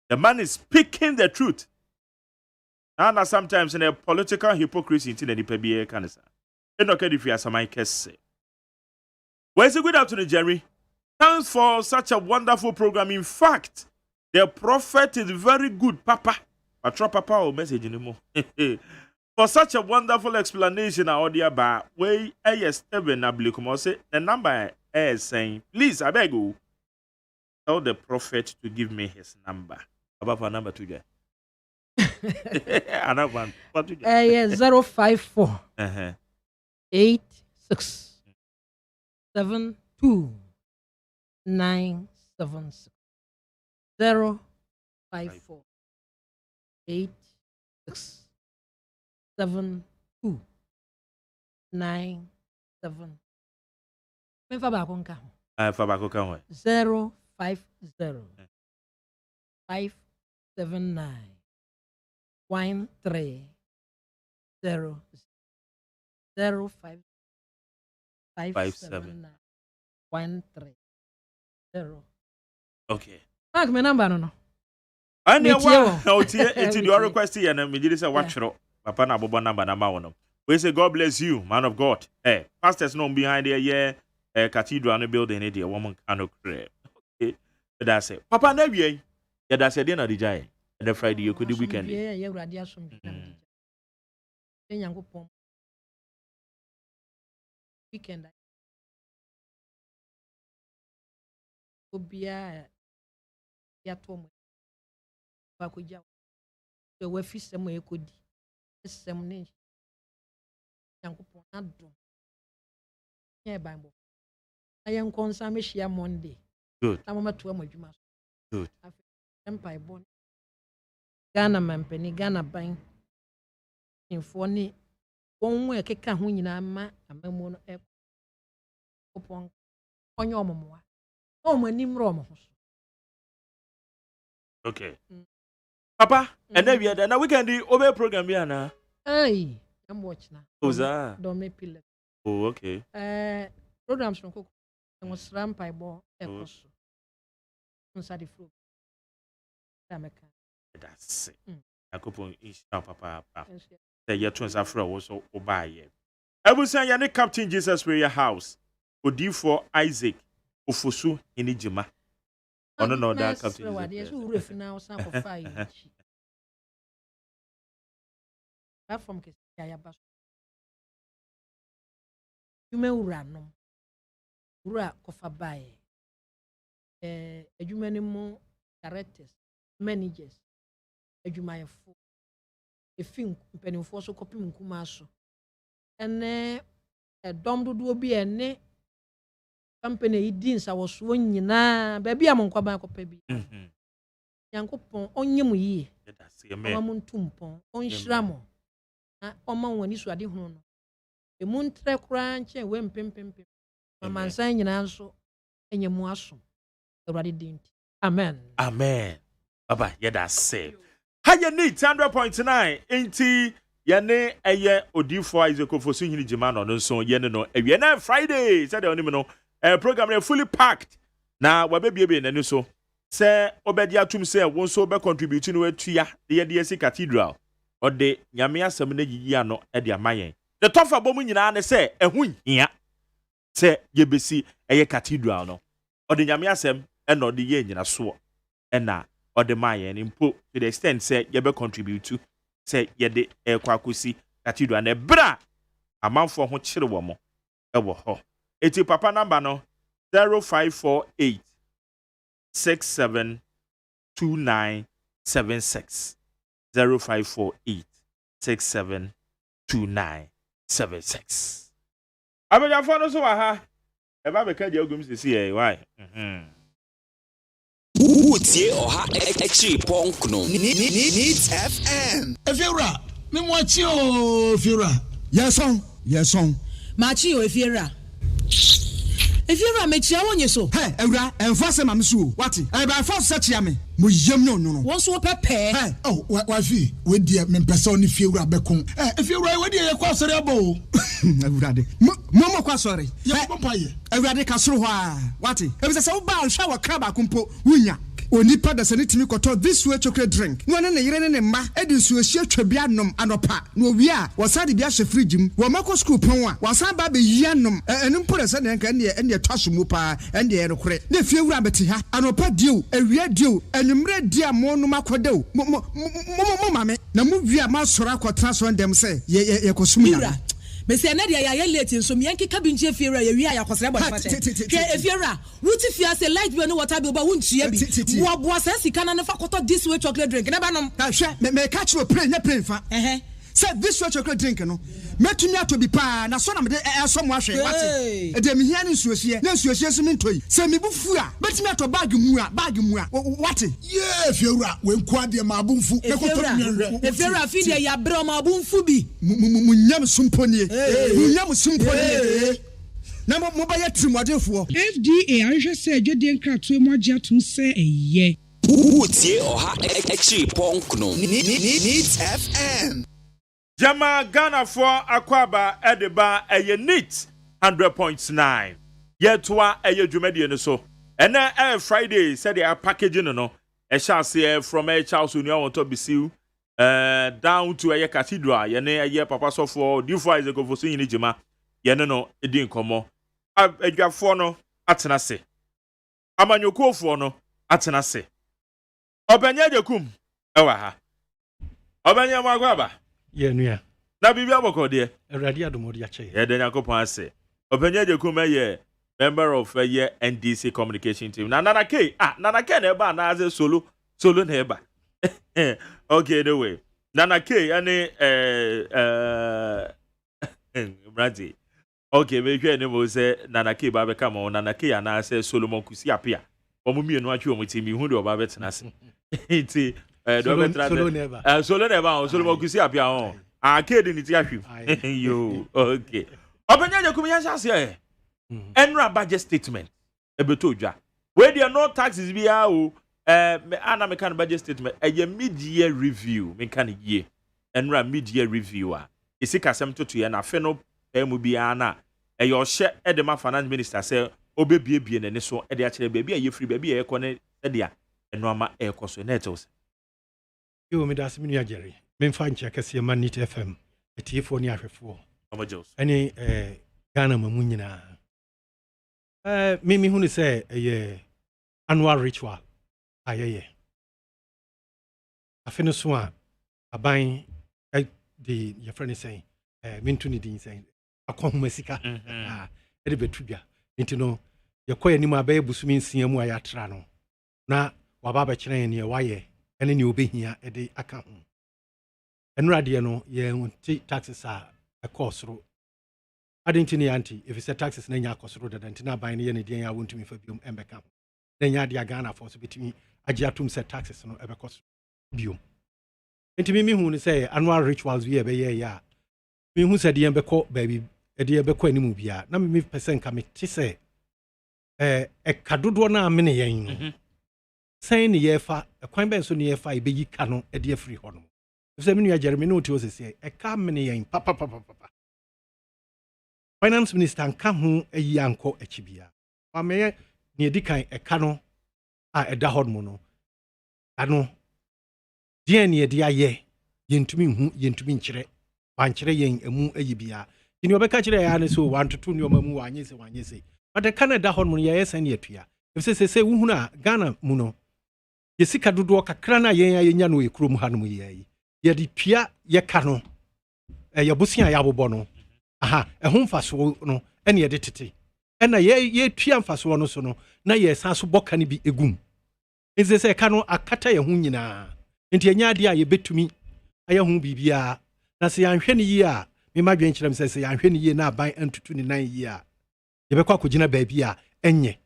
The man is speaking the truth. And sometimes in a political hypocrisy in the PBA cancer. Eno ka di fi asamaika say. Well, it's a good afternoon, Jerry. Thanks for such a wonderful program. In fact, the prophet is very good, Papa. I try Papa or message anymore. For such a wonderful explanation, I audio ba way AS7 Nablikumo say the number is saying, please, I beg you, tell the prophet to give me his number. About for number 2 there. Another one. What to 054 86 72 976 054 86 72 97 Memfa ba ko nka ho. Fa ba ko ka ho. 050 579 13 0 05 579 13 0. Okay. Mark me number no. And you it's your request here and me did say watch ro. Papa na bobo number na ma wono. We say God bless you, man of God. Pastors no behind there cathedral no building there woman cannot pray. Okay. That's it. Papa na wie. Yeah, that's it na dijai. The Friday you could the weekend. Yeah, urade asom bi na. Nyankopon. Weekend. Obia ya tom ba ko ja so wa fi sem e ko di sem ne Nyankopon adom ye bible ayen konsa me hia Monday good na mama to amadwuma good empire born Ghana mampani Ghana ban info ni won we keka ho nyina ma amamu no e kopon onye omomoa o manim ro mo ho. Okay. Papa, and then we had a weekend over program here now. Hey, I'm watching now. Who's that? Don't make pillar. Oh, okay. Programs from Cook and was ramp by ball. Inside the floor. That's it. Yakupon insha papa. Say your twins are from also obaye. I will say your Captain Jesus Prayer House. Odi for Isaac Ofosu Inijima. Oh no, that Captain. From Kayabas. You may run. Ura Kofabaye. Ejumani directors, managers, ejumaya fo. Efin penny for so copy Mukumaso. And a dom do be a ne company dins I was swinging na baby among Quabaco baby. Yanko pon on ye. That's a man tumpon on shramo. Oman when you swadi hono. The moon trek ranch and when pim. Man saying also and your muasso. Already didn't. Amen. Amen. Baba, yeah, that's it. How you need 100.9 inti yane eye odifo Isaac Ofosu Inijima no so yene no ewiena Friday said oni no program fully packed na wabebie na ni so say obedi atum say won so be contribute no atua de ye cathedral or de nyame asem na yiyi ano e de amayen the tough abom nyina ne say ehun hia say ye besi eye cathedral no or de nyame asem e no de ye nyina so e na or the mayen impo to the extent say ye be contribute to say ye de kwakusi cathedral na bra amanfo ho kire wo mo e wo ho eti papa number no 0548 672976 0548 672976 abeja fo no so wa ha e ba be ka je ogum sisi e why Utie oha echi ponkno Needs FM. Efiura, me mwachi o Efiura. Yes on. Machi o Efiura. Efiura mechi awonye so. Hey, Eura, enfase mamsu. Wati? E ba force search ya me. Mo yem no. Won so pepe. Hey, oh, wafi, we die me pesa oni Efiura bekon. Efiura we die ye kwa sori abo. Ewurade. Mo kwa sori. Ye pompaye. Ewurade ka soro ho a. Wati? E be se wo ba hwa wa kraba kumpo wunya. Onipa da sane timi koto this way chocolate drink no ne yire ne mma edi nsuohie twabia nom anopa no wi a wasade bia hye fridge mu wo mako school pon a wasan ba be yia nom enu mpore se ne nka ne twaso mu pa ende ye rekore ne fie wura beti ha anopa dio awia dio enumre dia mo no makodew mo mame na mu wi a ma sora akotra so ndem se ye kosum ya Mesi na dia ya late so me yanki kabinje Efiura ye wi ya kwasere body fa che Efiura wuti fia say light bi no water bi oba wuntua bi wo boa say sika na fa koto this way chocolate drink na ba nom hwe me catch no play fa say this way chocolate drink no metumi ato bi pa na so na me so mo ahwe wate e de me hia ne nsuohie na nsuohie so me ntoi say me bufu a metumi ato bag mu a wate yeah Efiura we nku ade ma abunfu me koto nwe Efiura fi de ya bre ma abunfu bi mu nyam sumponie na mo ba ya trimodefo FDA ahwehwe se adwede nkratoe mo agye atom se eye Utie oha echi ponkno Needs FM. Jama Ghana for Akwaba Edeba eye neat 100.9 yetwa eye dwumadi no so ena Friday said they are packaging no e shall say from a Charles Unia want to be see down to a cathedral yene eye papa so for different Isaac Ofosu Inijima yene no edi nkomo adwafo no atena se amanyokofo no atena se obanya jekum ewa ha obanya magwaba ye nua na bibia bokode awrade adomodi ache ye de yakopon ase obanya jekum ye member of ye NDC communication team nana K na eba na aze solo na eba okay anyway nana K ani Brady okay me hwe ne mo se nana K ba be come on nana K ana ase Solomon Kusi apia omo mienu atwe omo timi hu de oba betena ase enti do betra solo never Solomon Kusi apia on akedi ni ti ahwe yo okay obanya jekum ya ase enra budget statement ebeto dwa we there no taxes bia o ana me kan budget statement eye mid-year review me kan ye enra mid-year review a isi kasem toto ye na fe no mu bia na eye o hye edema finance minister say obebiebie ne so e de a kire bia ye free bia ye ko ne Edia enoma ekoso na etos. Yo me das me Jerry. Me fa nche kase ma Nit FM. Etiefo ni ahwefo. Omo Jos. Ani Ghana mamu nyina. Me hu ni say annual ritual. Ayeye. Afeno so a aban the your friend is saying mintu ni din saying akwahuma sika e betu bia nti no yekoya ni ma ba ebusumi nsia mu ayatra no na waba ba kire ne waye ene ne obehia e de aka ho enurade no ye nti taxes a ekosoro adenti ni anti if say taxes na nya akosoro dada nti na ban ne ye ne den ya wontumi fa biom embeka ho na nya de Ghana for so betumi agi atum say taxes no ebekosoro biom nti mi hu ni say annual rituals we be ye ya mi hu say de embeko baby e de embeko animu bia na mi percent ka me ti say kadodo na amene yen no say ni ye fa kwan ben so ni ye fa e be yi ka no e de free ho no say mi nu ya Jeremy no ti o say ka amene yen papa finance minister nka ho ayi anko akibia wa me ni edikan ka no a eda ho no ano die ne de aye yentumi hu yentumi nkyere wankyere yen emu ayi bia ni obeka kyere ya ne so 1 to 2 ni omamu wanyese but the Canada hon mun ye san ye tua if say wo hu na Ghana mu no ye sika dodo kakra na yen anya no ekrom hanom ye ye de tua ye ka no ye busia ya bobɔ no aha ho mfaso no ene ye de tete ena ye tua mfaso no so no na ye san so bɔka ne bi egum nze say ka no akata ye ho nyina nti enya ade a ye betumi aye ho bibia na se yanhwe ne yi a me madwen kyerem se yanhwe ne yi na aban antutu ne nan yi a ye bekwa kogina baabi a enye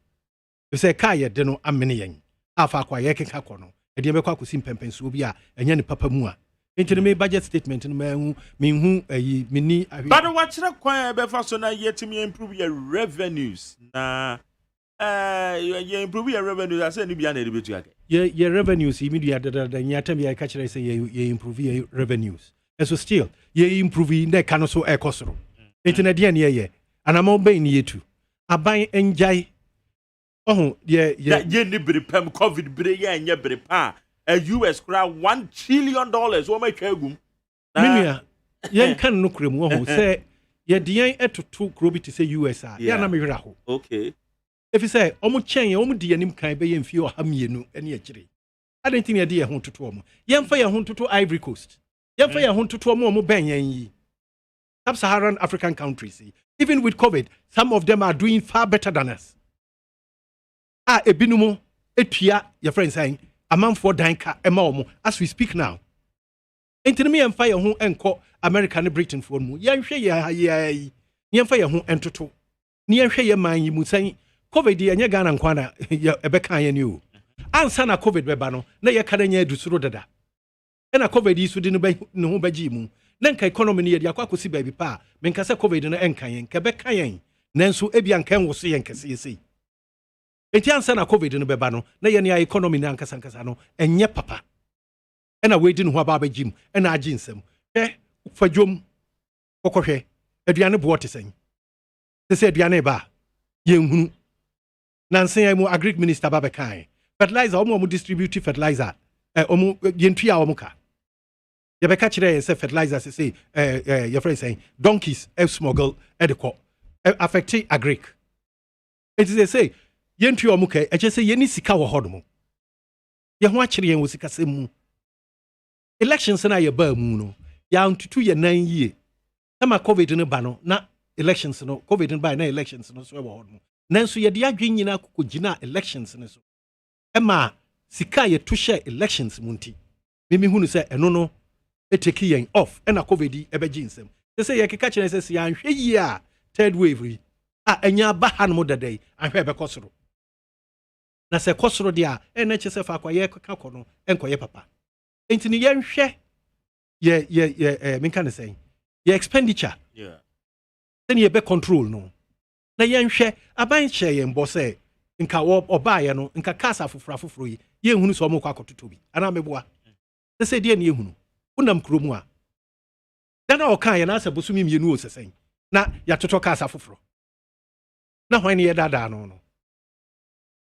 se ka ye de no amene yen afa kwa ye keka kɔ no e de bekwa kosi mpempenso bi a enye ne papa mu a nti me budget statement no me hu ayi mini but what kyerɛ kwan be fa so na yetimi improve your revenues na you improve your revenues I say ni bia na de betu ake your revenues immediately da nyata bia ka kyerɛ say you improve your revenues and so still you improve na ka no so e kosoro nti na de ne ye anama ban ni yetu aban enjai ye ni brepam covid bre ye nya brepa a US kra $1 trillion wo ma twa agum minua yen kan no krem wo say ye de yen etoto krobi to say US a ya na mehwera ho okay if you say omo chen ye omo de yanim kan be ye mfie o hamienu ene akire adentin ye de ye ho toto omo ye mfa ye ho toto Ivory Coast ye mfa ye ho toto omo ben yen yi sub-Saharan African countries even with COVID some of them are doing far better than us ebinumo etua your friends saying amanfo danka ema omo as we speak now entinimi ye mfa ye ho enko America ne Britain for mu ye nhwe ye mfa ye ho entoto ne ye nhwe ye man yi musan COVID ye Ghana nkwana ebeka ye ni o ansa na COVID beba no na ye kada nya adusuro dada na COVID yi so di ne ho baji mu na nka economy ne ye de akwakosi baabi pa me nka se COVID no enka yen ka beka yen nanso ebia nka enwoso yen kase yesi enti ansa na COVID no beba no na ye ne economy na nkasa nkasa no enye papa na we di no ho aba baji mu na agi nsem fadwom kokohwe aduane bo te sen se aduane ba ye nhunu nansen ya mu agric minister ba bekan fertilizer omo distribute fertilizer omo yentua omo ka ye beka kire say fertilizer say your friend saying donkeys smuggle edeko affect agric it is say yentua omo ka e say ye ni sika wo hodomo ye ho akire yen wo sika semu elections na ye ba mu no ya ntutu ye nan yie ama COVID no ba no na elections no COVID no ba na elections no so e wo hodomo nanso ye de adwen nyina kokogina elections ne so ema sika ye to share elections munti mimi hunu se eno no eteki yen off ena COVID ebeji nsem se ye keka kire se ya nhwe yi a third wave enya ba han mo dadai ahwe be kosoro na se kosoro dia ena che se fa kwa ye ka kono enkoye papa enti ni ye nhwe ye minka ne say ye expenditure then ye be control no na yenhwe aban hye yen bo se nka oba ye no nka kasa foforo yi ye hunu so mo kwa kototo bi ana meboa se de ne ye hunu unam kromu a dana o kan ye na asabosumi mienu o sesen na ya toto kasa foforo na hwan ne ye dada no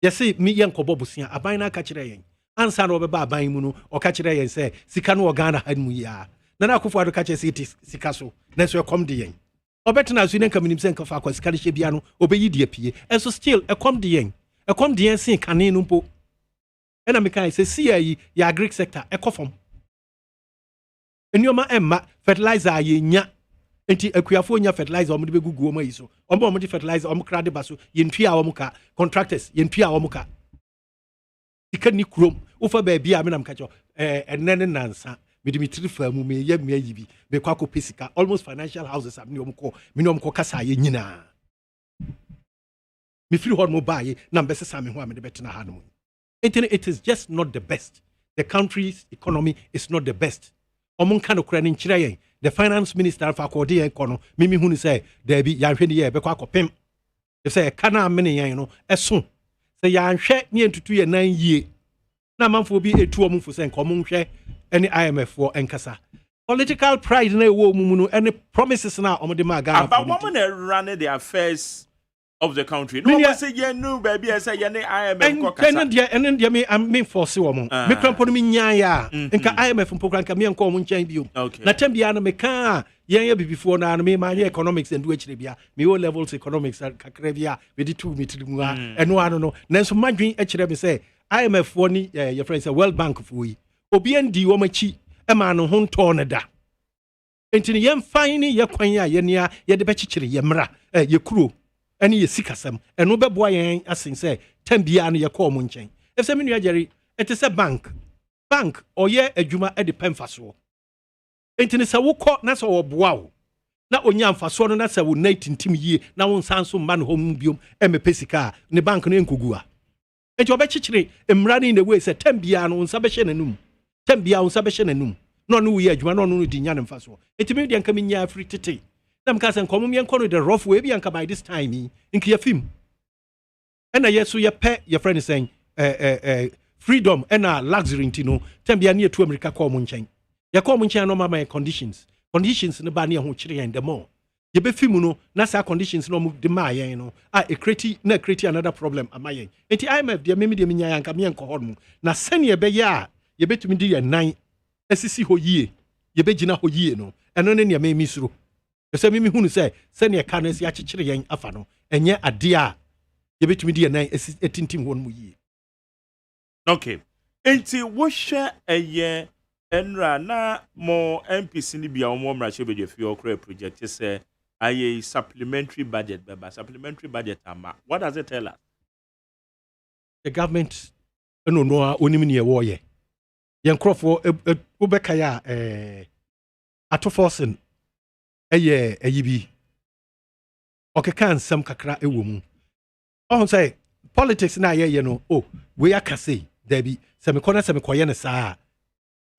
yɛse me yɛn kɔbɔ bosia aban na ka kyerɛ yɛn ansa na ɔbɛba aban mu no ɔka kyerɛ yɛn sɛ sika no Ghana ha mu ya na na akofo ado ka kyerɛ sɛ sika so na so ɛkɔm de yɛn ɔbɛtena so ne nka minim sɛ nka fa akɔ sika de hyɛ bia no ɔbɛyi de apie ɛso still ɛkɔm de yɛn sen kane no mpo ɛna meka sɛ sia yi yɛ agric sector ɛkɔ fam nneɛma ɛmma fertilizer yɛnya enti akuafo nya fertilizer ɔmo de begugu ɔmo yi so ɔmo de fertilizer ɔmo kra de ba so yɛntua ɔmo ka contractors yɛntua ɔmo ka sika ni kurom wofa baabi a menam ka kyɛ ɛnɛ ne nansa mede metiri fa mu meyɛ me ayi bi mekɔ akɔ pesika almost financial houses am ne ɔmo kɔ kasa yɛ nyinaa mefiri hɔ no baayɛ na mbɛsesa me ho a mede bɛtena ha no mu it is just not the best the country's economy is not the best ɔmo nka no kora ne nkyerɛ yɛn the finance minister fa akɔde yɛn kɔ no mimi hu ne sɛ daabi yɛanhwɛ ne yɛ bɛkɔ akɔpem sɛ ɛka no amene yɛn no ɛso sɛ yɛanhwɛ ne yɛntutu yɛ nan yie na amanfoɔ bi ɛtu ɔmo mfo sɛ nka ɔmo nhwɛ ɛne IMF foɔ ɛnkasa political pride na ɛwɔ mu no ɛne promises na ɔmo de ma Ghana about women that run the affairs of the country no one say you know baby I say you ne IMF ko kasa and then me force wo mo me krampo no me nyaa nka IMF mpokran ka me nko mo nkyɛn bio na tambia no me ka yɛn yɛ bibifo na no me ma economics and do akyire bia me o levels economics kakra bia we di 2 meter mu a ɛno ano no nanso madwen akyire me sɛ IMF fo ni your friend say World Bank fo yi obi andi wo machi e ma no ho ntɔ ne da enti ne yɛn fan ni yɛ kwan a yɛ nia yɛ de bɛkyekyere yɛ mra yɛ kuro ɛne yɛ sikasɛm ɛno bɛboa yɛn asen sɛ tambia no yɛkɔɔ mo nkyɛn ɛfisɛ me nua gyeri ɛte sɛ bank ɔyɛ adwuma de pɛ mfasoɔ enti ne sɛ wokɔ na sɛ ɔboa wo na onya mfasoɔ no na sɛ wo na tintim yie na wo nsan so mma no hɔ mu biom ɛmɛpɛ sika a ne bank no ɛnkɔgu a enti ɔbɛkyekyere mmara no in the way sɛ tambia no wo nsa bɛhyɛ n'anum na ɔno woyɛ adwuma na ɔno no di nya ne mfasoɔ enti me deɛ nka menya afiri tete na mka sɛ nkɔmom yɛnkɔ no the rough way bi anka by this time yi nka yɛfim ɛna yɛ so yɛpɛ yɛfrɛ no sɛn freedom ɛna luxury nti no tambia ne yɛtu Amerika kɔɔ mo nkyɛn yɛkɔɔ mo nkyɛn no mama conditions no ba ne yɛho kyerɛ yɛn the more yɛbɛfim no na saa conditions no ɔmo de maa yɛn no a ɛkreti another problem ama yɛn enti IMF deɛ meme deɛ menya yɛnka meɛnkɔ hɔ no na sɛneɛ ɛbɛyɛ a yɛbɛtumi de yɛn nan asisi hɔ yie yɛbɛgyina hɔ yie no ɛno ne nea memi suro ɛsɛ mimi hunu sɛ sɛneɛ ka no asi akyekyere yɛn afa no ɛnyɛ adeɛ a yɛbɛtumi de yɛn nan atintim hɔ no mu yie okay enti wohwɛ ɛyɛ ɛnra na mo MPC ni bia mo mmarahyɛ bɛdwa fie okra project sɛ ayɛ supplementary budget ama what does it tell us the government no a onim ne ɛwɔ yɛ yɛn krɔfoɔ wobɛka ya ato forcing ɛyɛ ayibi ɔkeka nsɛm kakra ɛwɔ mu ɔho sɛ politics na ayɛyɛ no wei aka sei dabi sɛ mekɔ na sɛ mekɔyɛ no saa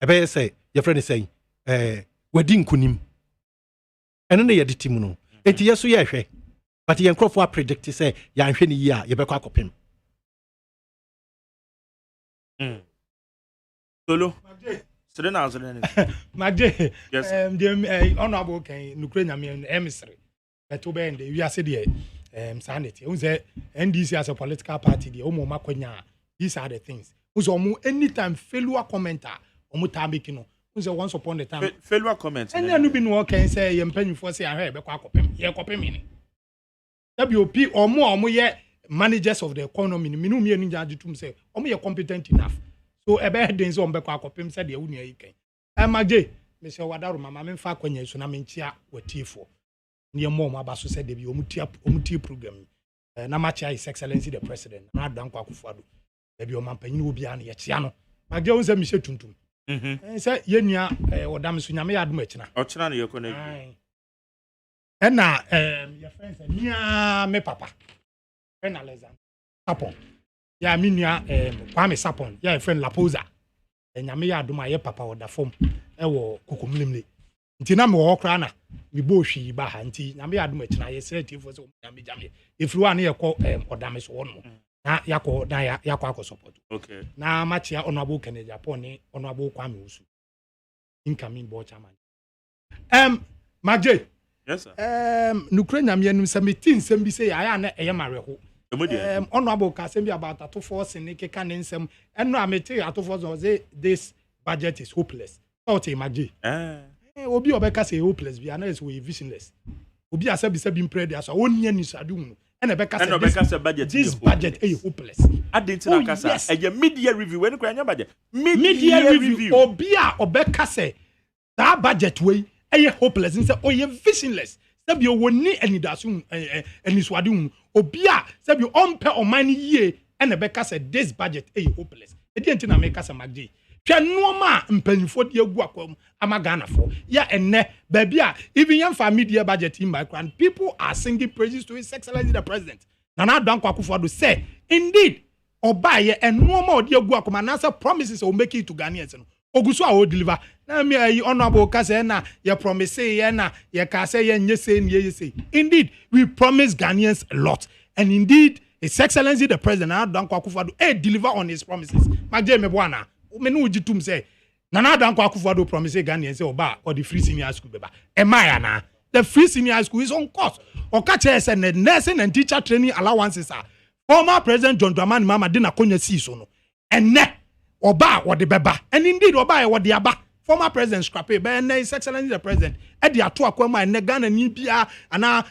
ɛbɛyɛ sɛ yɛfrɛ no sɛ wadi nkonim ɛno ne yɛde tim no enti yɛ so yɛhwɛ but yɛn krɔfoɔ apredict sɛ yɛanhwɛ no yie a yɛbɛkɔ akɔpem Solo. Magye. Yes. Honorable kan nukure nyame emissary. Beto be ende wi ase de sanity. Unse NDC as a political party de omo makonya. These are the things. Unse omo anytime failure commenter omo ta make no. Unse once upon the time failure comment. Enya no bi no kan say ye mpanyufo say ahwe be kwa akopem. Ye kopem ni. WP omo ye managers of the economy. Minu mi enu nja ajutum say omo ye competent enough. So ebe den so mbekọ akopem se de wunu ayi kan magye me se wadaro mama me fa kwanya so na me ntia watiefo ne mo mo abaso se de bi omutie program na match his excellency the president na adanko akufado e bi o mampanyin obi an ye tia no magye won se me se tuntum se ye nua odam so nyame ya adom akina o kina no ye ko na na your friends nia me papa na Alexander Sapon ya minua Kwame Sapon ya friend Lapoza nyame ya adom aye papa oda fom wo kokomlimle nti na me wo kra na me bo hwi ba ha nti nyame ya adom akina ye senative so nyame jame efiri wa na ye ko odame so wono na yakọ akọ support okay na machia honorable Kennedy Japan ni honorable Kwame Usu incoming board chairman Magye yes sir nukure nyame anum se metin sem bi se ya na eye mareho honorable Kasembi about a 2 force in Nike Canism, and no, I may tell you, at 2 force, this budget is hopeless. Thought Maggi. Obi Obeka say hopeless, be honest, we visionless. Obi a sabi being prayed as one year is a doom. And Obeka say budget. This budget is hopeless. I didn't know a mid-year review when you budget. Mid-year review. Obia Obeka say that budget way a hopeless and say, oh, you're visionless. Sabi you won't need any dasum and is wadum. Obia sabi you on pay or money year and Obeka said this budget is hopeless. It didn't make us a Maggi. Noma mpanyifo de egu akwam amagana for ya enne babia even yan for media budget in background people are singing praises to his excellency the president Nana Dankwa Akufo-Addo say indeed obaye enoma de egu akwam na say promises will make it to Ghanaians no oguso a o deliver na me honorable kase na ye promise ye na ye ka say ye nye say ye say indeed we promise Ghanaians a lot and indeed his excellency the president Nana Dankwa Akufo-Addo deliver on his promises magje me bwana menu ujitum say Nana Dankwa Akufo-Addo promise Ghanaians say oba or the free senior school beba emaya na the free senior school is on course okache say the nursing and teacher training allowances are former president John Dramani Mahama de na konya si so no enne oba or the beba and indeed oba or the aba former president scrape be and his excellency the president e de ato akwama enne Ghana ni bia ana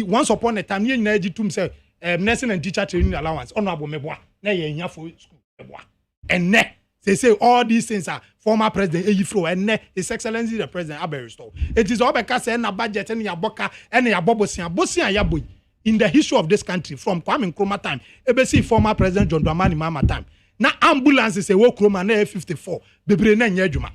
once upon a time ye nyina ajitum say nursing and teacher training allowance honorable meboa na ye nya for school meboa enne they say all these things are former president Eyifro and his excellency the president Abe restore. It is Obeka say na budget and yaboka and yabobosia yaboy in the history of this country from Kwame Nkrumah time. Ebesi former president John Dramani Mahama time. Na ambulances say wo Nkrumah na 54 bebre na nyadwuma.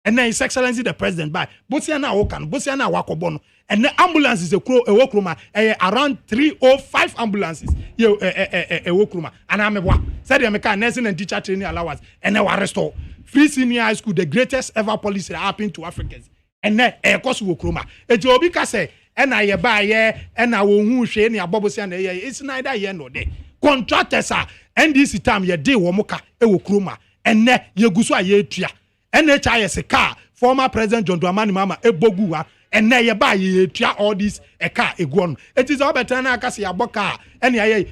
And then his excellency the president by bosia na wokan bosia na wakobono and the ambulances e wo Nkrumah around 305 ambulances yo wo Nkrumah and amebwa said the meka nursing and teacher training allowance and they were restore free senior high school the greatest ever policy that happened to Africans and then cost wo Nkrumah e obi ka say and I buy and I wo hu hwe ne abobosia na it's neither here nor there contractors are NDC time ye dey wo moka e wo Nkrumah and ne ye guso aye tua NHIS car former president John Dramani Mahama eboguwa and na ye ba ye tua all this a car eguon it is all better na aka se yaboka and ye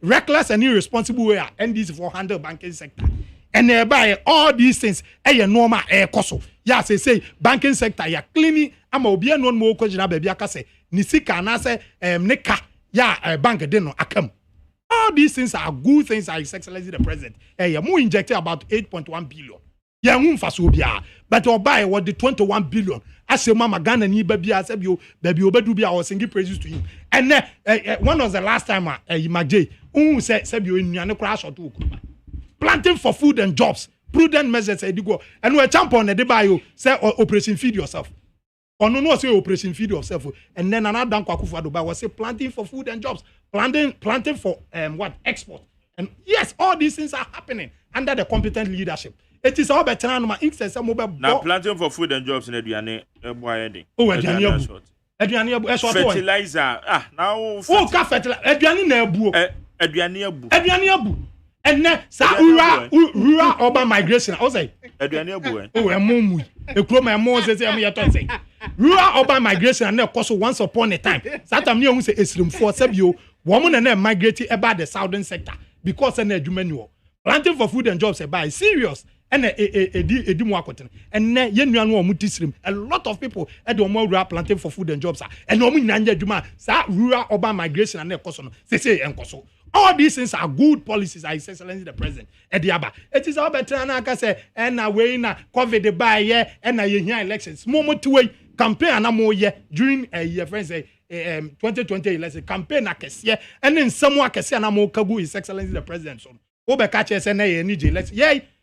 reckless and irresponsible way and this for handle banking sector and na buy all these things normal koso ya say banking sector ya cleaning ama obi anu mo ko jina ba bia aka se ni sika na se ne ka ya bank de no akam all these things are good things are his excellency the president mo injected about 8.1 billion ya humfaso bia but obai what the 21 billion as mama Ghana ni babia sabio baby obedu bia was singing praises to him and when was the last time Magye say sabio nnuane kra short okuma planting for food and jobs prudent measures edigo and we champion na de bayo say operation feed yourself ono no say operation feed yourself and then Nana Dankwa Akufo-Addo was say planting for food and jobs planting for export and yes all these things are happening under the competent leadership. It is all better than my instance. Now planting for food and jobs in Eduane. Fertilizer. Now. Fertilizer. Eduane. And then rural urban migration. I was like, Eduane. Mumu. Rural urban migration and of course once upon a time. Satam you say esrim for sebio. Woman and migrating about the southern sector because an edumenio. Planting for food and jobs by serious. And and a lot of people at the rural planting for food and jobs and rural urban migration and say all these things are good policies. I excellency the president at the Aba. It is all better than say and away na COVID by and here elections. Moment to way campaign and more during a year friends 2020 election campaign and then someone can say and more kagu his excellency the president so Obekache say na NJ let's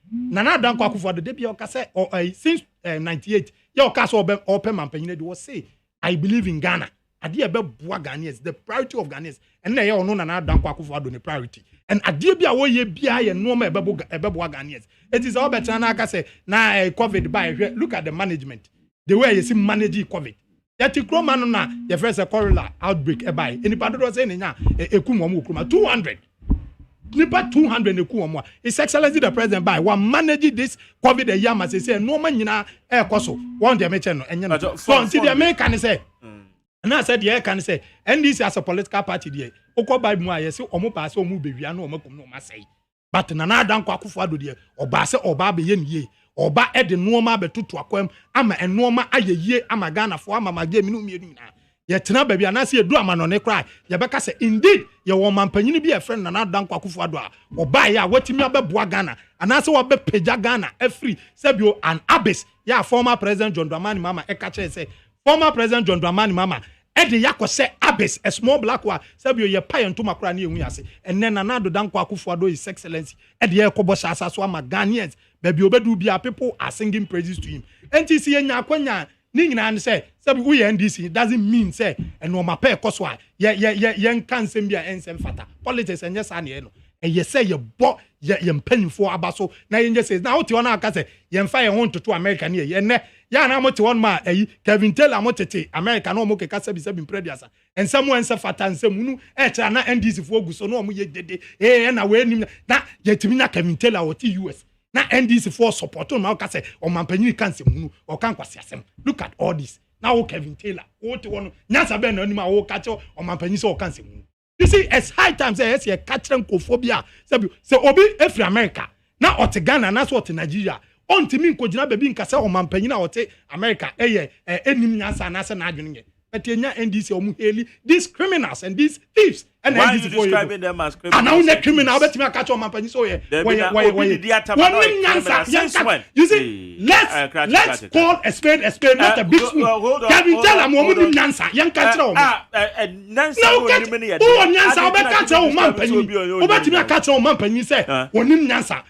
Nana Dankwa Akufo-Addo debi okase since 98 ya okase open mampanyin dey say I believe in Ghana ade ebe boa Ghanaians the priority of Ghanaians and na ya ono Nana Dankwa Akufo-Addo the priority and ade bia wo ye bia ye no ma ebe boa Ghanaians it is all better na aka say na COVID by look at the management the way you see manage COVID yati kroma no na ye first cholera outbreak e by anybody do say nya ekum wo kroma 200 Nipa 200 neku His Excellency the President by one manage this COVID a year say no man nyina e koso one dey mention no enye no so until the American say And I said, yeah, can say, and this as a political party, dear. Oko by moi, yes, or more pass or move baby, I know no say. But Nana Dan Kwakufado, dear, or Basse or Baby Yen, or Ba Ed the Norma Betu to Aquam, Ama and Norma Aye ye, Ama Ghana for Ama game no me. Yet now, baby, and I see a drama on a cry. Yabaka say, indeed, your woman penny be a friend and I don't Kwakufado, or buy ya what me about Boagana, and I saw a be Pejagana, a free, Sebio, and Abyss, ya former President John Dramani Mama, Ekache say, former President John Dramani Mama. Ede yako se Abyss, a small black one, Sabio ye pay and to Macrani Wiase, and then another Danko Akufo-Addo His Excellency, Ede Yakobo Shasaswama Ghanaians, baby obedu bia people are singing praises to him. NTC and Yakwanya, Ningnan say, Sabi we NDC doesn't mean say, and no ma pay koswa, yen can sembia and fata, politics and yes, and you say you bought your penny for Abaso, now you just say, now what you want to say, yen fire on to American here, yen. Ya na mote one ma Kevin Taylor motete America no mo keka sabi sabi prediasa and someone say fata nsem nu etra na NDC fo gu so no mo ye dede na we nim na yetimi na Kevin Taylor o ti US na NDC for support on ma ka say o mampanyi kan sem nu o kan kwase asem. Look at all this now Kevin Taylor o ti wono nyasa be na anim a o ka che o mampanyi so o kan sem nu. You see it's high time say yes ye catch phobia say obi every America na o te Ghana na so o te Nigeria on to me kojina baby nkasa o mampanyina wote America enim nyansa na se na adwene but enya NDC o mu heli these criminals and these thieves and why are you describing them as criminals? And now criminal bet me catch o mampanyi so ye you see let's call a spade not a big spoon. Kevin tell am o mu nyansa yen catch o nyansa o nimini ye o nyansa o be catch o mampanyi o bet me catch o mampanyi say onim nyansa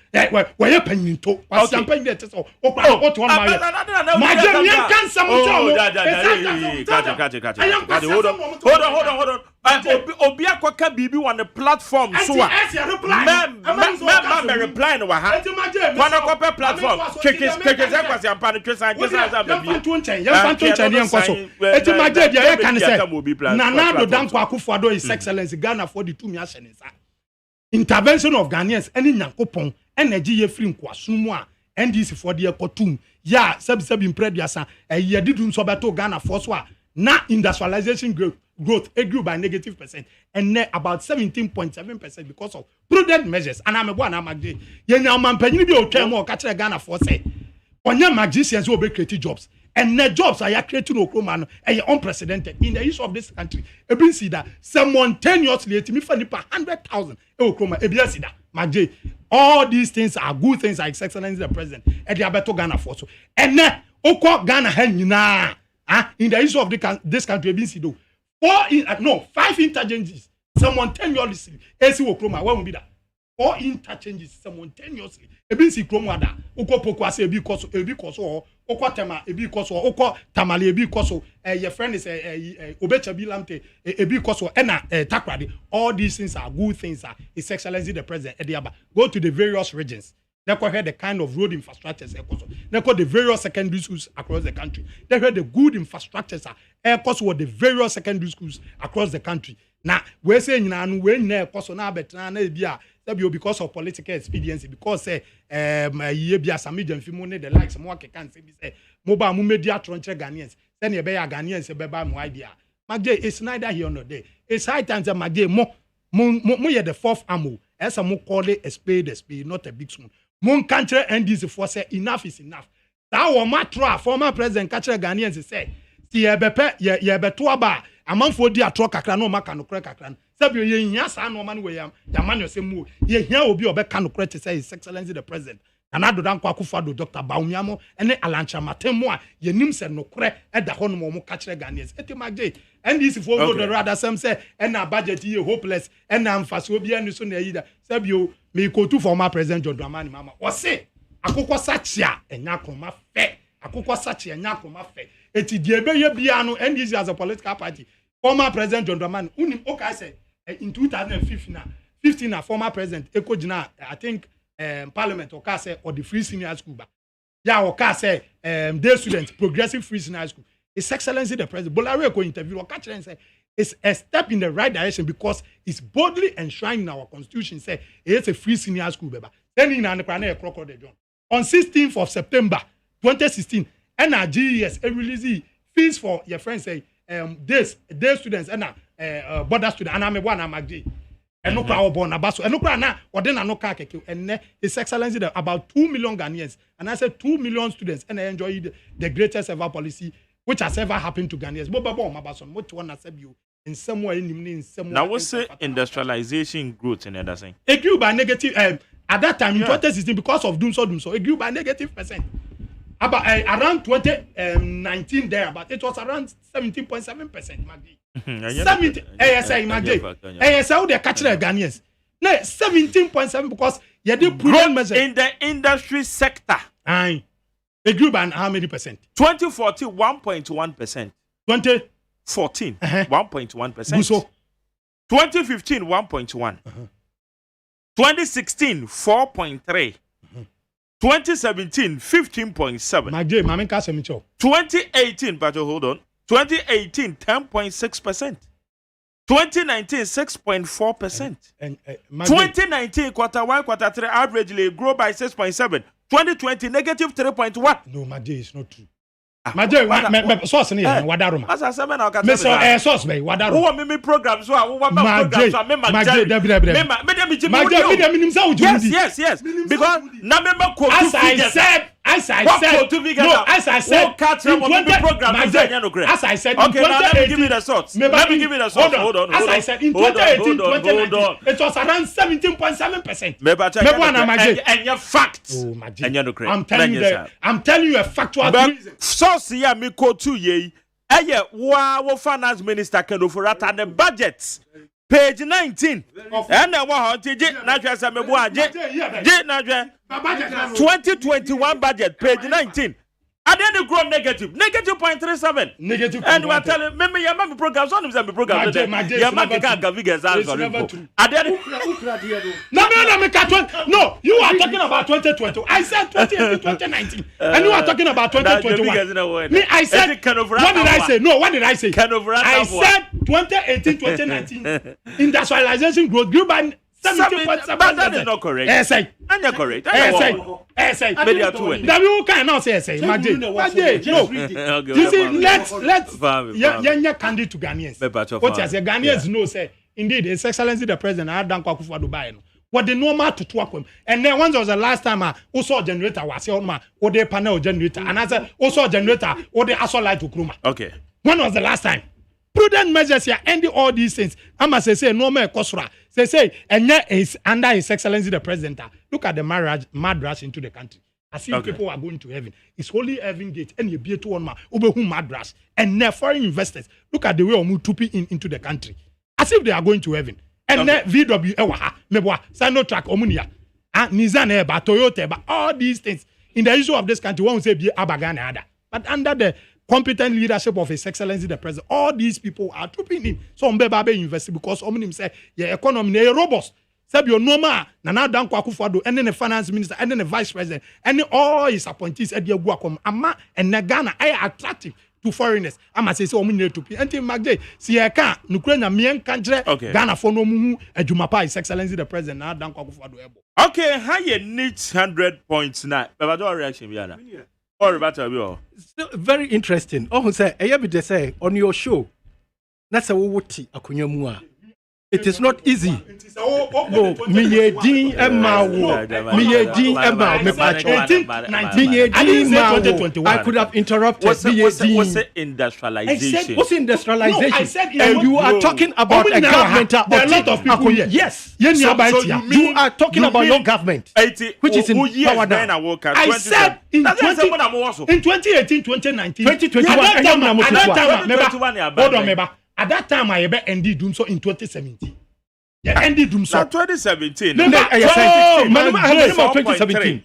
we ye panyin to was champagne there so o to one my yen can some hold on obi akwaka bibi on the platform so me reply no ha wana kope platform keke kwasi ampane kwesa yen kwaso eti maje dia ye kan say Nana Danko Akufo-Addo His Excellency Ghana for the two mi ahye nsa intervention of Ghanaians any nyankopon energy ye free nkwasumu a NDC for the ekotum ya sabi imprediasa ye didun so beto Ghana for so na industrialization growth grew by -% and about 17.7% because of prudent measures. And I'm a one amagde. Yenya mampanyi bi otwa mo ka kire Ghana for say onye magicians will be creating jobs. And the jobs are creating Okroma unprecedented in the history of this country. Ebi see that simultaneously etimi fa nipa 100,000 Okroma ebi see that magde. All these things are good things like Excellency the President. E dey abeto Ghana for so. And okọ Ghana ha nyina in the history of this country ebi see do 5 interchanges simultaneously. Esi Okroma where will be that? 4 interchanges simultaneously. Ebi si Okroma da. Okọ Pokwase ebi koso okọ Tema ebi koso okọ Tamale ebi koso your friend is Obechabi Lamte ebi koso na Takrade. All these things are good things. His Excellency the President Ediaba go to the various regions. They could hear the kind of road infrastructures. They could the various secondary schools across the country. They heard the good infrastructures. With the various secondary schools across the country. Now we're saying now because of political expediency, because the likes more can say mobile media tronche Ghanaians. Then you be Ghanaians be more idea. Magde it's neither here nor there. It's high time that Magde mo the fourth ammo. As a mo call it a spade, not a big spoon. Mon country NDC for say enough is enough. That was my former president catcher Ghanaians say, see ye beto aba amanfo di atro kakra no maka no kra kakra. Sabi ye hia sa no man we yam man yo say mu ye hia obi obeka no kra to say His Excellency the President. Nana Danko Akufo-Addo Dr. Bawumiamo ene Alancha Matemu a ye nim se no kra e da ho no mo catcher Ghanaians. Eti magje NDC for go the rather some say na budget ye hopeless and amfaso obi anu so na yida. Sabi o me ko tu former president John Dramani Mama o say akokọ sachia enya kroma fe akokọ sachia enya kroma fe eti die be ye bia no NDC as a political party former president John Dramani unim okay say in 2015 former president ekojina I think parliament okay say or the free senior school ba ya okay say day students progressive free senior school. His Excellency the President Bolare ko interview okay and say it's a step in the right direction because it's boldly enshrined in our constitution say it's a free senior school beba. Then in an crocodile John. On 16th of September 2016, NRGES released fees for your friends say day students and border students and I'm one amagdi. And no crowd born about so and no crowd now or then no car and His Excellency about 2 million Ghanaians and I said 2 million students and I enjoyed the greatest ever policy which has ever happened to Ghanaians. What one has said you in some way in some. Now what's the industrialization growth in other thing? It grew by negative at that time in 2016 because of doom so it grew by -%. About around 2019 there, but it was around 17.7%. 70 ASI Magdi. ASI they catch the Ghanaians. No 17.7 because you did prudent measure in the industry sector. Aye. It grew by how many percent? 2014 1.1%. 2014 1.1%. 2015 1.1. 2016 4.3. 2017 15.7. Magdi, mami ka semicho. 2018, but hold on. 2018 10.6%. 2019 6.4%. 2019 quarter 1 quarter 3 averagely grow by 6.7. 2020 -3.1. No, Magdi, it's not true. Magdi, source ni wadaroma. As I said, na ka. Me so source be wadaroma. Who want me program so who want program so me Magdi, yes. Because na me quote as I said, as I said, okay, now let me give you the source. Hold on. As I said, in 2018, 2019, it was around 17.7%. And your facts. Oh, Magdi. I'm telling you a factual reason. Source here, me quote to ye. Wow, finance minister can offer at the budget. Page 19. And now what did not just a 2021 budget, page 19. And then they grow negative 0.37. Negative. And we are telling me, your mommy program, some of them program. Your mommy can't give figures. And then no, you are talking about 2020. I said 2018, 2019. And you are talking about 2021. Me, I said, what did I say? No, what did I say? I said 2018, 2019. Industrialization growth grew by 17.7%. But that is not correct. ASI. And you're correct. ASI. W cannot say ASI. Magdi. No. You see, let's candid to Ghanaians. What you say, Ghanaians know say, indeed, His Excellency the President, I don't quite for Dubai. What the normal to talk with. And then once was the last time I also generator was your man, or the panel generator, and I said also generator, or the assault light to Kruma. Okay. When was the last time? Prudent measures here ending all these things. I must say no more Kosra. Say and yet is under His Excellency the President. Look at the mad rush into the country. I see people are going to heaven. It's only heaven gate and you be to one man over whom mad rush. And foreign investors look at the way we tupi into the country. As if they are going to heaven. And VW meboa Sinotrack Omunia Nissan Eba Toyota Eba all these things in the issue of this country one will say be Abagana Ada. But under the competent leadership of His Excellency the President, all these people are trooping in. So Mbeba invest because Omunim say your economy is robust. Sabi your normal Nana Dankwa Akufo-Addo and then the finance minister and then the vice president and then all his appointees at the Guakom Ama and Ghana are attractive to foreigners. Ama say Omunim to be until Magdi see I can't Nukrena mien country Ghana for no mumu Ejumapa His Excellency the President Nana Dankwa Akufo-Addo ebo. Okay, how you need 100.9. But what reaction Biana? Or about to very interesting. Oh, say, I say on your show. That's a woti akunyamua. It is not easy. No, miyedin emawo. I could have interrupted. What's the industrialization? What's industrialization? No, I said you are talking about a government. There are a lot of people here. Yes. So you are talking about your government, which is in power now. I said in 2018, 2019, 2021. At that time, I ended doing so in 2017. Yeah, ended doing so. 2017. 2017.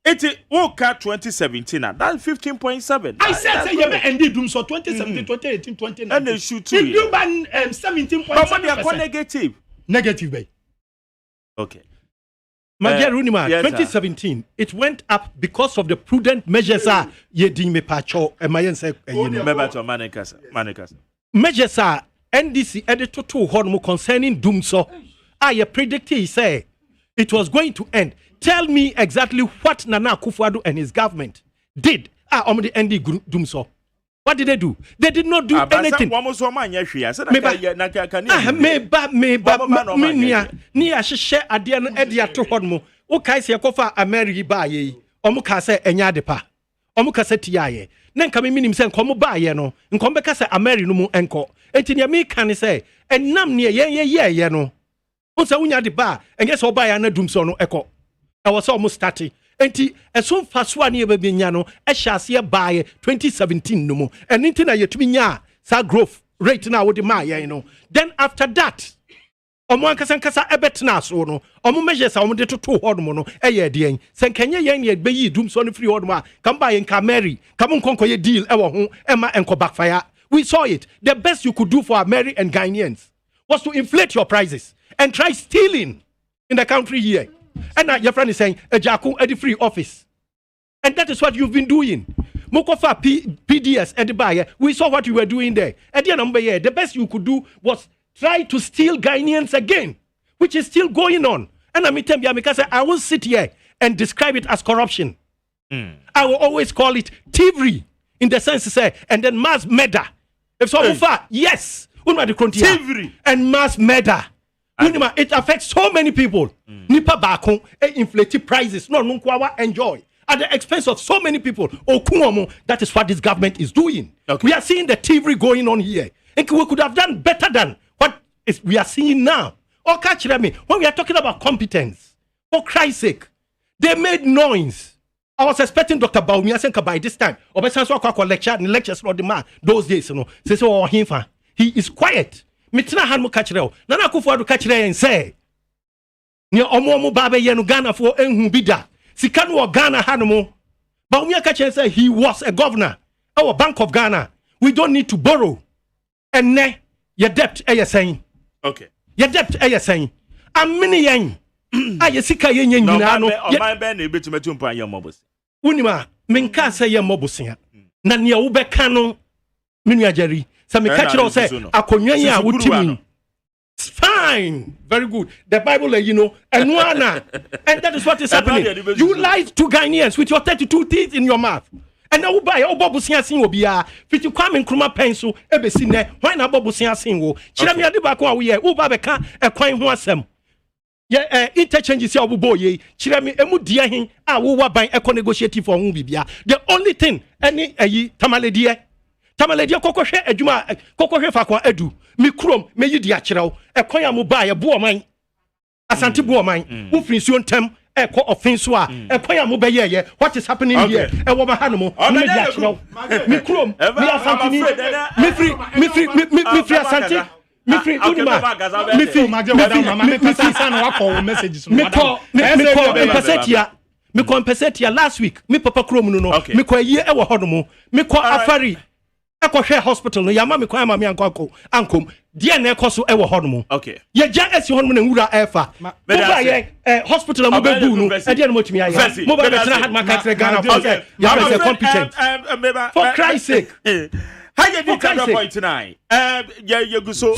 It woke up 2017. That's 15.7. I said, say, you ended doing so 2017, 2018, 2019. And they shoot too. You ban 17.7%. But they are negative. Negative, babe. Okay. Magia Runima, 2017, it went up because of the prudent measures. Measures are NDC editor to Hormo concerning Doomso. I predicted, he said, it was going to end. Tell me exactly what Nana Akufo-Addo and his government did on the ND Doomso. What did they do? They did not do anything. Meba ni ahyehyɛ adeɛ no ɛde ato hɔ no. Wo kai se yakofa America ba ye. Omo ka se enya de pa. Omo ka se tiaye. Na nka me minim se nkomo ba ye no. Nkomo beka se America no mu enko. Enti ne me kan se enam ne ye no. Once unya de ba enye se oba ya na dum so no eko. E wo se omo start. Enti eso faso ani e ba nya no e hyase ba ye 2017 no mu. Enti na yetumi nya sa growth rate na wo de ma ye no. Then after that omo ankasa ebetena so no omo measures a omo de toto hodom no eye de en senkenye yen ye beyi dum so no free hodom a kam ba yen ka Mary kam nkonko ye deal e wo ho e ma enko backfire. We saw it. The best you could do for Mary and Ghanaians was to inflate your prices and try stealing in the country here. And now your friend is saying a jaku at the free office, and that is what you've been doing. Mokofa PDS at the buyer. We saw what you were doing there. At the end of the year, the best you could do was try to steal Ghanaians again, which is still going on. And I tell you, because I will sit here and describe it as corruption. I will always call it thievery in the sense to say, and then mass murder. If so far, yes, thievery and mass murder. It affects so many people. Nipa bako inflated prices. No, enjoy at the expense of so many people. That is what this government is doing. Okay. We are seeing the thievery going on here. And we could have done better than what we are seeing now. Or catch me when we are talking about competence. For Christ's sake, they made noise. I was expecting Dr. Baumia by this time. Lectures for the man those days. He is quiet. Mitina hanmu kachireo nana kufuadu kachire en say ni omo babe yenu Ghana for enhu bida sikanu o Ghana hanmu ba umia kachire say he was a governor our Bank of Ghana. We don't need to borrow and ne your debt saying okay your debt saying amini yen aye sika yen nyina no my ben e betumetu mpa yen mobos unima menka say yen mobosia na ne wo beka no menu ajari. So me catch you say akonyan a wutimi. Fine, very good. The Bible, and that is what is happening. You lied to Ghanaians with your 32 teeth in your mouth. And now buy Bobusia sin will be a fit you come in Kruma pencil, ebesine, why not Bobusia sin wo? Chiramia de Bako, we are Ubabeka, a coin wasem. Yeah, interchanges your boy, Chirami, emu diahin, I will buy a negotiating for Mubibia. The only thing, any Tamaledia. Tamaledia kokoshe ejuma kokoshe fakwa edu mikrom meyi di akirao ekoya mu ba ye bo oman asante bo oman wo finsuo ntem eko offense a ekoya mu be ye what is happening here e wo ba hanu mu me di akirao mikrom me asante ni me free asante me free unima me free mama me pesa na wa messages no me compensate last week me papa krom no me ko ye e wo hodomo me ko afari Ekoshe hospital no yama me kwa mama ankom die na ekoso e wo hono okay ye ja esi hono na nwura efa ba ye hospital mo be bu no e die no motumi aye mo ba be tena had market Ghana okay you are competent for Christ's sake how you did that point tonight you go so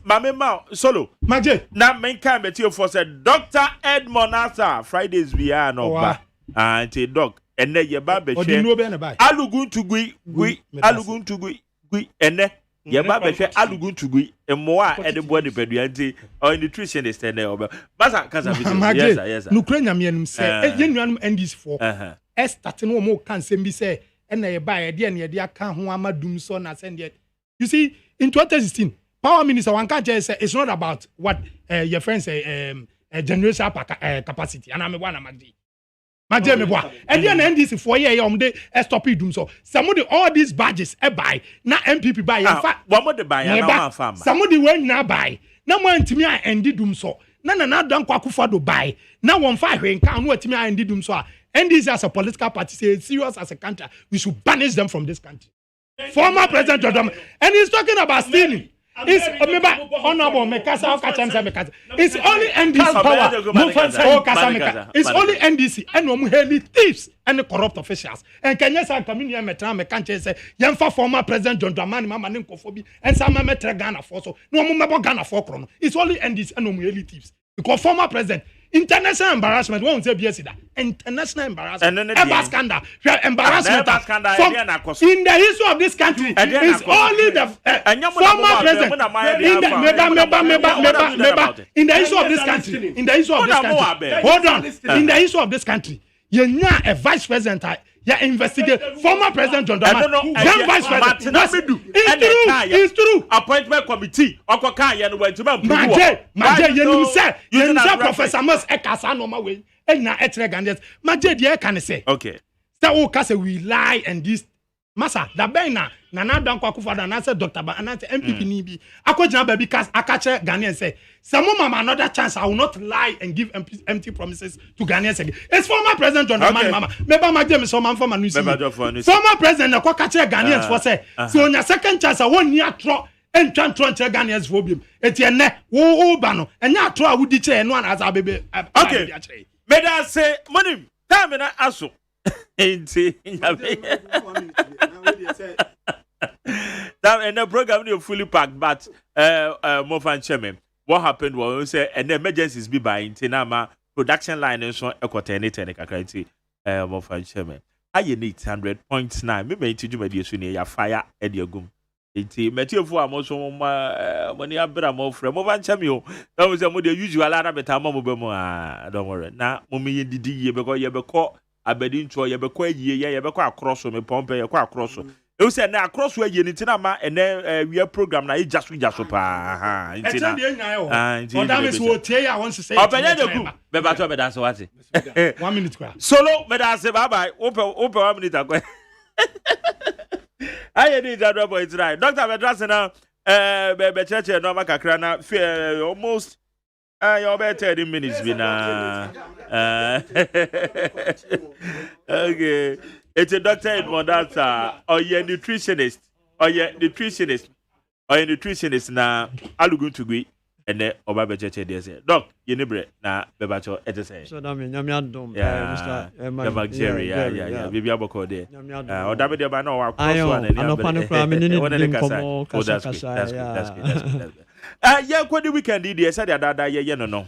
mama solo maje na men kan beti for said Dr. Edmond Asa Fridays we are no ba anti doc ene ye ba be hwe alugun tugui ene ye ba be hwe alugun tugui emoa edebo de pedua nti or nutritionist ene oba masa kasa video yes nukra nyame se ye nuanum ndis for start no mo kan sem bi se ene ye ba ye de ne ye de aka ho amadum so na send it. You see in 2016 power minister one can say it's not about what your friends say generation capacity and I'm one amadi Majeme boy. And then NDC 4 year de stop dum so. Some of all these badges buy na MPP buy. In fact, one more the buy na farm. Some of the when na buy. Na mo ntimi a endi dum so. Na dan kwakufa do buy. Na won fa hwe nka no ntimi a endi dum so. NDC as a political party say serious as a country. We should banish them from this country. Former President Jordan, and he's talking about stealing. It's honorable Mekasa Mekasa. It's only NDC power. It's only NDC and Omuheli thieves and the corrupt officials. And Kenya sa community metra mekanche say yemfa former President John Dramani mama nenkofobi and some metra Ghana for so no mumebo Ghana for krono. It's only NDC and Omuheli thieves. Because former president international embarrassment won't say BS that international embarrassment ever scandal embarrassment in the history of this country is only the former president in the history of this country hold on in the history of this country you know a vice president yeah, investigate former President John Dramani. Then Vice President. It's true. Appointment committee. You say Professor Mas Ekasa no my way. And now etre Ghanaians. Maje dear can say. Okay. So we lie and this. Masa, da bena nana dan kwa kufa dan say Dr. Ba and MPP ni bi. Akojina baby cast akache Ghanaians say. Some mama another chance I will not lie and give empty promises to Ghanaians again. It's former President John Dramani mama. Meba maje me so man for manusi. Former President na kwa kache Ghanaians for say. So on your second chance I won near tro and tron Ghanaians for him. Etienne wo ba no. Enya tro a wudi che no as abebe. Okay. Meda say money time na aso. That and the program is fully packed, but Mofan Chairman, what happened was we say and the emergencies be by Tinama production line and so equatenate Mofan Chairman. I need 100.9. Maybe to do my fire at your gum. Matthew for most money abra more from Mofan Chamio. That was a more usual Arabic Tamamo. Don't worry. Now, Mummy did ye because you have a call. Abedin cho ye be kwa ye be kwa across me pompe ye kwa across e say na across we ye ntina ma ene we program na e jaso pa ntina that means we tie I want to say obenya de ku be ba to be dance what 1 minute kwa solo me dance bye bye open 1 minute akwa aye ni jadro boy try Dr. Bedras na be church no makakra na almost you about 30 minutes bina. Okay. It's a doctor Edmond Data or your nutritionist na alugun to gui and then Oba Church there say. Doc, you nebre na bebacho say. So that mean nyame adom Mr. Jerry yeah baby aboko there. O da be there ba na wa cross one and that's good. Yeah, kwa the weekend there said that yeah no.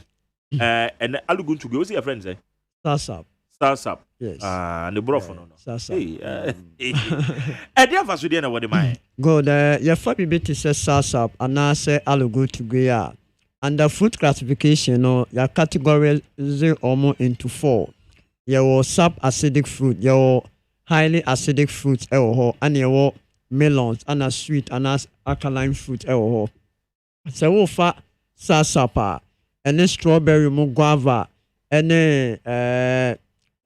And alugun to go. What's your friend say? Stars up. Yes. And the brofo no. Stars up. And there was the what the mind. Good. Your family bit says stars up and now say alugun to go. Under food classification, no, your category is almost into 4. Your sub-acidic fruit, your highly acidic fruit, and your melons, and a sweet and as alkaline fruit, so we fa sasapa, and strawberry, guava, and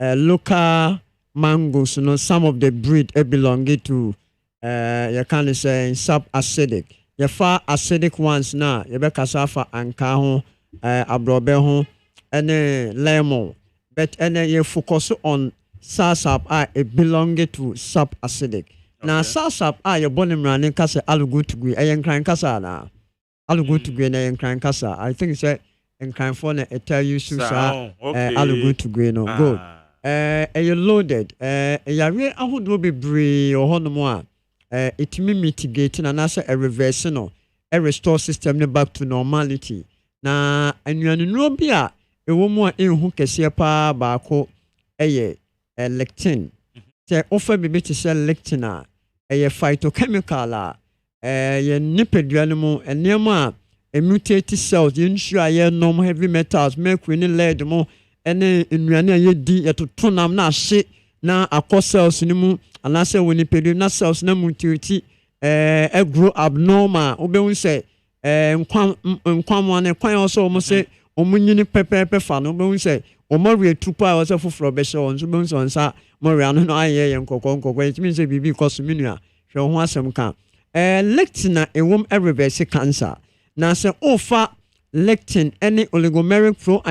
local mangoes. You know, some of the breed belong to you can say sub-acidic. Your far acidic ones now, you be cassava and cajon, abrobe hon, and lemon. But you focus on sasap, it belong to sub-acidic. Now sasap, you born in running casa alugu to gui, and crank casa now. Alugu to gui and crank casa. I think it's and crank for it tell you susa alugu to gui no good. You loaded, you would be bree or honomoa. It may mitigate and answer a reverse no, a restore system back to normality. Na and you know bia a woman in who can see a pa bako a lectin. Say offer me to sell lectina, a phytochemical, a nipid animal, and near ma a mutated cells, ensure ye no heavy metals, make we lead more, and in Rania ye di to turn am na shit na akọ cells ni mu. And I say when you pay na cells na mutuity grow abnormal obehun say nkwan also almost say omunyini pepe fa no obehun say omori tupa also foforo be show on so obehun so nsa mori anu no aye nkokko it means say bibi cause minua hwe ho asem kan lectin ewom reverse cancer na say ofa lectin any oligomeric pro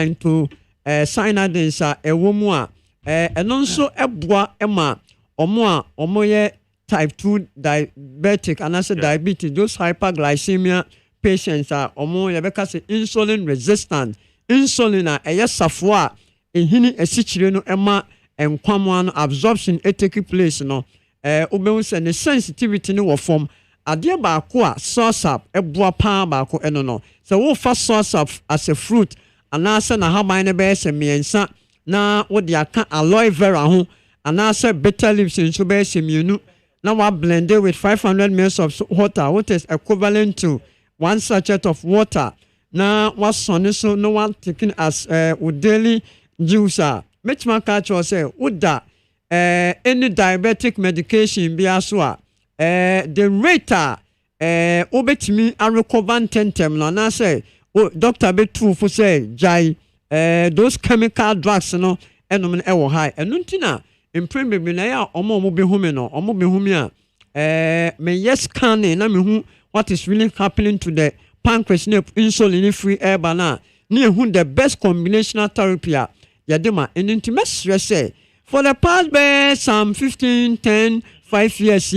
cyanidins ewom a eno nso eboa ema omo ye type 2 diabetic and also diabetes, those hyperglycemia patients are omo ye beka say insulin resistant. Insulin a safwa ehini esichire no ema enkwamwa no absorption take place no obehun say the sensitivity no wo form ade ba ko a sauce up eboa pa ba ko eno no so wo fa sauce up as a fruit anaasɛ na haban no bɛyɛ sɛ mmiɛnsa na wode aka aloe vera ho anaasɛ bitter leaves nso bɛyɛ sɛ mmienu na wa blend it with 500 ml of water which is equivalent to 1 sachet of water na wa sɔne so na wa taking as with daily juice which man catch or say woda any diabetic medication bi aso the rate obetimi a recover tentem no na say doctor be true for say jai those chemical drugs no enom no ewo high enu ntina impreme bi na ya omo be humi no omo be humi a me yes scanning na me hu what is really happening to the pancreas na insulin free air bana na hu the best combinational therapy a yadema enu ntima stress for the past some 15 10 5 years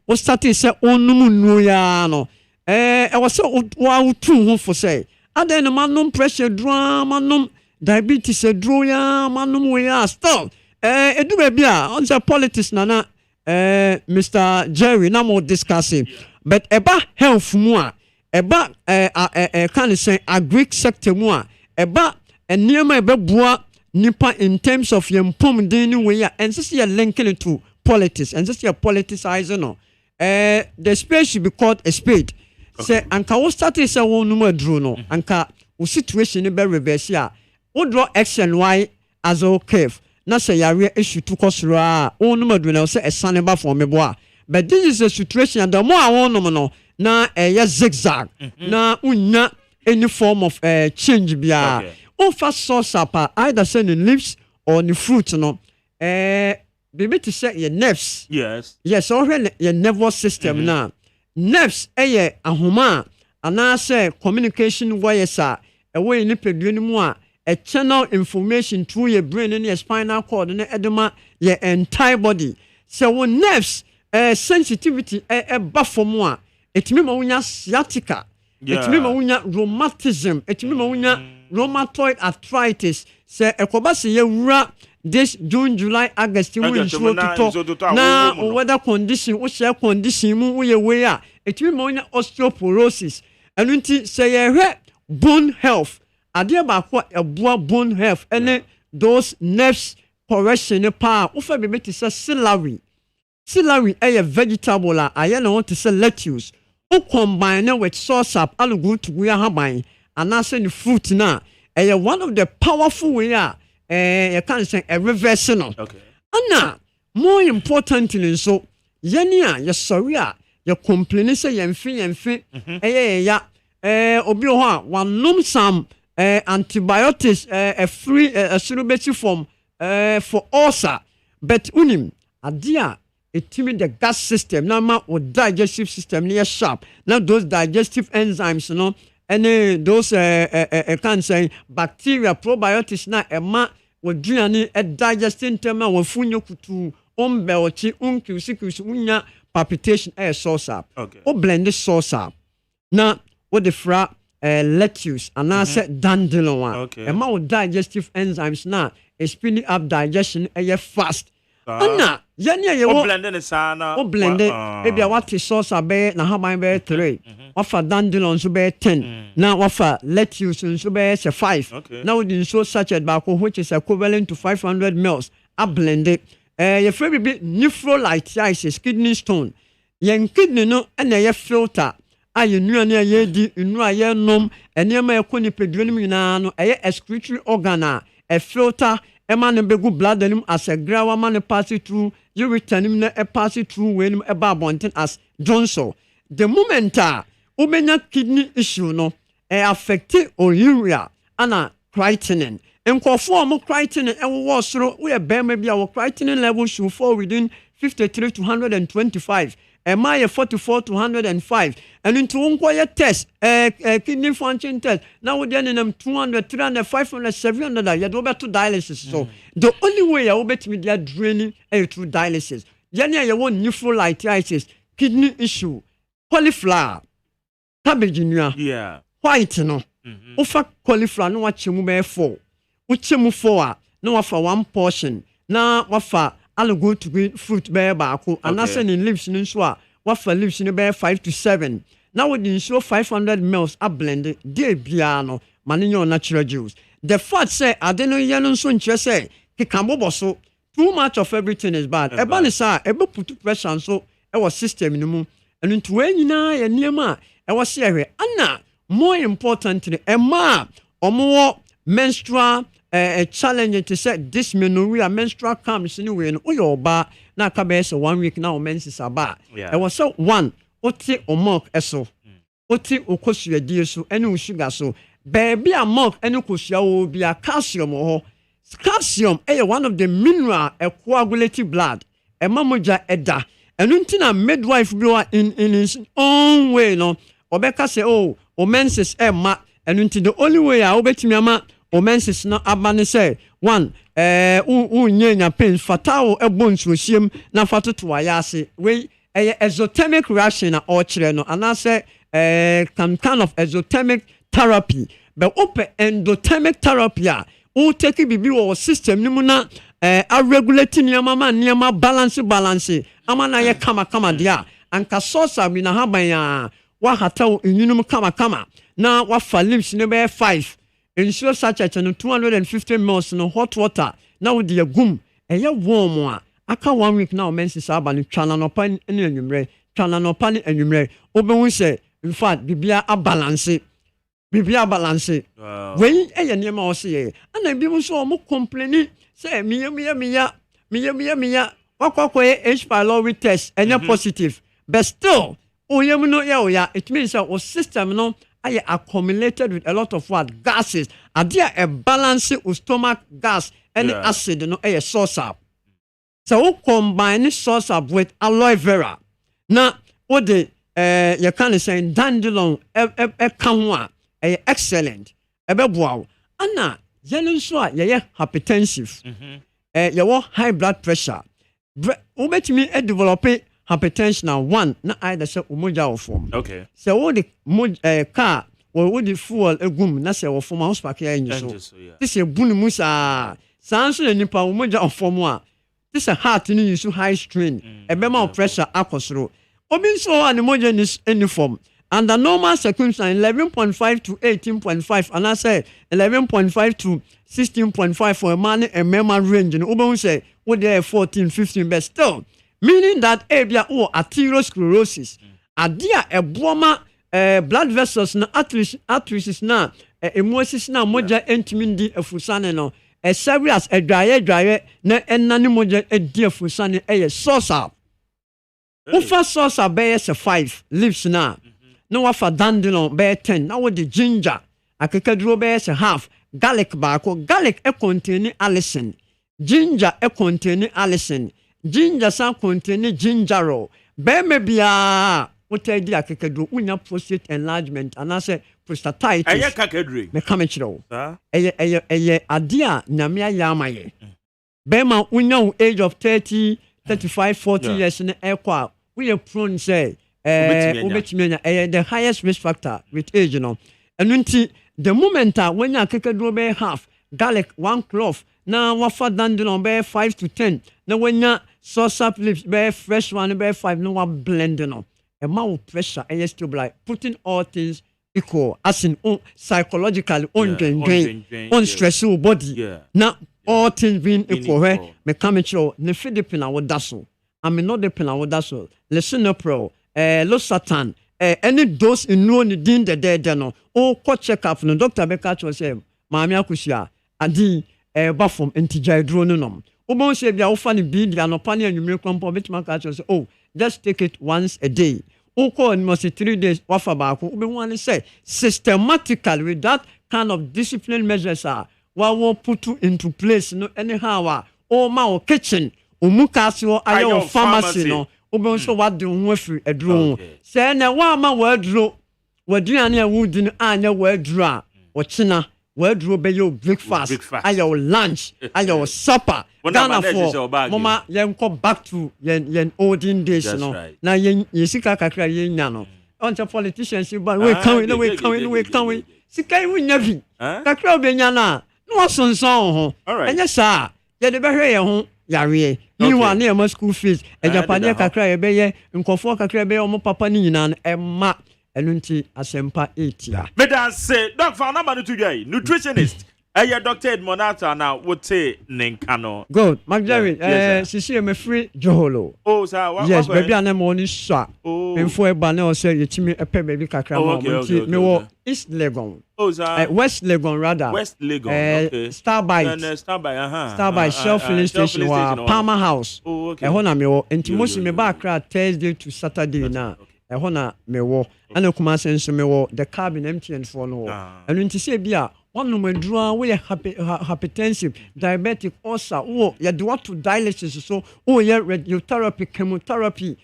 we started say onum nu ya no e was so wa tu ho for say adan no manum pressure drama manum diabetes dro ya manum we ya still edu be bia on say politics na Mr. Jerry na mo discussing but eba health mu a eba can say agric sector mu a eba eniema ebe bua nipa in terms of yempom den we ya and say linking it to politics and say politicizing no the space should be called a spade. Say anka wo start say wo numa dro no anka wo situation be reverse a wo draw x and y as a curve na say yare issue to kosoro a wo numa dro na say esane ba for me boa but this is a situation and the more I want no na zigzag na unya any form of change bia o fa source up either say in leaves or in fruit no baby to say your nerves yes already your nervous system na nerves ahoma ana say communication wires a way ni pedue mu a channel information through your brain and your spinal cord and edema your entire body so when nerves sensitivity buffer mu a etimi ma wonya sciatica etimi ma wonya rheumatism etimi ma wonya rheumatoid arthritis say ekoba se yewura this June, July, August, we insure to talk. Now, weather condition, we share condition, we aware. It will mean osteoporosis. And until say bone health. Adia ba what a bone health. And those nerves correction power. Ufa be to say celery. Celery a vegetable. I want to say lettuce. O combine with sauce up. All good to we are buying. And I say the fruit now. One of the powerful we are. You can't say a reverse no. Okay. And more importantly, so yenia ya sorry ya complain say yemfi obi ho one num some antibiotics a free a surrogate form for ulcer but unim adia etimi the gas system na ma o digestive system near sharp now those digestive enzymes you know any those can say bacteria probiotics na ema woduane digesting tema wofunyo kutu ombelchi unkiusikus unya palpitation sauce up o blend sauce up na what the fra lettuce and I said dandelion ema wo digestive enzymes na speeding up digestion fast ana yanya ye wo blend ne sana o blend e bia what sauce abe na haban be 3 wafa dandelion so be 10 na wafa lettuce so be 5 now we so sachet back which is equivalent to 500 ml a blend it ye free be nephrolithiasis kidney stone yen kidney no na ye filter aye nuane aye di inu aye nom enema ekoni pedro nim nyina no eye excretory organ a filter Eman begu blood denim as a grawa man pass it through ureter nim na pass it through when bonten as Johnson. The moment umenya kidney issue no affect urea ana creatinine. Enkofo mo creatinine e wo soro we bema bia wo creatinine level should fall within 53 to 125. Ema 44 to 105 and into unkoye test kidney function test now we dey in 200 300 500 700 you do better dialysis so the only way you bet me they draining through dialysis yenya you want nephrolithiasis kidney issue cauliflower cabbage nua white no ofa cauliflower no wachemu be 4 uchemu 4 no wafa 1 portion na wafa all go to green fruit bear baako and that's in leaves in so what for leaves in bear 5 to 7 now with the show 500 ml a blend de bia no mane your natural juice the fact say ade no ye no nso nkyerɛ sɛ kekambobɔ so too much of everything is bad eba ne sa ebe put pressure nso ɛwɔ system no mu ɛno nti we nyinaa yɛ nneɛma a ɛwɔ se ɛhwɛ ana more importantly ɛma ɔmo menstrual a challenge to say this menorrhea menstrual comes in way no oyɛ ɔbaa na aka bɛyɛ sɛ 1 week na o menses aba ɛwɔ sɛ one oti o milk ɛso oti o kosuadie so ɛne o sugar so baabi a milk ɛne kosua wo bi a calcium wɔ hɔ calcium ɛyɛ one of the mineral coagulative blood ɛma mogya ɛda ɛno nti na midwife bi wa in his own way no ɔbɛka sɛ oh o menses ɛma ɛno nti the only way a wobɛtumi ama o menses no aba ne sɛ one unyenya pain fatao ebo nsuosiem na fatoto ayase we exothermic reaction na ochre no anase kind of exothermic therapy but open endothermic therapy a o take bibi wo system ni mu na a regulate niama balance ama na ye kama dia anka sosa bi na haban ya wa hataw enyunum kama na wa fa limbs ne be 5 ensure sachet no 250 ml no hot water na wo de agum eye warm a aka 1 week na o menses aba no twana no pan ne anwumre obehu se in fact bibia a balance when eye ne ma o se ye ana bi mu so mo complain say miya wakwakoye H pylori test enya positive but still oyem no ya it means that o system no are accumulated with a lot of what gases are there a balance with stomach gas and acid no a source up so we combine source up with aloe vera now what the you can say dandelion excellent ebeboa ana yellow so ye hypertensive you high blood pressure obetimi develop hypertension na one na either say umoja or form okay so what the car or the fuel egum na say or form house park here in so this is bunu musa sanso nipa umoja or form a this a heart ni use high strain ebema pressure akosoro obi so an umoja is any form under normal circumstances 11.5 to 18.5 and I say 11.5 to 16.5 for a man and member range and obi say what there 14 15 but still meaning that ebia or arteriosclerosis adia eboma blood vessels na arteries na hemolysis na moja entimi efusane no serious dry na enane moja edi efusane source up ufa source up be 5 leaves na no wafa dandelion be 10 na what the ginger akekaduro be half garlic baako garlic contain allicin ginger contain allicin ginger san contain gingerol be me bia what I did akekaduro unya prostate enlargement and I say prostatitis eye kakadure me come chiro eye adia nyamia yamaye be ma unya age of 30 35 40 years na ekwa we prone say obetimianya the highest risk factor with age you know and the moment when you akekaduro be half garlic 1 clove na wafa dandelion be 5 to 10 na when you sauce up leaves be fresh one be 5 no one blending no amount of pressure and still like putting all things equal as in psychologically on stress your body now all things being equal where me come sure ne Philippine awon daso I mean not the pen awon daso listen up pro losatan any dose in no ni din the dead no o ko check up no doctor be catch say maami akusia adi ba from entijai dro no nom o say bia wo fa ni bi dia no pa ni anwumre krompo betima catch say oh just take it once a day o ko must 3 days wafa ba ko be wan say systematically with that kind of discipline measures are what will put into place no anyhow o ma o kitchen o mukasi o ayo pharmacy no obo so what do ho afiri aduro say na wa ma wa aduro waduane a wudi no anya wa aduro a o china wa aduro be your breakfast ayo lunch ayo supper Ghana for mama yenko back to yen olden days no na yen yesika kakra yen nya no on the politicians but we can sika wu nya bi kakra obenya na no sonson ho enya sa ye de behwe ye ho yare ni wa na e school fees e japane kakra ye be ye nkofo kakra be o papa ni nyina no e ma enu nti asempa 8 ya me dan say doc fa na ma no tudwai nutritionist Dr. Edmonata now would say Ninkano. Good. Magdari, Sisi me free Joholo. Oh, sir. Yes, baby, I'm morning shot. Before a banner say you to me a pay baby kakra. Okay. Me East Legon. Oh, sir. West Legon rather. West Legon. Okay. Starbite. Starbite Shell filling station wa Palmer House. Oh, okay. Ehona me wo. Enti mo si me ba akra Thursday to Saturday na. Ehona me wo. Ana kuma senso me wo the cabin MTN for no. Enu nti se bia one no mandrua we hypertensive, diabetic, ulcer, you do what to dialysis so your radiotherapy, chemotherapy,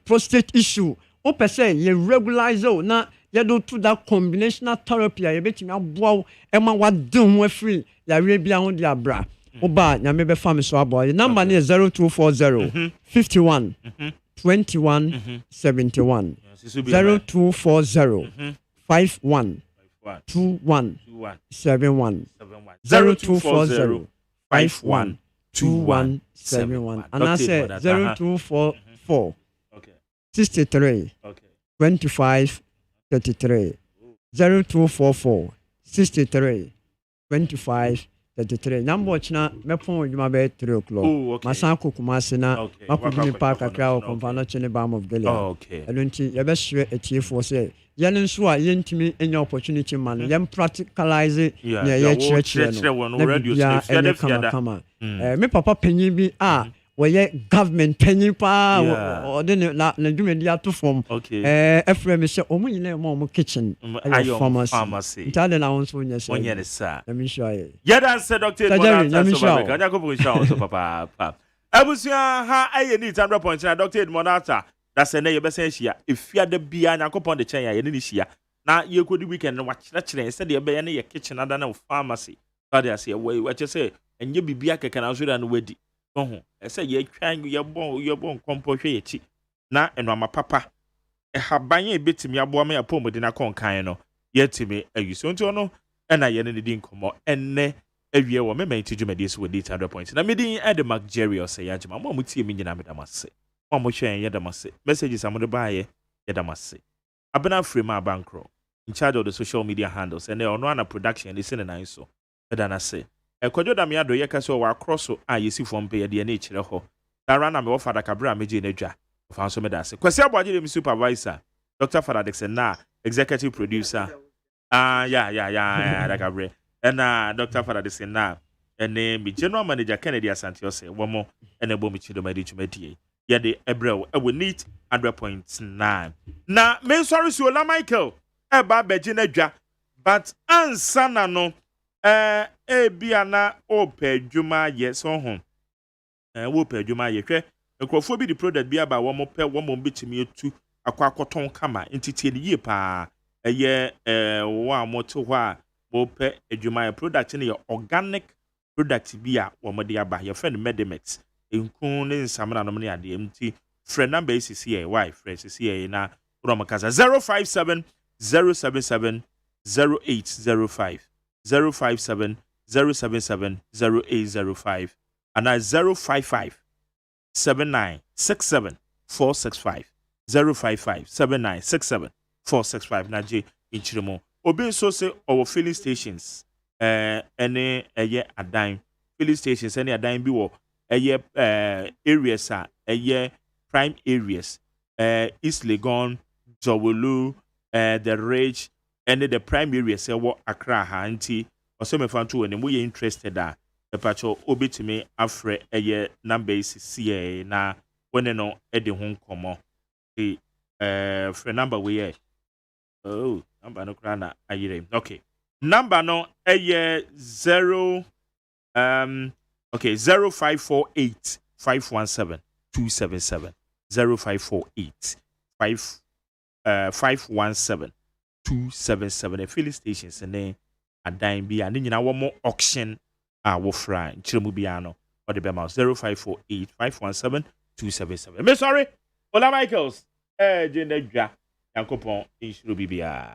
prostate issue. Per se you regularize na you do to that combinational therapy you bet me aboa ema wadon we free ya rebia on dia bra. Oba nya me be fam so aboa. Number is 0240 51 21 71 0240 51 2171 0240 512171 and I said 0244 63 25 33 0244 63 25 33 number china mepon juma be 3 o'clock masanko kumase na makudumi park akra o konfano chene bam of Gilead elunti ye be hwe etiefo say yɛn nso a yɛntimi enya opportunity man yɛn practicalize na yɛ kyerɛkyerɛ no radio kama me papa panyin bi a wɔyɛ government panyin pa ɔde na dwumadi ato fam ɛfrɛ me sɛ ɔmo nyina ma ɔmo kitchen ɛyɛ pharmacy ntade na wɔn nso nyɛ sɛ wɔnyɛ ne sa na me hwa yɛ yɛda sɛ Dr. Edmonata so ba ka nya ko bɔ hwa so papa abusua ha ayɛ ni 100.9 na Dr. Edmonata that's a name best here. If you are the beer and upon the chain, you need here. Now you could weekend and watch that instead of your kitchen and then pharmacy. But I say, what you say, and you be beer can also and wedding. Oh, I say, you're trying your bone composite. Now, and my papa, a habang a bit to me, a boy, a poem within a concaino. Yet to me, a you soon to know, and I didn't come out, and ne. Every year, woman may teach me this with 800 points. And I made the Mark Jerry or say, Yajama, Mom would see me in Amidamase. Omo share yedamase messages amodo baaye yedamase abena free ma bankro in charge of the social media handles and they are no production is in an so edana say ekwadwo da me ado ye kase o wa cross a yesi fom pe ye de na ekire ho dara na me wo fada kabra meje na dwa fa so me da se kwasi aboaje dem supervisor Dr. Father Dixon na executive producer da kabre and Dr. Father Dixon na and me general manager Kennedy Asante ose womo and ebo mi chido madi tumedie yede ebrel we need 100.9 na me sorry so la Michael eba beje na dwa but ansa na no bia na opa dwuma ye so ho wo pa dwuma ye hwe ekrofo bi di product bia ba wo mo pe wo mo betimi etu akwakoton kama entitie ni ye pa eye wo amoto ho a wo pe adwuma ye product ni organic product bia wo mo de aba ye friend Medimex enkun ne nsamna no ne ade mti friend number is here why friend is here na romakaza 057 077 0805 057 077 0805 and 055 7967 465 055 7967 465 na je inchirimo obi so say our filling stations ene eye adan filling stations ene adan bi wo eye areas prime areas East Legon Jowolu the Ridge and the prime areas wo Accra ha nti oseme fanto when we interested da epacho obetime afre eye number CA na when no e de ho komo the free number we number no kra na ayire okay number no eye 0548 517 277 0548 517 277 filling stations and then adan bi and nyina wo mo auction a wo fra nchiremu bia no or the bema 0548 517 277 me sorry Ola Michaels je na dwa yankopon insuro bibia